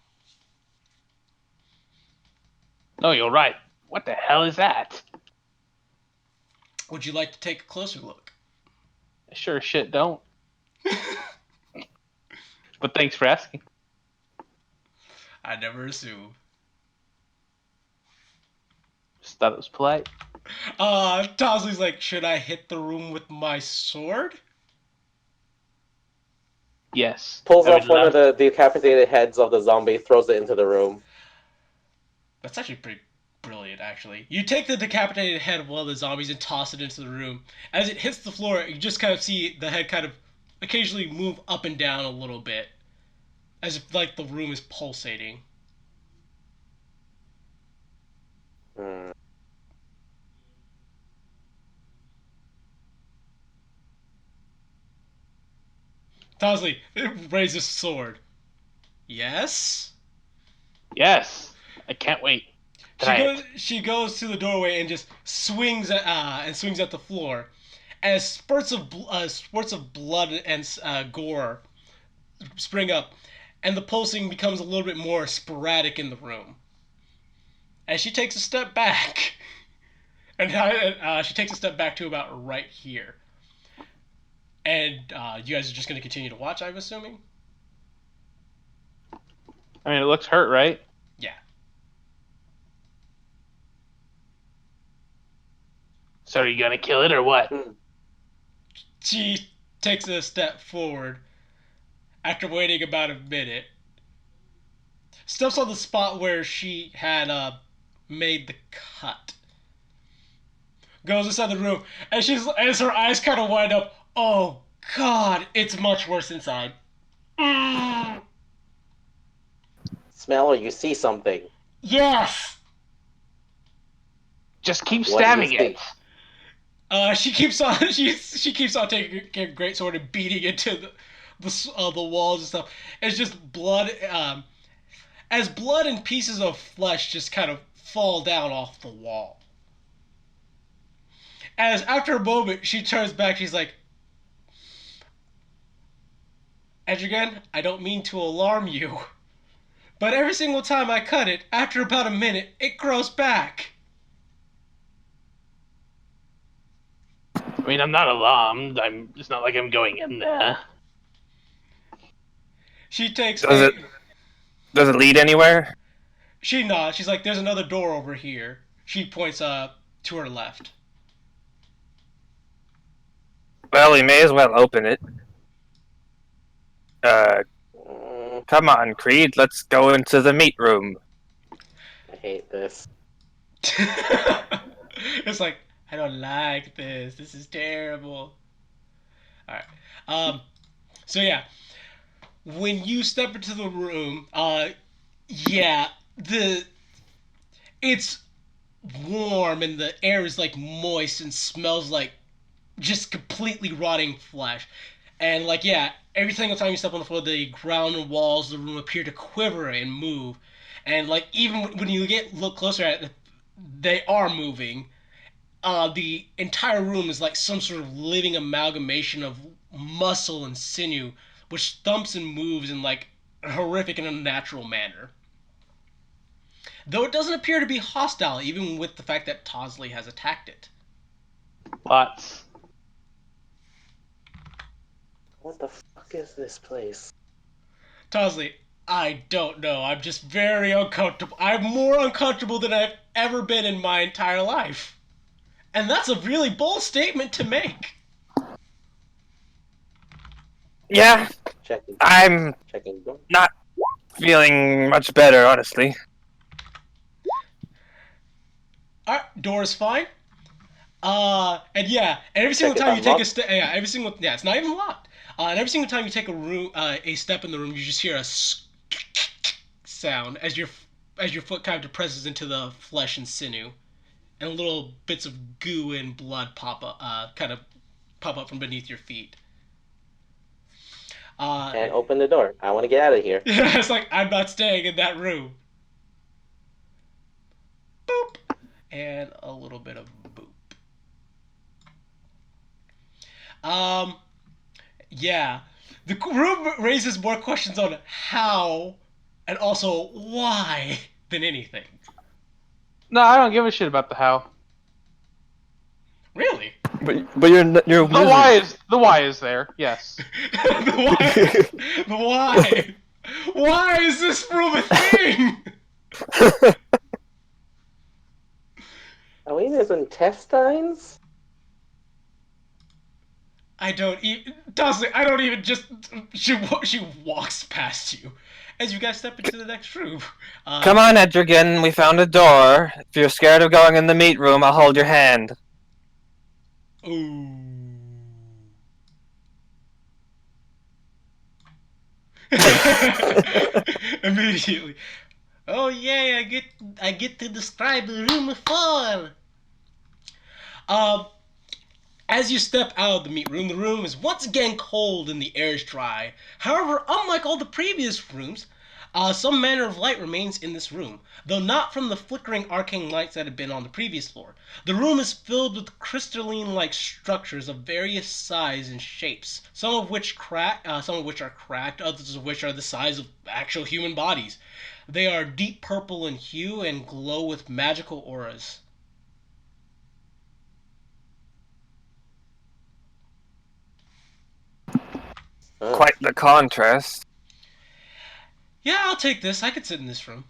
No, you're right. What the hell is that? Would you like to take a closer look? I sure as shit don't. But thanks for asking. I never assume. Just thought it was polite. Tosley's like, should I hit the room with my sword? Yes. Pulls I would off one love- of the decapitated heads of the zombie, throws it into the room. That's actually pretty brilliant, actually. You take the decapitated head of one of the zombies and toss it into the room. As it hits the floor, you just kind of see the head kind of occasionally move up and down a little bit. As if, like, the room is pulsating. Hmm. Tosley raises sword. Yes? Yes. I can't wait. She goes to the doorway and just swings at the floor, as spurts of blood and gore spring up, and the pulsing becomes a little bit more sporadic in the room. As she takes a step back, and she takes a step back to about right here, and you guys are just going to continue to watch, I'm assuming. I mean, it looks hurt, right? Yeah. So are you gonna kill it or what? She takes a step forward after waiting about a minute. Steps on the spot where she had made the cut. Goes inside the room, and as her eyes kind of wind up. Oh God, it's much worse inside. Smell or you see something. Yes. Just keep What do you stabbing think? it. She keeps on. She keeps on taking a great sword and beating into the walls and stuff. It's just blood. As blood and pieces of flesh just kind of fall down off the wall. As after a moment, she turns back. She's like, "Edrigan, I don't mean to alarm you, but every single time I cut it, after about a minute, it grows back." I mean, I'm not alarmed. It's not like I'm going in there. She takes. Does it lead anywhere? She nods. She's like, "There's another door over here." She points to her left. Well, we may as well open it. Mm, Come on, Creed. Let's go into the meat room. I hate this. It's like, I don't like this. This is terrible. All right. So yeah, when you step into the room, yeah, it's warm and the air is like moist and smells like just completely rotting flesh. And like, yeah, every single time you step on the floor, the ground and walls of the room appear to quiver and move. And like, even when you look closer at it, they are moving. The entire room is like some sort of living amalgamation of muscle and sinew, which thumps and moves in like a horrific and unnatural manner. Though it doesn't appear to be hostile, even with the fact that Tosley has attacked it. Lots. What the fuck is this place? Tosley, I don't know. I'm just very uncomfortable. I'm more uncomfortable than I've ever been in my entire life. And that's a really bold statement to make. Yeah, Checking. I'm Checking door. not feeling much better, honestly. Alright, door's fine. And yeah, and every single Check if time you I'm take a locked. step, yeah, it's not even locked. And every single time you take a step in the room, you just hear a sound as your foot kind of depresses into the flesh and sinew, and little bits of goo and blood pop up from beneath your feet. Can't open the door. I want to get out of here. It's like, I'm not staying in that room. Boop. And a little bit of boop. Yeah. The room raises more questions on how and also why than anything. No, I don't give a shit about the how. Really? But you're a wizard. The why is there. Yes. The why? The why? Why is this room a thing? Are we his intestines? I don't even. Doesn't. I don't even just. She walks past you as you guys step into the next room. Come on, Edrigan, we found a door. If you're scared of going in the meat room, I'll hold your hand. Ooh. Immediately. Oh yay! I get to describe the room before. As you step out of the meat room, the room is once again cold and the air is dry. However, unlike all the previous rooms, some manner of light remains in this room, though not from the flickering arcane lights that had been on the previous floor. The room is filled with crystalline-like structures of various size and shapes, some of which are cracked, others of which are the size of actual human bodies. They are deep purple in hue and glow with magical auras. Quite the contrast. Yeah, I'll take this. I could sit in this room.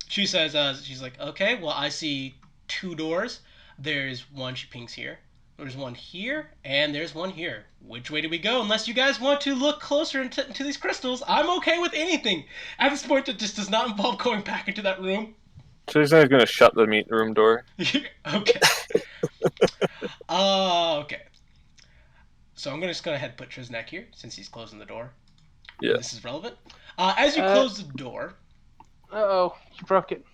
She says, she's like, okay, well, I see two doors. There's one, she pinks here. There's one here, and there's one here. Which way do we go? Unless you guys want to look closer into these crystals, I'm okay with anything. At this point, it just does not involve going back into that room. She's not gonna shut the meat room door. Okay. Okay. So I'm just going to ahead and put Triznek here, since he's closing the door. Yeah. This is relevant. As you close the door... Uh-oh, you broke it.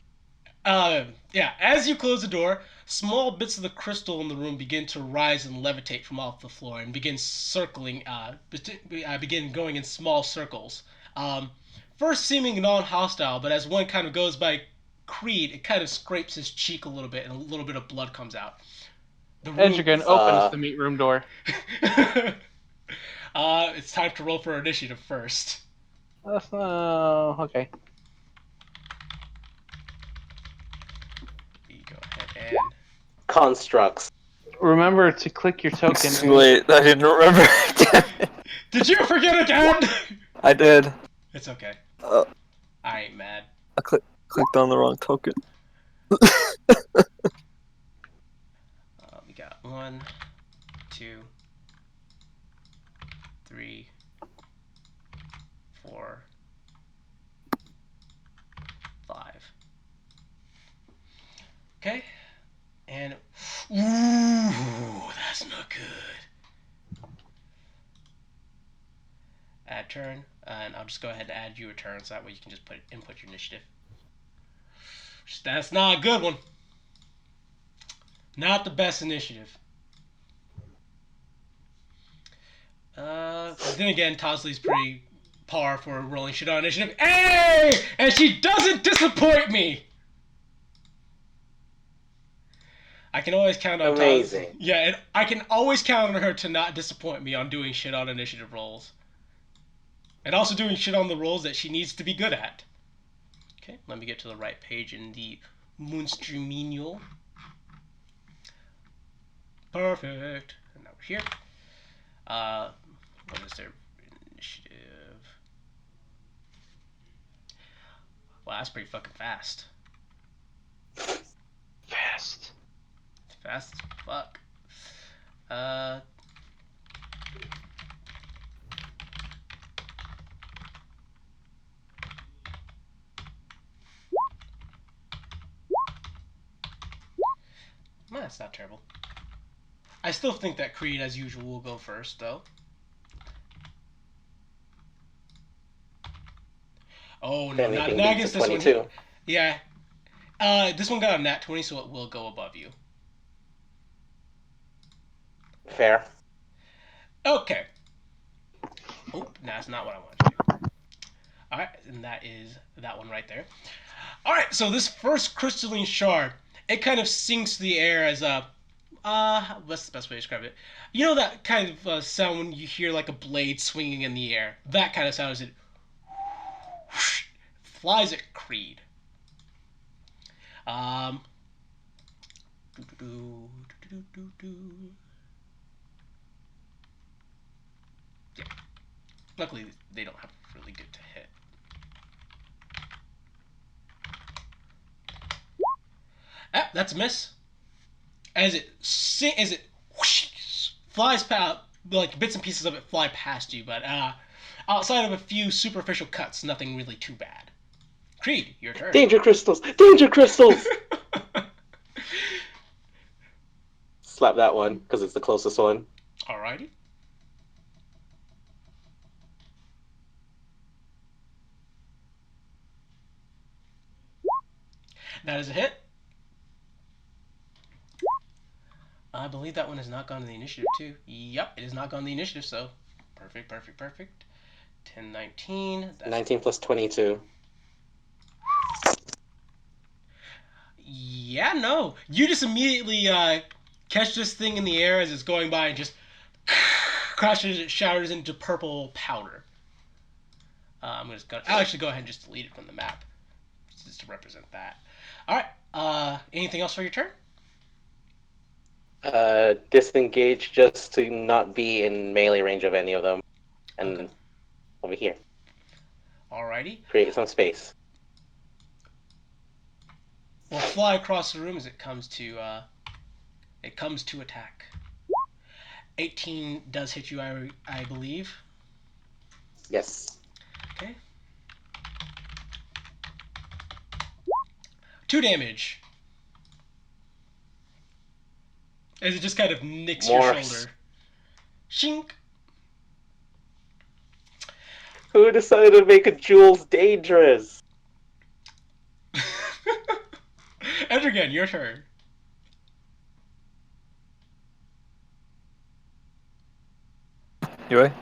As you close the door, small bits of the crystal in the room begin to rise and levitate from off the floor and begin circling, begin going in small circles. First seeming non-hostile, but as one kind of goes by Creed, it kind of scrapes his cheek a little bit and a little bit of blood comes out. Edrigan opens the meat room door. It's time to roll for initiative first. Okay. You go ahead and... Constructs. Remember to click your token. Wait, I didn't remember. Did you forget again? I did. It's okay. I ain't mad. I clicked on the wrong token. We got 1, 2, 3, 4, 5. Okay. And... Ooh, that's not good. Add turn. And I'll just go ahead and add you a turn, so that way you can just input your initiative. That's not a good one. Not the best initiative. Then again, Tosley's pretty par for rolling shit on initiative. Hey! And she doesn't disappoint me! I can always count on Amazing. Yeah, and I can always count on her to not disappoint me on doing shit on initiative rolls. And also doing shit on the rolls that she needs to be good at. Okay, let me get to the right page in the Moonstream. Perfect. And now we're here. What is their initiative? Wow, that's pretty fucking fast. Fast. Fast as fuck. That's not terrible. I still think that Creed, as usual, will go first, though. Oh, no, not against this 22. One. Yeah. This one got a nat 20, so it will go above you. Fair. Okay. Oh, no, that's not what I wanted to do. Alright, and that is that one right there. Alright, so this first crystalline shard, it kind of sinks the air as what's the best way to describe it? You know that kind of sound when you hear like a blade swinging in the air? That kind of sound as it flies at Creed. Um, yeah. Luckily, they don't have really good to hit. Ah, that's a miss. As it flies past, like bits and pieces of it fly past you, but outside of a few superficial cuts, nothing really too bad. Creed, your turn. Danger crystals! Danger crystals! Slap that one, because it's the closest one. Alrighty. That is a hit. I believe that one has not gone to the initiative, too. Yep, it has not gone to the initiative, so perfect, perfect, perfect. 10, 19. 19 plus 22. Yeah, no. You just immediately catch this thing in the air as it's going by and just crashes, it shatters into purple powder. I'll actually go ahead and just delete it from the map, just to represent that. Alright, anything else for your turn? Disengage just to not be in melee range of any of them. And Okay. over here. Alrighty. Create some space. We'll fly across the room as it comes to attack. 18 does hit you, I believe. Yes. Okay. 2 damage. As it just kind of nicks your shoulder. Shink. Who decided to make a Jules dangerous? Edrigan, your turn. Anyway,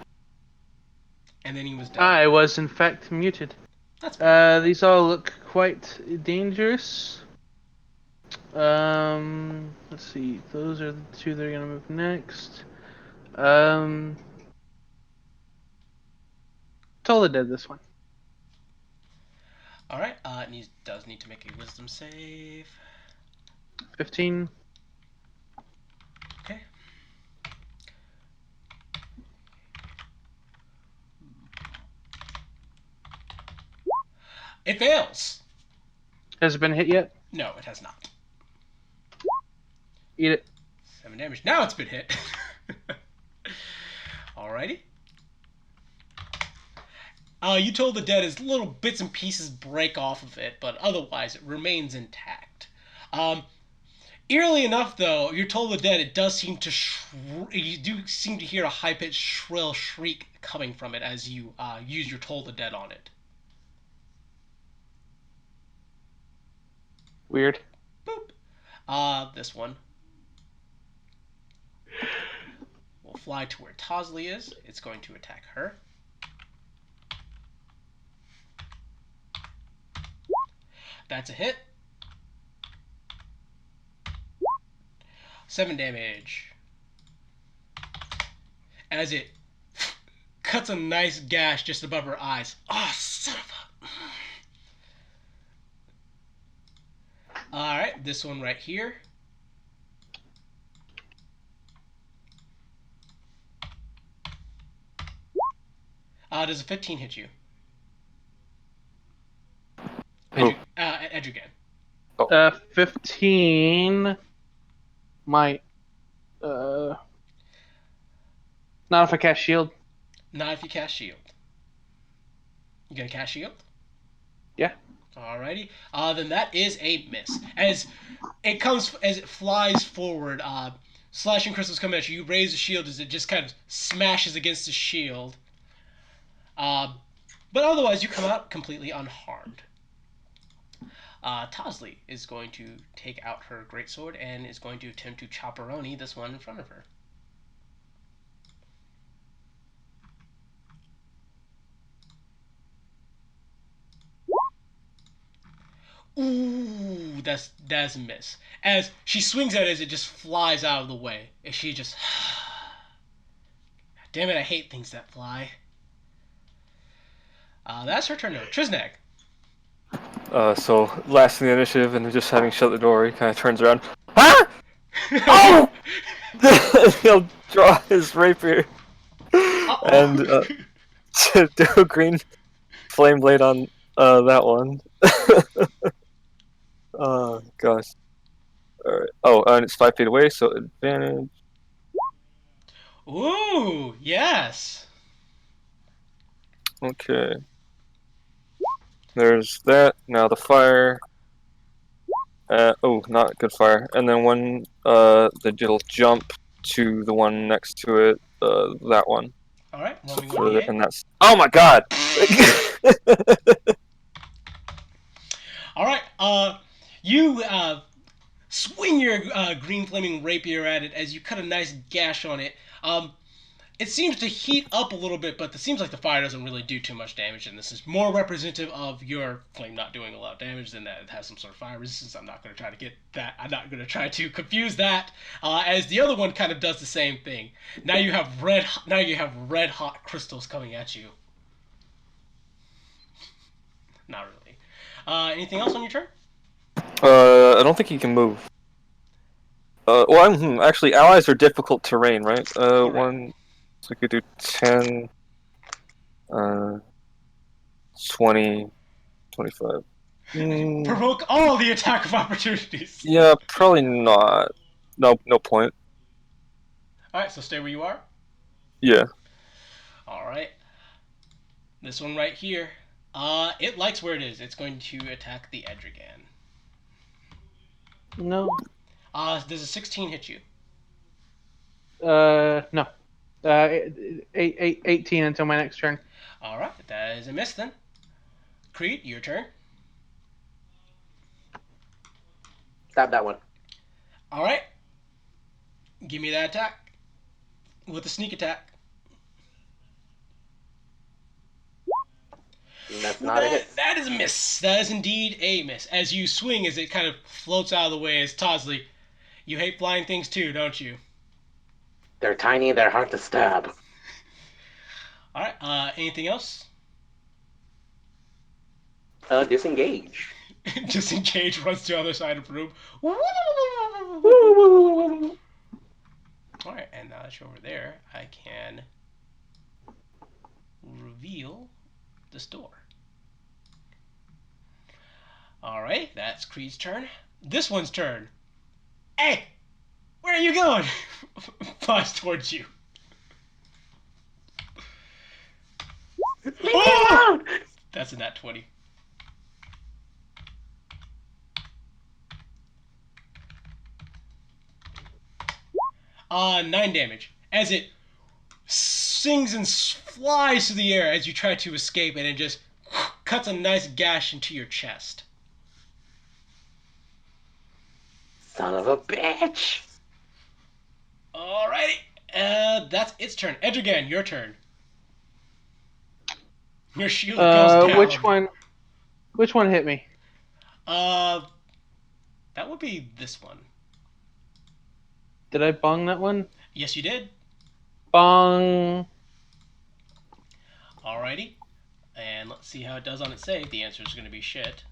And then he was done. I was in fact muted. That's These all look quite dangerous. Let's see. Those are the two that are gonna move next. Totally did this one. Alright, it does need to make a wisdom save. 15. Okay. It fails. Has it been hit yet? No, it has not. Eat it. 7 damage. Now it's been hit. Alrighty. You told the dead as little bits and pieces break off of it, but otherwise it remains intact. Eerily enough, though, you're told the dead it does seem to you do seem to hear a high-pitched shrill shriek coming from it as you use your toll the dead on it. Weird. Boop. This one will fly to where Tosley is. It's going to attack her. That's a hit. 7 damage. As it cuts a nice gash just above her eyes. Oh, son of a... Alright, this one right here. Does a 15 hit you? Edrigan. 15 might. Not if I cast shield. Not if you cast shield. You gonna cast shield? Yeah. Alrighty. Then that is a miss. As it flies forward, slashing crystals come at you. You raise the shield as it just kind of smashes against the shield. But otherwise, you come out completely unharmed. Tosley is going to take out her greatsword and is going to attempt to chopperoni this one in front of her. Ooh, that's a miss. As she swings at it, as it just flies out of the way. And she just... Damn it, I hate things that fly. That's her turn now. Trisnag. So last in the initiative, and just having shut the door, he kind of turns around. Huh? Oh! He'll draw his rapier and do a green flame blade on that one. Oh gosh. Alright. Oh, and it's 5 feet away, so advantage. Ooh, yes. Okay. There's that. Now the fire. Oh, not good fire. And then one, it'll jump to the one next to it. That one. All right, So roll me further, 1d8. and that's. Oh my god! All right, you swing your green flaming rapier at it as you cut a nice gash on it. It seems to heat up a little bit, but it seems like the fire doesn't really do too much damage, and this is more representative of your flame not doing a lot of damage than that it has some sort of fire resistance. I'm not going to try to get that. I'm not going to try to confuse that, as the other one kind of does the same thing. Now you have red hot crystals coming at you. Not really. Anything else on your turn? I don't think he can move. Well, actually, allies are difficult terrain, right? One. So we could do 10, 20, 25. Provoke all the attack of opportunities. Yeah, probably not. No point. Alright, so stay where you are. Yeah. Alright. This one right here. It likes where it is. It's going to attack the edge again. No. Does a 16 hit you? No. 18 until my next turn. Alright, that is a miss then. Creed, your turn. Stab that one. Alright. Give me that attack. With a sneak attack. That's not a hit. That is a miss. That is indeed a miss. As you swing, as it kind of floats out of the way, as Tosley, you hate flying things too, don't you? They're tiny, they're hard to stab. Alright, anything else? Disengage. Disengage, runs to the other side of the room. Alright, and now that you're over there, I can reveal this door. Alright, that's Creed's turn. This one's turn. Hey! Where are you going? Flies towards you. Leave me alone! That's a nat 20. Nine damage. As it sings and flies through the air as you try to escape, and it just cuts a nice gash into your chest. Son of a bitch! Alrighty. That's its turn. Edrigan, your turn. Your shield goes down. Which one hit me? That would be this one. Did I bong that one? Yes, you did. Bong. Alrighty. And let's see how it does on its save. The answer is going to be shit.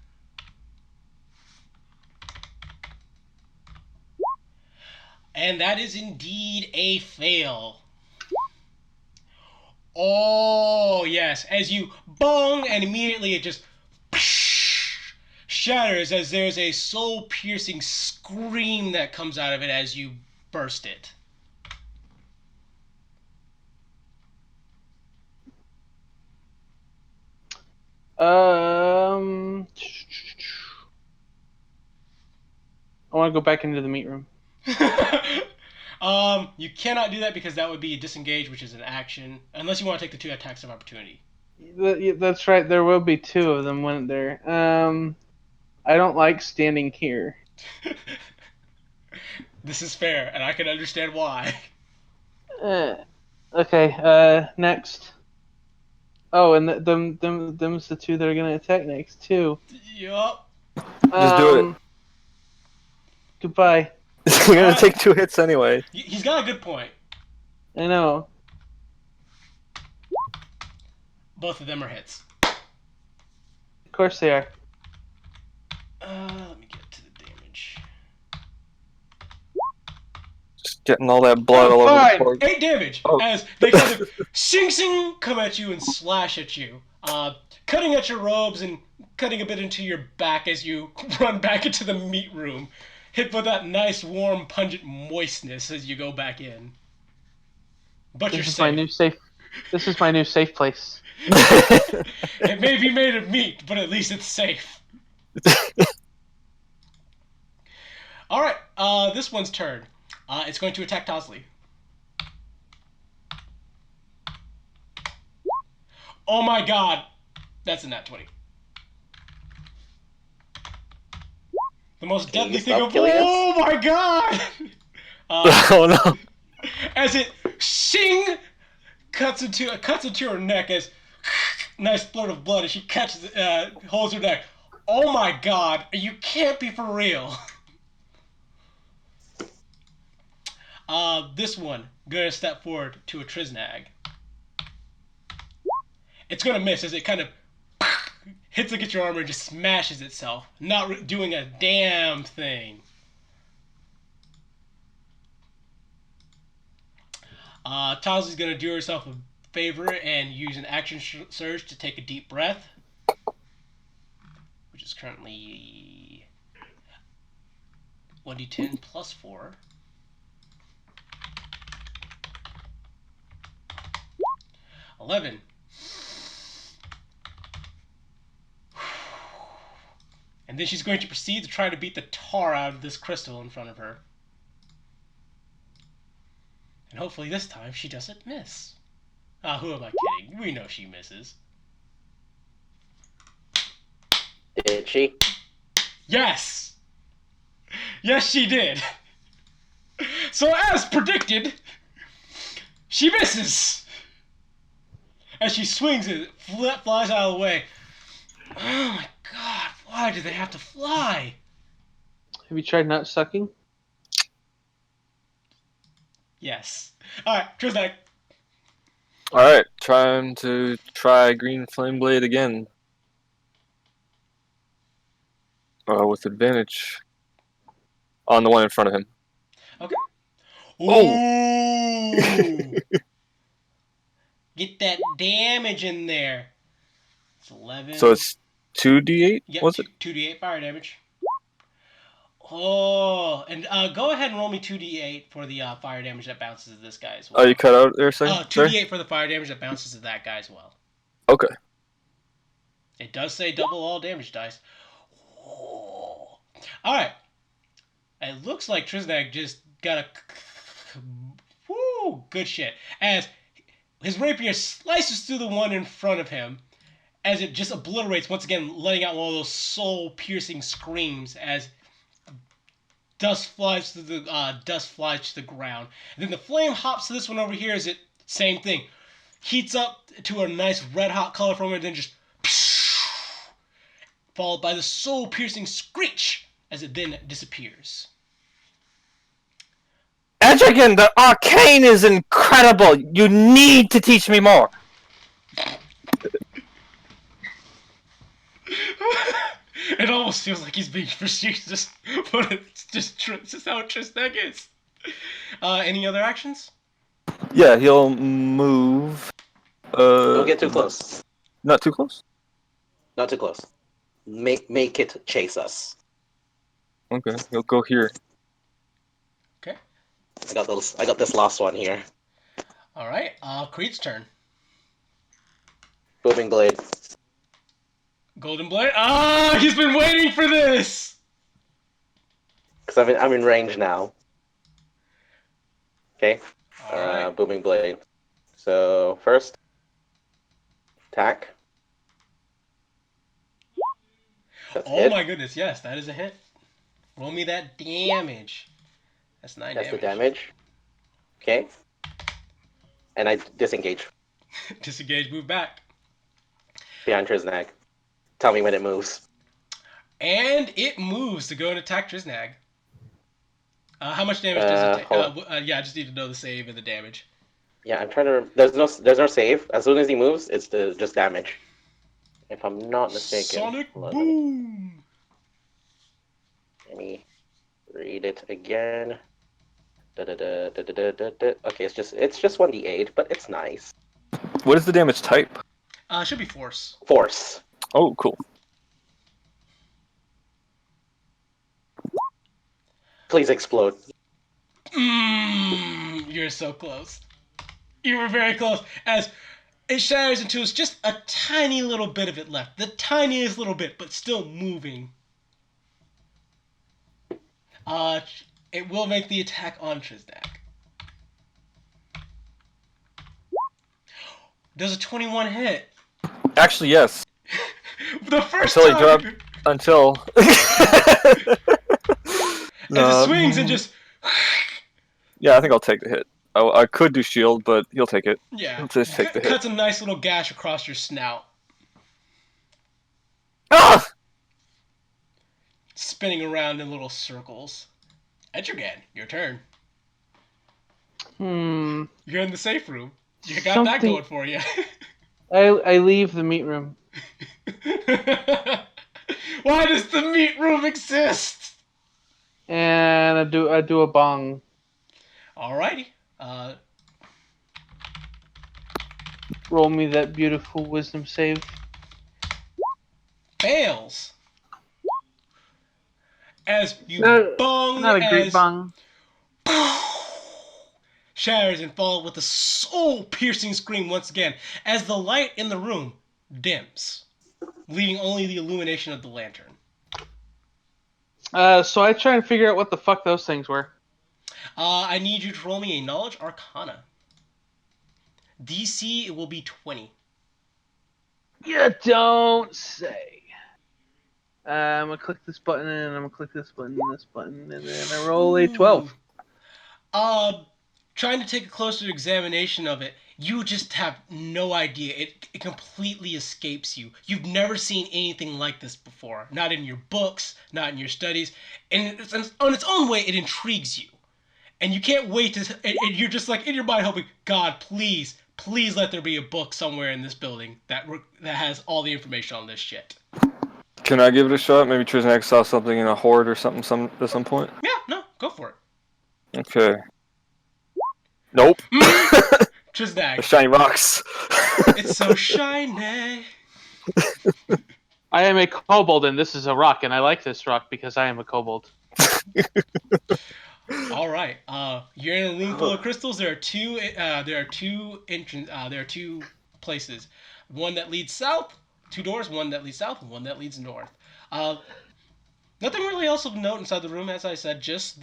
And that is indeed a fail. Oh, yes. As you bong, and immediately it just shatters as there's a soul-piercing scream that comes out of it as you burst it. I want to go back into the meat room. You cannot do that because that would be a disengage, which is an action, unless you want to take the 2 attacks of opportunity. That's right. There will be 2 of them, wouldn't there? I don't like standing here. This is fair, and I can understand why. Okay. Next. Oh, and them's the 2 that are gonna attack next too. Yup. Just do it. Goodbye. You're gonna take 2 hits anyway. He's got a good point. I know. Both of them are hits. Of course they are. Let me get to the damage. Just getting all that blood all over the fine. floor. 8 damage Oh. as they kind of sing come at you and slash at you, cutting at your robes and cutting a bit into your back as you run back into the meat room, hit with that nice warm pungent moistness as you go back in. But This you're is safe. my new safe. This is my new safe place. It may be made of meat, but at least it's safe. Alright, this one's turn. It's going to attack Tosley. Oh my god! That's a nat 20. The most Can you deadly thing stop of killing us? Oh my god! Oh no. As it shing cuts into her neck as nice blurt of blood as she catches holds her neck. Oh my god, you can't be for real. This one gonna step forward to a Triznag. It's gonna miss as it kind of hits against your armor and just smashes itself, not doing a damn thing. Tosley's gonna do herself a favor and use an action surge to take a deep breath, which is currently 1d10 plus 4. 11. And then she's going to proceed to try to beat the tar out of this crystal in front of her. And hopefully this time she doesn't miss. Who am I kidding? We know she misses. Did she? Yes! Yes, she did. So as predicted, she misses. As she swings it, flies out of the way. Oh my god, why do they have to fly? Have you tried not sucking? Yes. Alright, Trizak. Alright, trying to try Green Flame Blade again. With advantage. On the one in front of him. Okay. Oh. Ooh! Get that damage in there. It's 11. So it's 2d8? Yep, Was it? 2d8 fire damage. Oh, and go ahead and roll me 2d8 for the fire damage that bounces at this guy as well. Oh, you cut out there, sorry? 2d8 for the fire damage that bounces at that guy as well. Okay. It does say double all damage dice. Oh. Alright. It looks like Triznag just got a... Woo! Good shit. As his rapier slices through the one in front of him, as it just obliterates, once again, letting out one of those soul-piercing screams as dust flies to the ground. And then the flame hops to this one over here as it, same thing, heats up to a nice red-hot color from it, and then just followed by the soul-piercing screech as it then disappears. Etrigan, the arcane is incredible. You need to teach me more. It almost feels like he's being facetious, but it's just how Triznag is. Any other actions? Yeah, he'll move. Don't get too close. Not too close? Not too close. Make it chase us. Okay, he'll go here. Okay. I got this last one here. Alright, Creed's turn. Booming blade. Golden Blade. Ah, he's been waiting for this! Because I'm in range now. Okay. Alright. Booming blade. So first, attack. That's Oh hit. my goodness, yes, that is a hit. Roll me that damage. That's 9 That's damage. the damage. Okay. And I disengage Disengage, move back. behind Triznag. Tell me when it moves. And it moves to go and attack Triznag. How much damage does it take? Hold on. Yeah, I just need to know the save and the damage. Yeah, I'm trying to. There's no save. As soon as he moves, it's just damage. If I'm not mistaken. Sonic Hold on, boom. let me read it again. Okay, it's just 1d8, but it's nice. What is the damage type? Should be force. Force. Oh, cool. Please explode. You're so close. You were very close. As it shatters into just a tiny little bit of it left. The tiniest little bit, but still moving. It will make the attack on Triznak. Does a 21 hit? Actually, yes. The first Until he time. dropped. Until. As it swings and just. Yeah, I think I'll take the hit. I could do shield, but he'll take it. Yeah. He'll just take the hit. Cuts a nice little gash across your snout. Ah! Spinning around in little circles. Etrigan, your turn. You're in the safe room. You got that going for you. I leave the meat room. Why does the meat room exist? And I do a bong. Alrighty. Roll me that beautiful wisdom save. Fails. As you bong, Not a great as bong. shatters and falls with a soul-piercing scream once again, as the light in the room dims, leaving only the illumination of the lantern. So I try and figure out what the fuck those things were. I need you to roll me a Knowledge Arcana. DC, it will be 20. You don't say. I'm gonna click this button, and I'm gonna click this button, and then I roll a 12. Trying to take a closer examination of it, you just have no idea. It completely escapes you. You've never seen anything like this before. Not in your books, not in your studies. And on its own way, it intrigues you. And you can't wait to... And you're just like, in your mind, hoping, God, please let there be a book somewhere in this building that has all the information on this shit. Can I give it a shot? Maybe Triznak saw something in a horde or something at some point? Yeah, no, go for it. Okay. Nope. Triznak. Shiny rocks. It's so shiny. I am a kobold, and this is a rock, and I like this rock because I am a kobold. All right. You're in a room full of crystals. There are two. There are two places. One that leads south. 2 doors. One that leads south, and one that leads north. Nothing really else of note inside the room, as I said. Just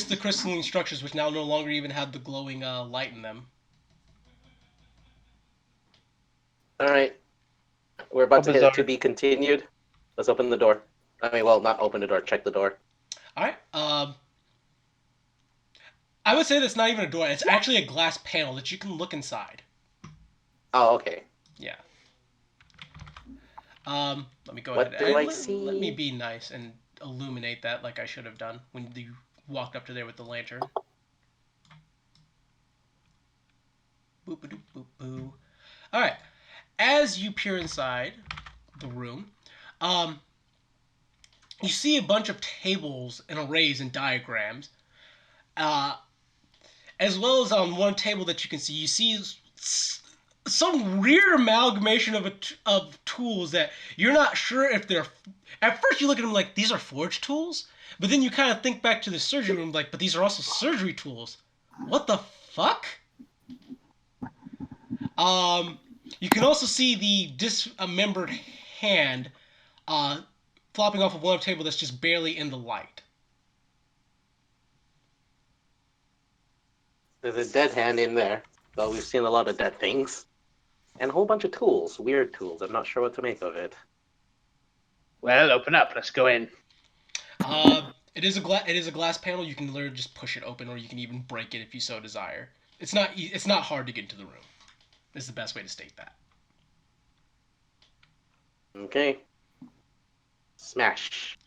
the crystalline structures, which now no longer even have the glowing light in them. All right. We're about to hit to be continued. Let's open the door. I mean, well, not open the door. Check the door. All right. I would say that's not even a door. It's actually a glass panel that you can look inside. Oh, okay. Yeah. Let me go What ahead. do I see? Let me be nice and illuminate that like I should have done when you walked up to there with the lantern. Boop boop boop boo. All right. As you peer inside the room, you see a bunch of tables and arrays and diagrams, as well as on one table that you can see, you see some weird amalgamation of tools that you're not sure if they're... At first you look at them like, these are forge tools? But then you kind of think back to the surgery room like, but these are also surgery tools. What the fuck? You can also see the dismembered hand flopping off of one table that's just barely in the light. There's a dead hand in there. Well, we've seen a lot of dead things. And a whole bunch of tools. Weird tools. I'm not sure what to make of it. Well, open up. Let's go in. It is a glass panel. You can literally just push it open, or you can even break it if you so desire. It's not hard to get into the room. Is the best way to state that. Okay. Smash.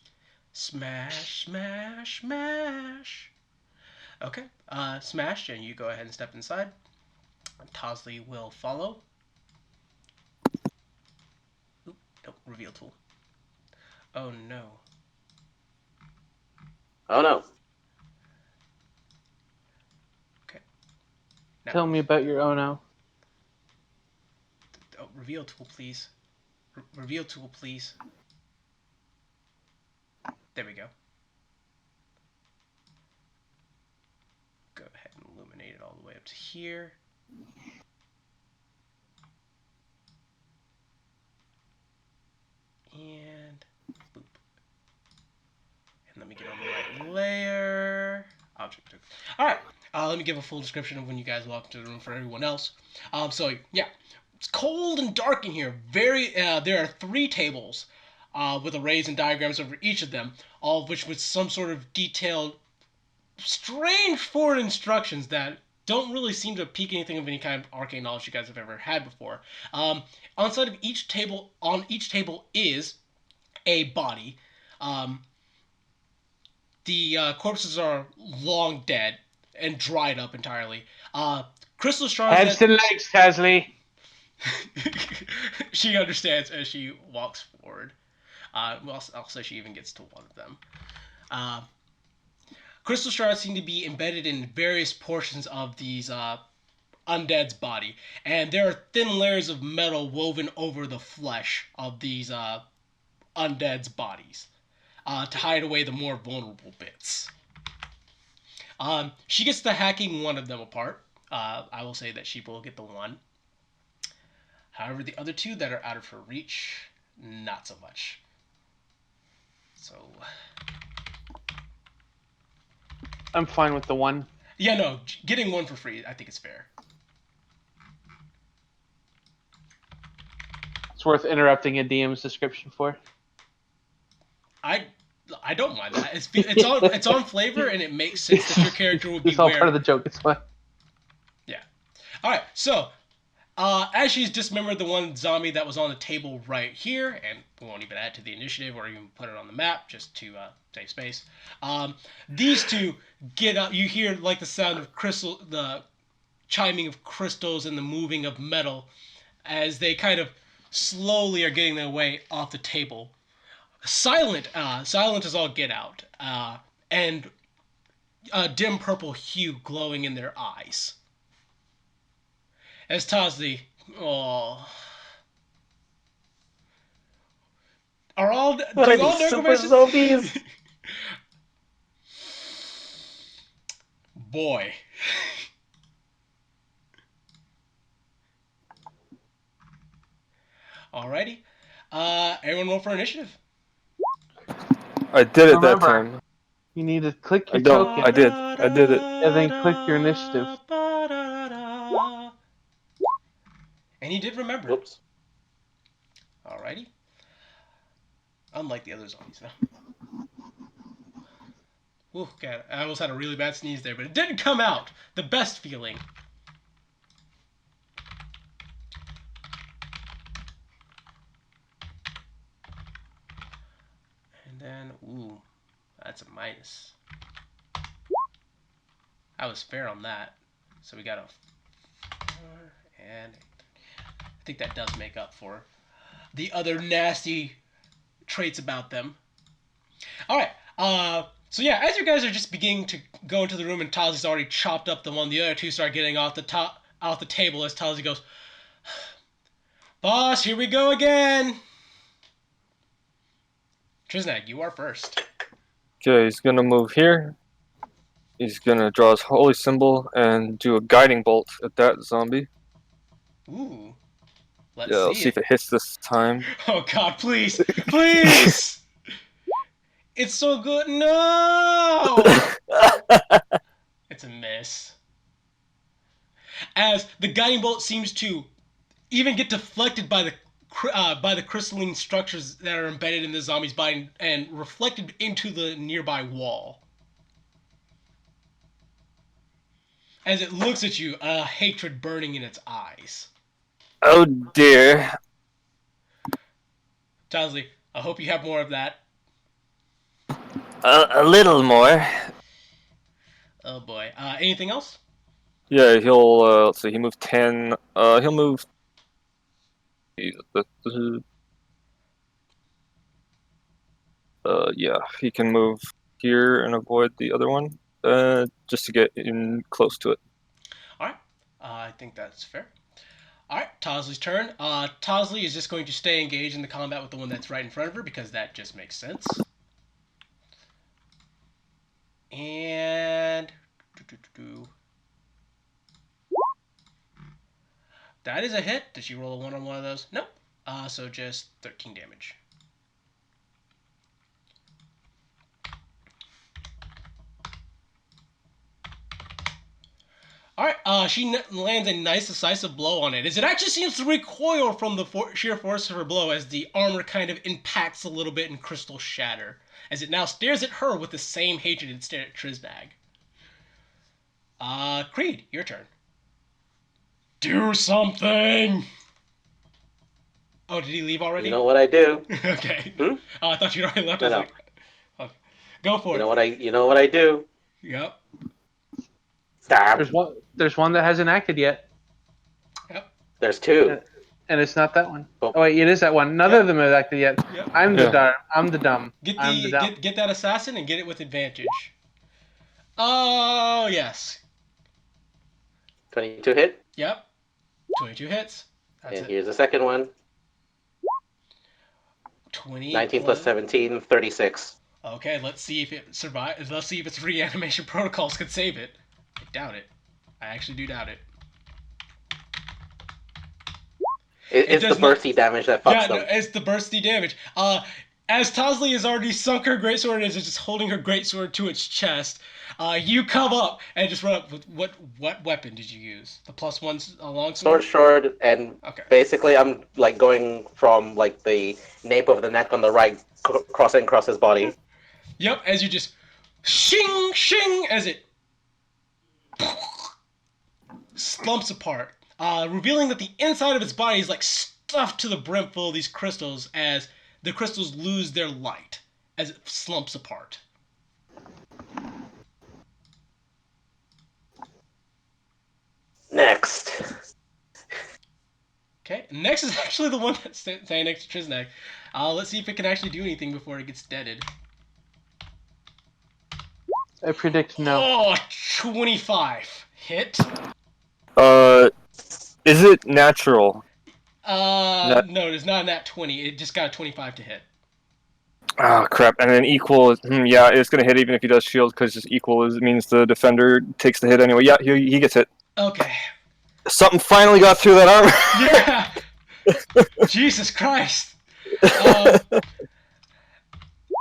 Smash, smash, smash. Okay, smash, and you go ahead and step inside. Tosley will follow. Oop, nope, reveal tool. Oh no. Oh no. Okay. Now, Tell me about your oh no. oh, reveal tool, please. Reveal tool, please. There we go. Go ahead and illuminate it all the way up to here. And boop. And let me get on the right layer. Object. All right. Let me give a full description of when you guys walk into the room for everyone else. So yeah, it's cold and dark in here. There are 3 tables with arrays and diagrams over each of them, all of which with some sort of detailed, strange foreign instructions that don't really seem to pique anything of any kind of arcane knowledge you guys have ever had before. On each table is a body. The corpses are long dead and dried up entirely. Crystal shards. Heads and legs, Tasley. She understands as she walks forward. Well, I'll say she even gets to one of them. Crystal shards seem to be embedded in various portions of these undead's body, and there are thin layers of metal woven over the flesh of these undead's bodies to hide away the more vulnerable bits. She gets to hacking one of them apart. I will say that she will get the one. However, the other 2 that are out of her reach, not so much. So, I'm fine with the one. yeah, no, getting 1 for free, I think it's fair. It's worth interrupting a DM's description for. I don't mind that. It's on flavor, and it makes sense that your character would be It's all part of the joke. It's fine. Yeah. All right. So, as she's dismembered the one zombie that was on the table right here, and we won't even add to the initiative or even put it on the map just to save space. These 2 get up. You hear like the sound of the chiming of crystals and the moving of metal as they kind of slowly are getting their way off the table. Silent as all get out, and a dim purple hue glowing in their eyes. As Tosley, are all What are these super zombies? Boy. Alrighty. Everyone roll for initiative. I did it Remember, that time. You need to click your I don't. token I did. I did it. and then click your initiative. And he did remember. Whoops. Alrighty. Unlike the other zombies now. Ooh, God, I almost had a really bad sneeze there, but it didn't come out. The best feeling. And then, ooh, that's a minus. I was fair on that. So we got a 4 and I think that does make up for the other nasty traits about them. Alright, so yeah, as you guys are just beginning to go into the room and Tazi's already chopped up the one, the other 2 start getting off the table as Tazi goes, "Boss, here we go again!" Trisnag, you are first. Okay, he's gonna move here. He's gonna draw his holy symbol and do a guiding bolt at that zombie. Ooh. Let's I'll see if it hits this time. Oh God, please! Please! It's so good. No! It's a miss. As the guiding bolt seems to even get deflected by the crystalline structures that are embedded in the zombie's body and reflected into the nearby wall. As it looks at you, hatred burning in its eyes. Oh dear. Tasley, I hope you have more of that. A little more. Oh boy. Anything else? Yeah, he'll let's see, he moved 10. He'll move. Yeah, he can move here and avoid the other one. Just to get in close to it. All right. I think that's fair. All right, Tosley's turn. Tosley is just going to stay engaged in the combat with the one that's right in front of her because that just makes sense. And that is a hit. Did she roll a 1 on one of those? Nope. So just 13 damage. All right. She lands a nice, decisive blow on it. As it actually seems to recoil from the sheer force of her blow, as the armor kind of impacts a little bit and crystals shatter, as it now stares at her with the same hatred it stared at Trisnag. Creed, your turn. Do something! Oh, did he leave already? You know what I do? Okay. Hmm? Oh, I thought you'd already left. No, I was no. like, oh. Go for it. You know what I do? Yep. Stab. There's one that hasn't acted yet, Yep. There's two. and it's not that one. Oh. Oh wait, it is that one. None Yep. of them have acted yet. Yep. I'm the dumb. I'm the dumb. Get that assassin and get it with advantage. Oh yes. 22 hit. Yep. 22 hits. That's And it. here's the second one. 20. 19 plus 17, 36. Okay, let's see if it survives. Let's see if its reanimation protocols could save it. I doubt it. I actually do doubt it. It's the bursty damage that fucks them. No, it's the bursty damage. As Tosley has already sunk her greatsword and is just holding her greatsword to its chest, you come up and just run up with what weapon did you use? The +1 longsword? Sword, and Okay. basically I'm like going from like the nape of the neck on the right, crossing across his body. Yep, as you just shing shing as it slumps apart, revealing that the inside of its body is like stuffed to the brim full of these crystals as the crystals lose their light as it slumps apart. Next. Okay, next is actually the one that's standing next to Trisnag. Let's see if it can actually do anything before it gets deaded. I predict no. Oh, 25. Hit. Is it natural? No, it is not nat 20. It just got a 25 to hit. Oh crap! And then equal. Yeah, it's gonna hit even if he does shield because just equal means the defender takes the hit anyway. Yeah, he gets hit. Okay. Something finally got through that armor. Yeah. Jesus Christ.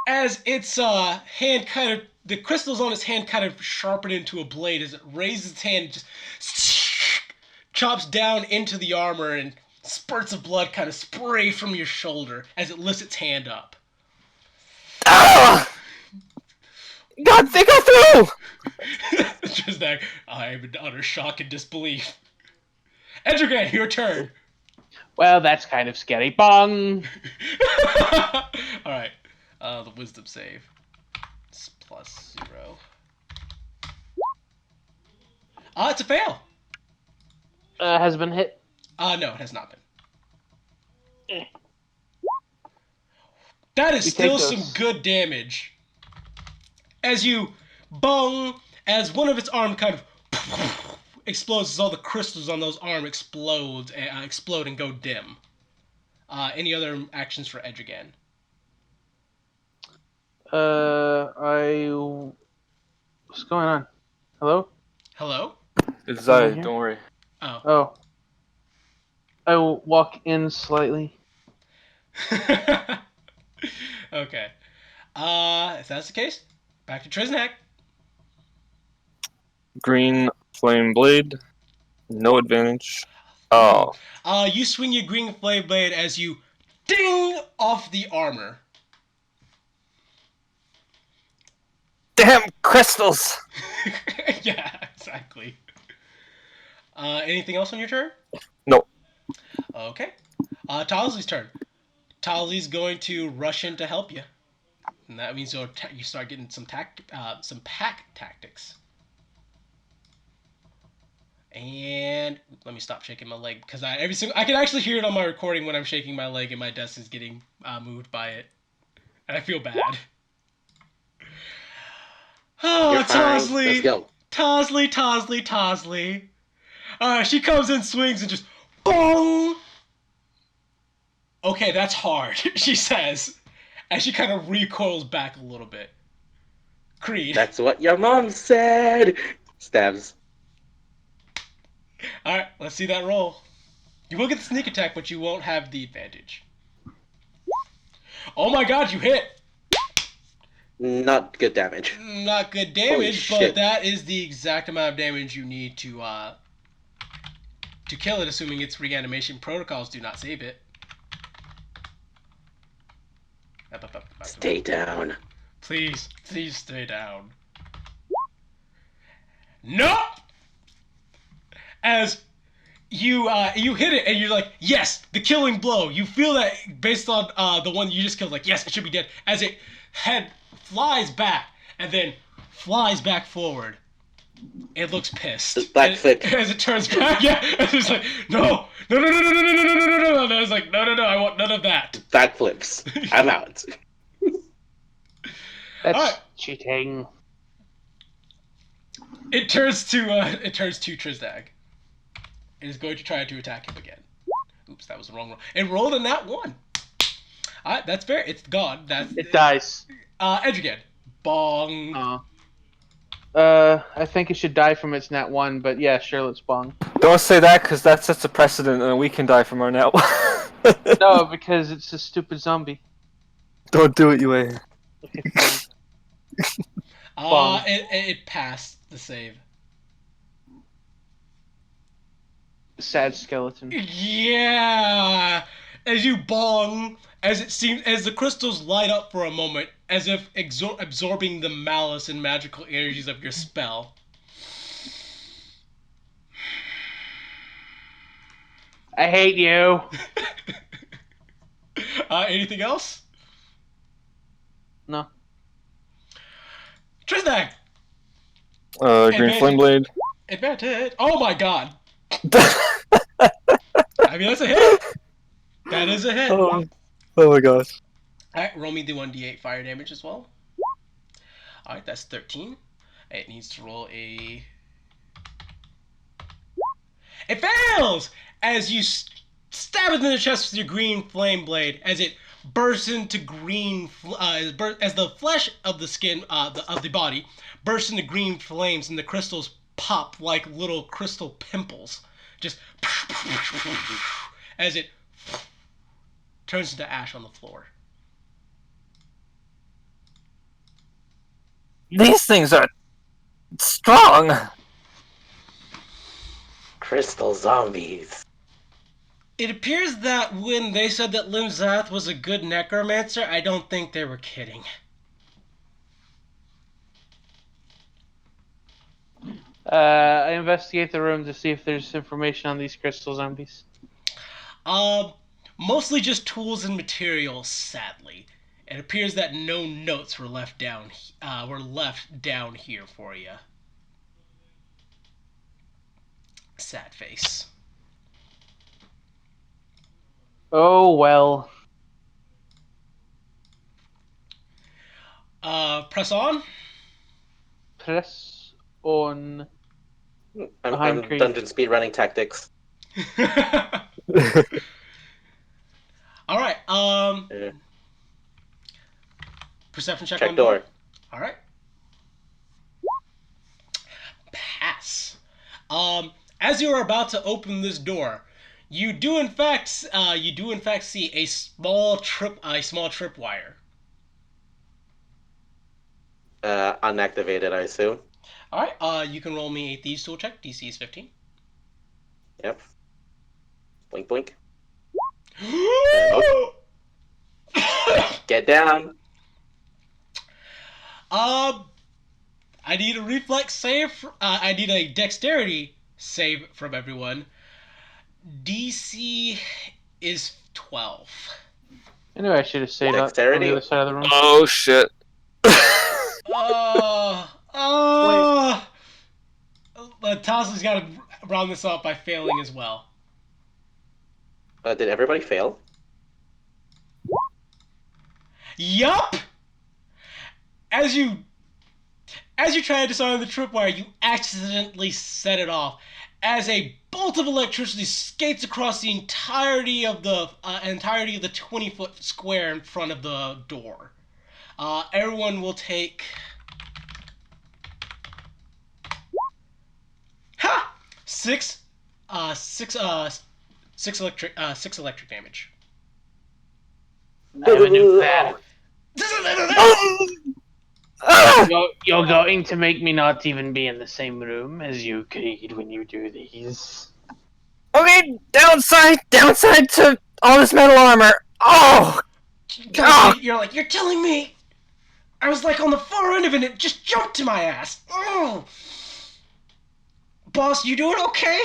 As its hand kind of, the crystals on its hand kind of sharpen into a blade as it raises its hand, just chops down into the armor, and spurts of blood kind of spray from your shoulder as it lifts its hand up. Ah! God, they got through! Just that, I am in utter shock and disbelief. Edrigan, your turn. Well, that's kind of scary. Bong. Alright. The wisdom save. It's +0. It's a fail. Has been hit. No, it has not been. That is still some good damage. As you bung, as one of its arm kind of explodes, as all the crystals on those arms explode and go dim. Any other actions for Edrigan? What's going on? Hello? Hello? It's Zai, here? don't worry. Oh. Oh. I will walk in slightly. Okay. If that's the case, back to Trisnak. Green flame blade. No advantage. Oh. You swing your green flame blade as you ding off the armor. Damn crystals! Yeah, exactly. Anything else on your turn? No. Okay. Talsley's turn. Talsley's going to rush in to help you. and that means you start getting some pack tactics. And let me stop shaking my leg because I can actually hear it on my recording when I'm shaking my leg and my desk is getting moved by it, and I feel bad. Oh, You're fine. Tosley! Let's go. Tosley! She comes in, swings, and just boom. Okay, that's hard, she says, as she kind of recoils back a little bit. Creed. That's what your mom said. Stabs. Alright, let's see that roll. You will get the sneak attack, but you won't have the advantage. Oh my god, you hit! Not good damage. Not good Holy damage, but shit. that is the exact amount of damage you need to kill it, assuming its reanimation protocols do not save it. Up. Stay down. Please stay down. No! As you hit it and you're like, yes, the killing blow. You feel that based on the one you just killed, like, yes, it should be dead. As it head flies back and then flies back forward. It looks pissed. Backflip. As it turns back, yeah. And it's like, no. And I was like, no, I want none of that. Backflips. I'm out. That's Alright. cheating. It turns to Trizdag. It is going to try to attack him again. Oops, that was the wrong roll. It rolled a nat 1. Alright, that's fair. It's gone. It dies. Edge again. Bong. I think it should die from its nat 1, but yeah, sure, let's bong. Don't say that, because that sets a precedent, and we can die from our net. No, because it's a stupid zombie. Don't do it, UA. Bong. It passed the save. Sad skeleton. Yeah. As you bong, as the crystals light up for a moment, as if absorbing the malice and magical energies of your spell. I hate you. Anything else? No. Trizdag! Green Flame Blade. Advantage. Oh my god. I mean, that's a hit. That is a hit. Oh my gosh. Alright, roll me the 1d8 fire damage as well. Alright, that's 13. It needs to roll a... It fails! As you stab it in the chest with your green flame blade, as it bursts into green... as the flesh of the skin, of the body, bursts into green flames and the crystals pop like little crystal pimples. Just... as it turns into ash on the floor. These things are strong. Crystal zombies. It appears that when they said that Limzath was a good necromancer, I don't think they were kidding. I investigate the room to see if there's information on these crystal zombies. Mostly just tools and materials, sadly. It appears that no notes were left down here for you. Sad face. Oh well. Press on. Press on. I'm Creed. dungeon speed running tactics. All right. Yeah. Perception check Check on door. All right. Pass. As you are about to open this door, you do in fact see a small tripwire. Unactivated, I assume. All right. You can roll me a thieves tool check. DC is 15. Yep. Blink, blink. Get down. I need a reflex save. I need a dexterity save from everyone. DC is 12. I knew I should have stayed up on Dexterity? the other side of the room. Oh shit. Tosley's got to round this up by failing as well. Did everybody fail? Yup! As you try to disarm the tripwire, you accidentally set it off. As a bolt of electricity skates across the entirety of the 20-foot square in front of the door. Everyone will take six electric damage. I have a new plan. You're going to make me not even be in the same room as you, Creed, when you do these. Okay, downside to all this metal armor. Oh! You're telling me I was like on the far end of it and it just jumped to my ass. Oh! Boss, you doing okay?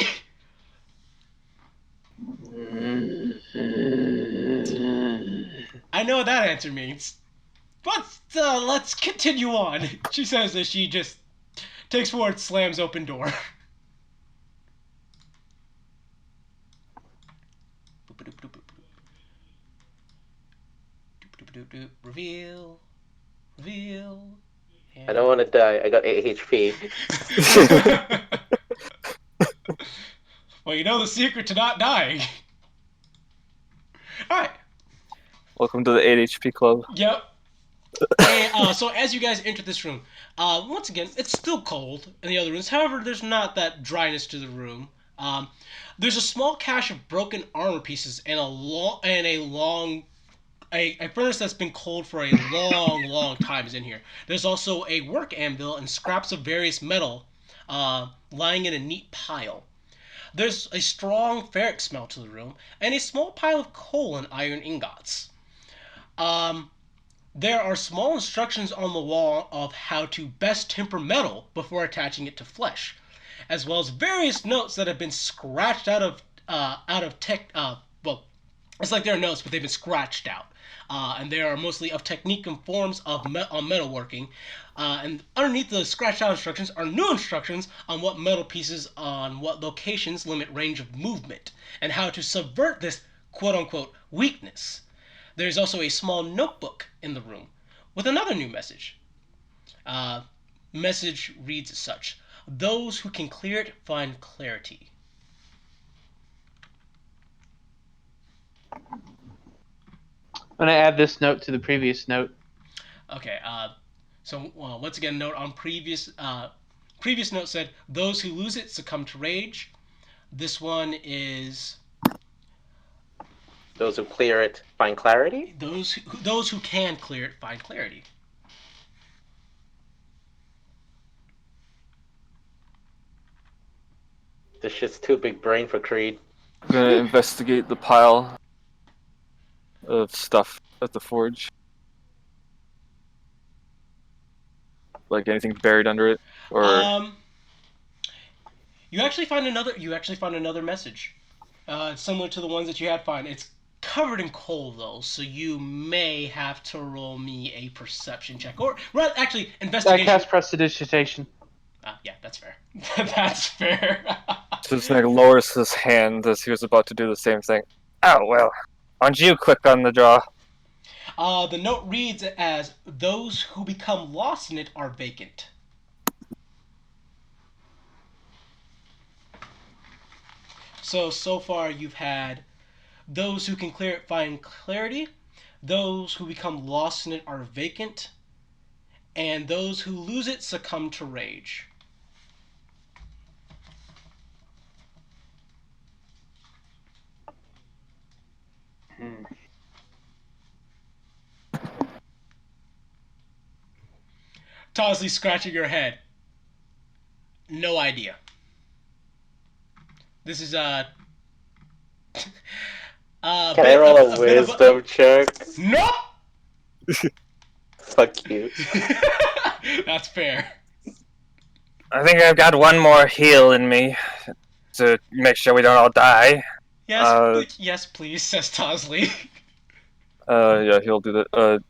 I know what that answer means. But let's continue on. She says as she just takes forward, slams open door. Reveal. I don't want to die. I got 8 HP. Well, you know the secret to not dying. Alright. Welcome to the 8 HP club. Yep. And, so as you guys enter this room, once again, it's still cold in the other rooms. However, there's not that dryness to the room. There's a small cache of broken armor pieces and a furnace that's been cold for a long time is in here. There's also a work anvil and scraps of various metal lying in a neat pile. There's a strong ferric smell to the room and a small pile of coal and iron ingots. There are small instructions on the wall of how to best temper metal before attaching it to flesh, as well as various notes that have been scratched out of tech. Well, it's like they're notes, but they've been scratched out, and they are mostly of technique and forms of metalworking. And underneath the scratched out instructions are new instructions on what metal pieces on what locations limit range of movement, and how to subvert this quote-unquote weakness. There's also a small notebook in the room with another new message. Message reads as such: those who can clear it find clarity. I'm going to add this note to the previous note. Okay, so once again, note on previous note said, those who lose it succumb to rage. This one is... Those who clear it find clarity? Those who can clear it find clarity. This shit's too big brain for Creed. I'm gonna investigate the pile of stuff at the forge. Like anything buried under it, or you actually find another message, similar to the ones that you had found. It's covered in coal though, so you may have to roll me a perception check, or actually investigation. I cast prestidigitation. Yeah, that's fair. That's fair. Snake lowers his hand as he was about to do the same thing. Oh well, aren't you quick on the draw? The note reads as, those who become lost in it are vacant. So far you've had those who can clear it find clarity, those who become lost in it are vacant, and those who lose it succumb to rage. Tosley scratching your head. No idea. This is Can I roll a wisdom check? No. Fuck you. That's fair. I think I've got one more heal in me to make sure we don't all die. Yes, yes, please, says Tosley. Yeah, he'll do that.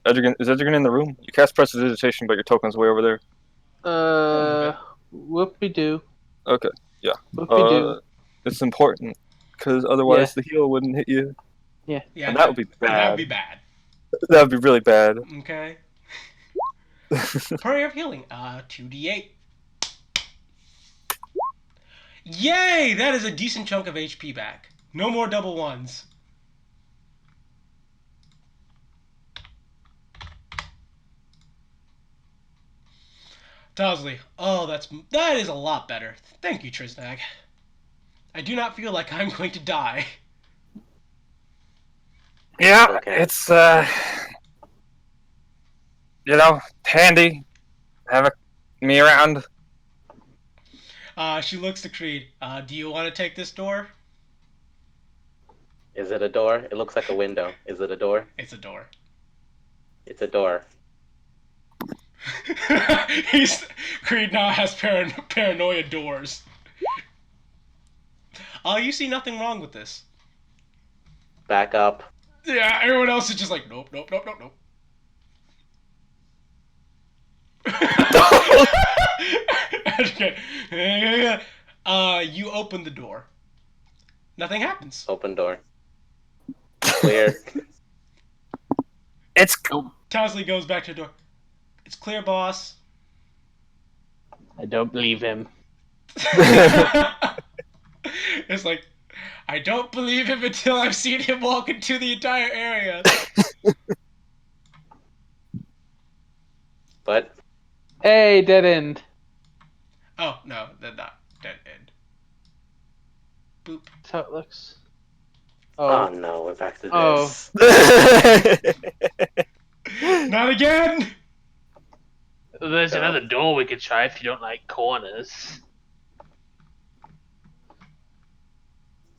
Is Edrigan in the room? You cast Prestidigitation, but your token's way over there. Whoopie-doo. Okay, yeah. Whoopie-doo. It's important, because Yeah. otherwise the heal wouldn't hit you. Yeah, And that would be That would bad. be bad. That would be really bad. Okay. Prayer of healing. 2d8. Yay! That is a decent chunk of HP back. No more double ones. Tosley. Oh, that is a lot better. Thank you, Trisnag. I do not feel like I'm going to die. Yeah, Okay. it's handy. Have me around. She looks to Creed. Do you want to take this door? Is it a door? It looks like a window. Is it a door? It's a door. It's a door. Creed now has paranoia doors. You see nothing wrong with this. Back up. Yeah, everyone else is just like, nope, nope, nope, nope, nope. Okay. You open the door. Nothing happens. Open door. Clear. It's Tosley goes back to the door. It's clear, boss. I don't believe him. It's like, I don't believe him until I've seen him walk into the entire area. But Hey, dead end. Oh, no, they're not. Dead end. Boop. That's how it looks. oh no, we're back to Oh. this. Not again! There's No. another door we could try if you don't like corners.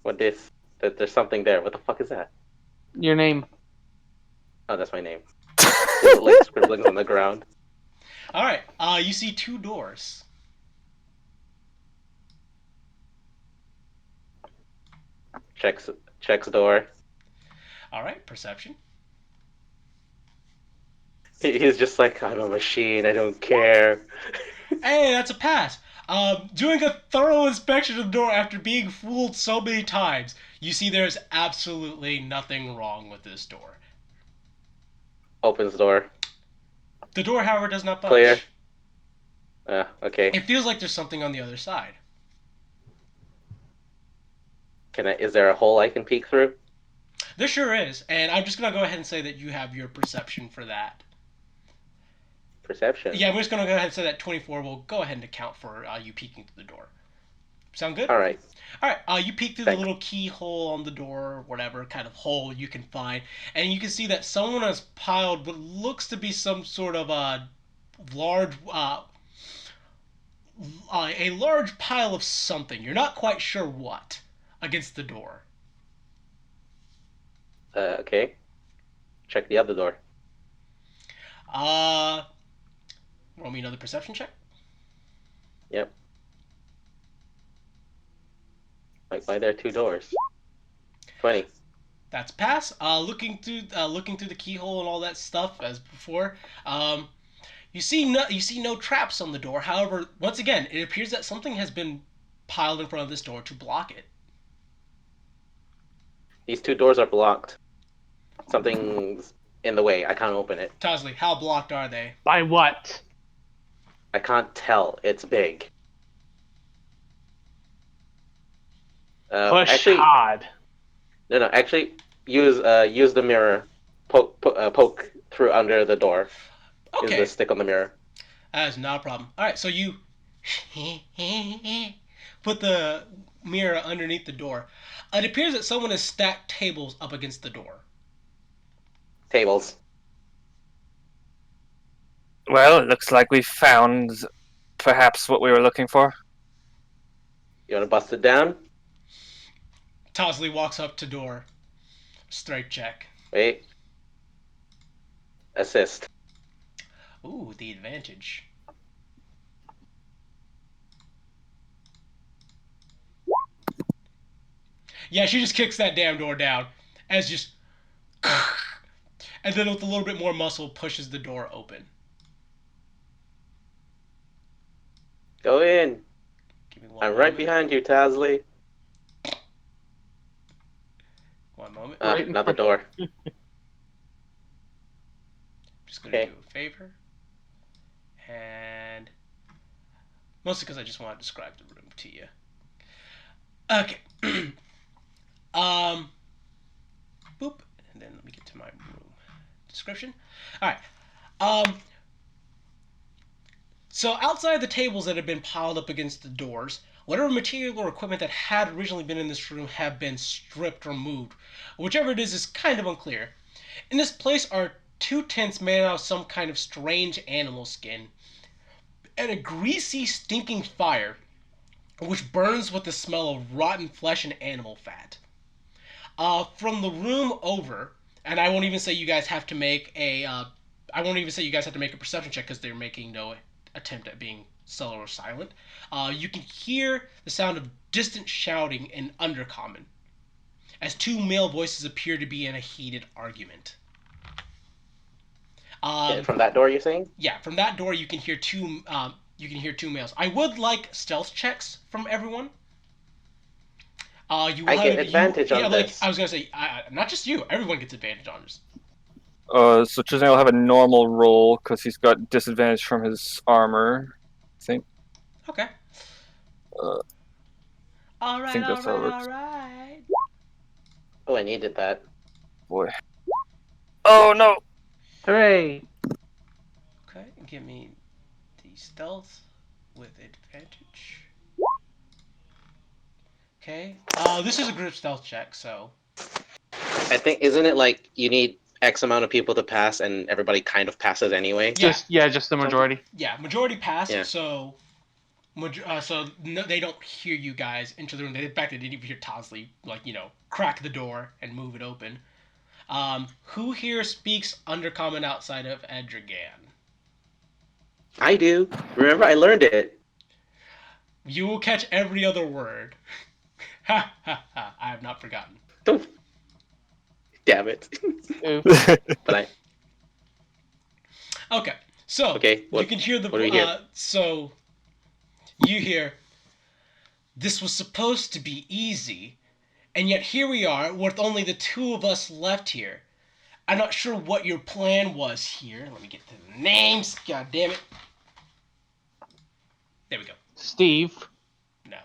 What if there's something there? What the fuck is that? Your name. Oh, that's my name. Is it like scribblings on the ground? Alright, you see two doors. Checks door. Alright, perception. He's just like, I'm a machine. I don't care. Hey, that's a pass. Doing a thorough inspection of the door after being fooled so many times, you see there's absolutely nothing wrong with this door. Opens door. The door, however, does not budge. Clear. Okay. It feels like there's something on the other side. Is there a hole I can peek through? There sure is, and I'm just gonna go ahead and say that you have your perception for that. Perception. Yeah, I'm just gonna go ahead and say that 24 will go ahead and account for you peeking through the door. Sound good? All right. Alright, you peek through Thanks. the little keyhole on the door, or whatever kind of hole you can find, and you can see that someone has piled what looks to be some sort of a large pile of something. You're not quite sure what against the door. Okay. Check the other door. Roll me another perception check. Yep. Like, why are there two doors? 20. That's a pass. Looking through the keyhole and all that stuff as before. You see no traps on the door. However, once again, it appears that something has been piled in front of this door to block it. These two doors are blocked. Something's in the way. I can't open it. Tosley, how blocked are they? By what? I can't tell. It's big. Push Actually, hard. no. Actually, use the mirror. Poke through under the door. Use Okay, the stick on the mirror. that is not a problem. All right, so you put the mirror underneath the door. It appears that someone has stacked tables up against the door. Tables. well, it looks like we found perhaps what we were looking for. You want to bust it down? Tosley walks up to door. Straight check. Wait. Assist. Ooh, the advantage. Yeah, she just kicks that damn door down. As just and then with a little bit more muscle, pushes the door open. Go in. Give me one I'm moment. right behind you, Tasley. One moment. Right in Not the front. door. Just gonna Okay. do a favor, and mostly because I just want to describe the room to you. Okay. Boop, and then let me get to my room description. All right. So outside the tables that have been piled up against the doors, whatever material or equipment that had originally been in this room have been stripped or moved. Whichever it is kind of unclear. In this place are 2 tents made out of some kind of strange animal skin, and a greasy, stinking fire, which burns with the smell of rotten flesh and animal fat. From the room over, and I won't even say you guys have to make a. I won't even say you guys have to make a perception check because they're making no attempt at being subtle or silent. You can hear the sound of distant shouting in Undercommon, as 2 male voices appear to be in a heated argument. From that door, you're saying? Yeah, from that door you can hear 2. You can hear 2 males. I would like stealth checks from everyone. You will I have get advantage on like this. I was gonna say, not just you. Everyone gets advantage on this. So Tristan will have a normal roll because he's got disadvantage from his armor. I think. Okay. Uh, All right. think All that's how it right. works. All right. Oh, I needed that. Boy. Oh no! Hooray! Okay. Give me the stealth with advantage. Okay. This is a group stealth check, so. I think, isn't it like you need X amount of people to pass and everybody kind of passes anyway? Yeah. Just the majority. Yeah. Majority pass. Yeah. So. No, they don't hear you guys enter the room. In fact, they didn't even hear Tosley, crack the door and move it open. Who here speaks Undercommon outside of Edragan? I do. Remember, I learned it. You will catch every other word. Ha ha ha! I have not forgotten. Don't. Damn it. But I. Okay, so Okay, you can hear the. what do we hear? So you hear. This was supposed to be easy, and yet here we are with only the 2 of us left here. I'm not sure what your plan was here. Let me get to the names. God damn it. There we go. Steve. No.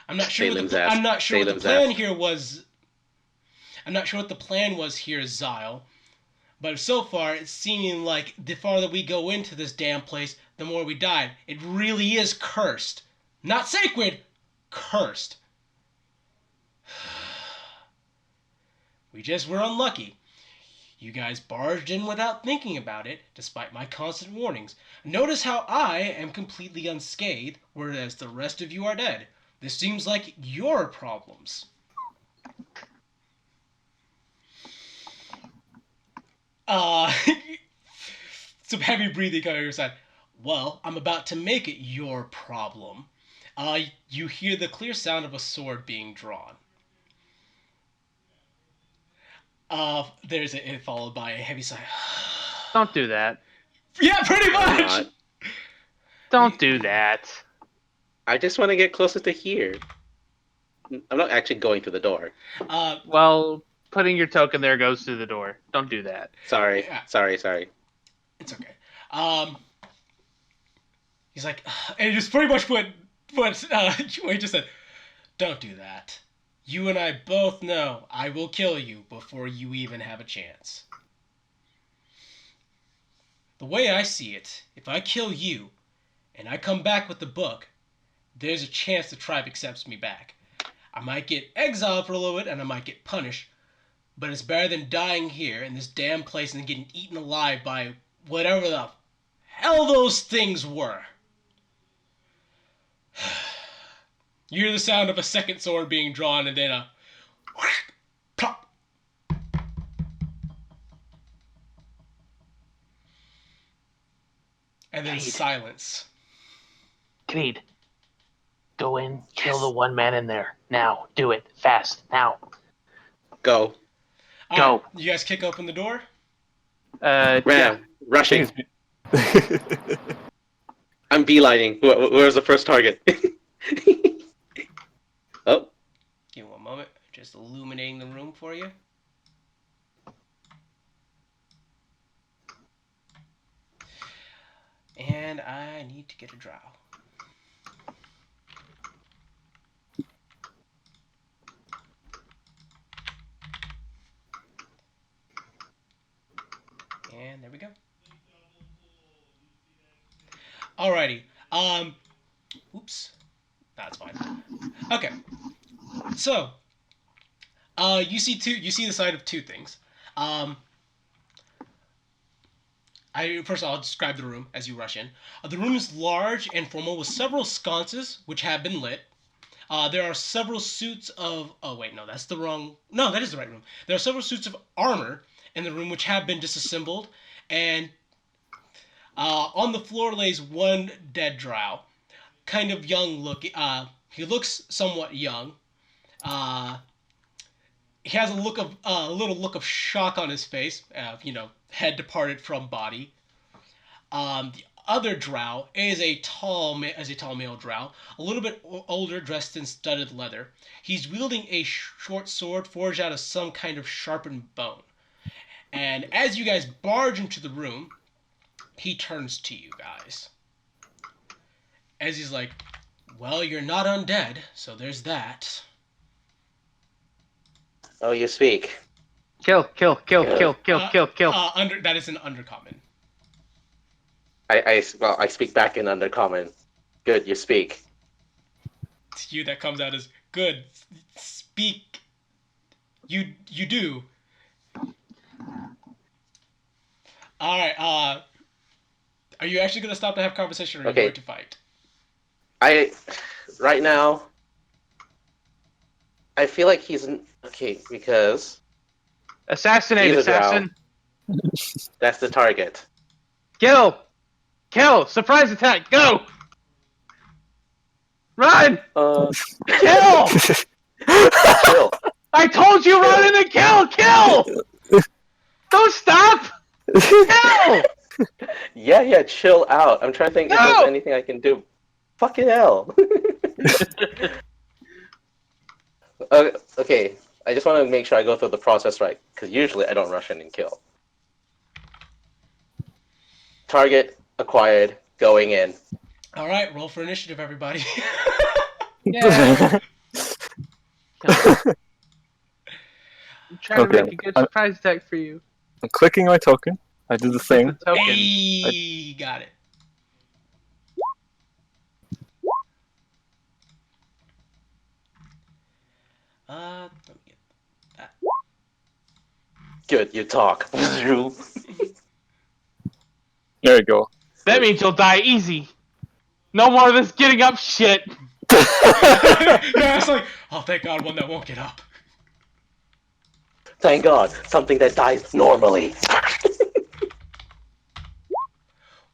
I'm not sure. Salem's ass. I'm not sure what the Salem's plan ass. here was. I'm not sure what the plan was here, Zyle. But so far, it's seeming like the farther we go into this damn place, the more we die. It really is cursed. Not sacred, cursed. We just were unlucky. You guys barged in without thinking about it, despite my constant warnings. Notice how I am completely unscathed, whereas the rest of you are dead. This seems like your problems. Some heavy breathing coming on your side. Well, I'm about to make it your problem. You hear the clear sound of a sword being drawn. There's it followed by a heavy sigh. Don't do that. Yeah, pretty I'm much. not. Don't do that. I just want to get closer to here. I'm not actually going to the door. Well, putting your token there goes through the door. Don't do that. Sorry. Yeah. Sorry. It's okay. He's like, and he just pretty much what he just said. Don't do that. You and I both know I will kill you before you even have a chance. The way I see it, if I kill you, and I come back with the book, there's a chance the tribe accepts me back. I might get exiled for a little bit, and I might get punished, but it's better than dying here in this damn place and getting eaten alive by whatever the hell those things were. You hear the sound of a second sword being drawn, and then a plop. And then Cade. silence. Cade, go in, kill the 1 man in there. Now. Do it. Fast. Now. Go. All Go. right, you guys kick open the door? Yeah. Ram, rushing. Thing I'm beelining. Where's the first target? Oh, Give me one moment. Just illuminating the room for you. And I need to get a drow. And there we go. Alrighty. Oops. That's fine. Okay. So, you see the side of two things. First of all, I'll describe the room as you rush in. The room is large and formal with several sconces which have been lit. There are several suits of. Oh wait, no, that's the wrong. No, that is the right room. There are several suits of armor in the room which have been disassembled, and on the floor lays one dead drow, kind of young looking. He looks somewhat young. Uh, he has a little look of shock on his face. Head departed from body. The other drow is a tall male drow, a little bit older, dressed in studded leather. He's wielding a short sword forged out of some kind of sharpened bone. And as you guys barge into the room, he turns to you guys. As he's like, "Well, you're not undead, so there's that." oh, you speak. Kill. That is an undercommon. I speak back in undercommon. Good, you speak. To you, that comes out as good. Speak. You do. All right. Are you actually going to stop to have conversation, or are you going to fight? Right now, I feel like he's okay because Assassinate, he's a drow. assassin. That's the target. Kill. Surprise attack. Go. Run. Kill. Chill. I told you, run and kill. Don't stop. Kill. Yeah, chill out. I'm trying to think if there's anything I can do. Fucking hell. Okay, I just want to make sure I go through the process right, because usually I don't rush in and kill. Target acquired, going in. All right, roll for initiative, everybody. Yeah. I'm trying to make a good surprise attack for you. I'm clicking my token. I did the thing. The token. Hey, got it. Let me get that. Good, you talk. There you go. That means you'll die easy. No more of this getting up shit. Yeah, it's like, oh, thank God, one that won't get up. Thank God, something that dies normally.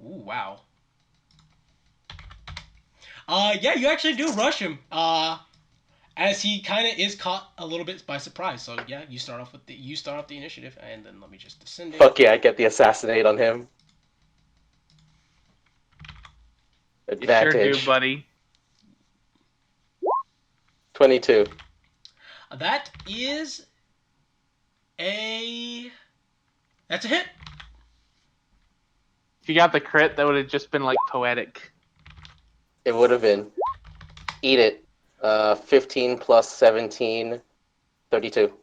Ooh, wow. Yeah, you actually do rush him. As he kind of is caught a little bit by surprise. So yeah, you start off the initiative, and then let me just descend it. Fuck yeah, I get the assassinate on him. Advantage. You sure do, buddy. 22. That is that's a hit. If you got the crit, that would have just been like poetic. It would have been. Eat it. 15 plus 17, 32.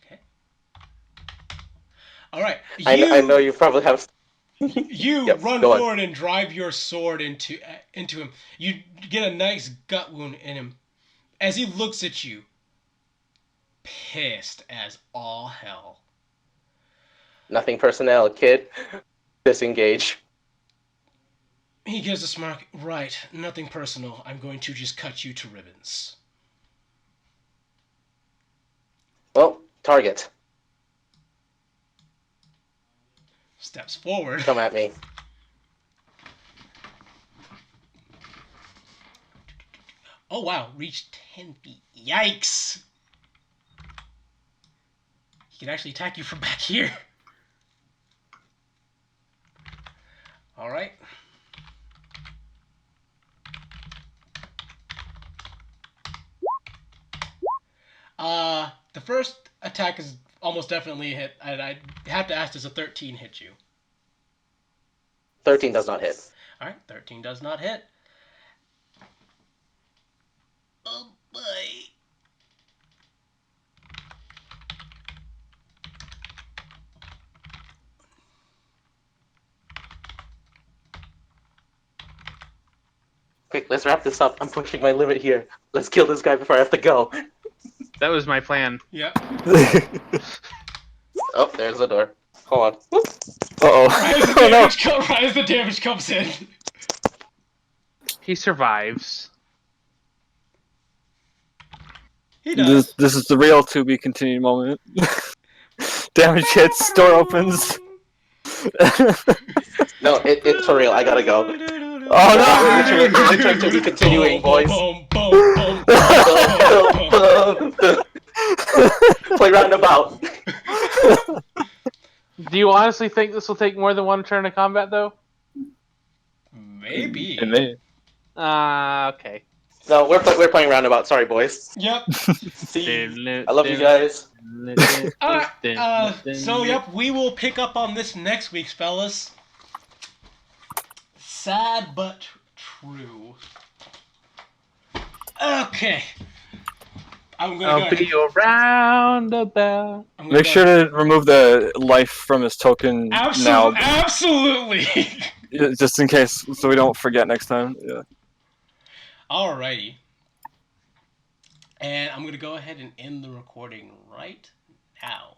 Okay. All right. I know you probably have. You run forward and drive your sword into him. You get a nice gut wound in him. As he looks at you, pissed as all hell. Nothing personnel, kid. Disengage. He gives a smirk. Right, nothing personal. I'm going to just cut you to ribbons. Well, target. Steps forward. Come at me. Oh wow, reach 10 feet. Yikes! He can actually attack you from back here. All right. The first attack is almost definitely a hit, and I have to ask, does a 13 hit you? 13 does not hit. All right, 13 does not hit. Oh boy. Quick, let's wrap this up. I'm pushing my limit here. Let's kill this guy before I have to go. That was my plan. Yep. Oh, there's the door. Hold on. Uh-oh. Right as the damage comes in. He survives. He does. This is the real to be continued moment. Damage hits, door opens. No, it's for real. I gotta go. Oh no! Literally to be continuing, boys. Play roundabout. Do you honestly think this will take more than one turn of combat, though? Maybe. It may. Okay. No, we're playing roundabout. Sorry, boys. Yep. See you. I love you guys. So, yep, we will pick up on this next week, fellas. Sad but true. Okay. I'm gonna I'll be around about. Make sure to remove the life from his token now, Absolutely. just in case, so we don't forget next time. Yeah. Alrighty. And I'm gonna go ahead and end the recording right now.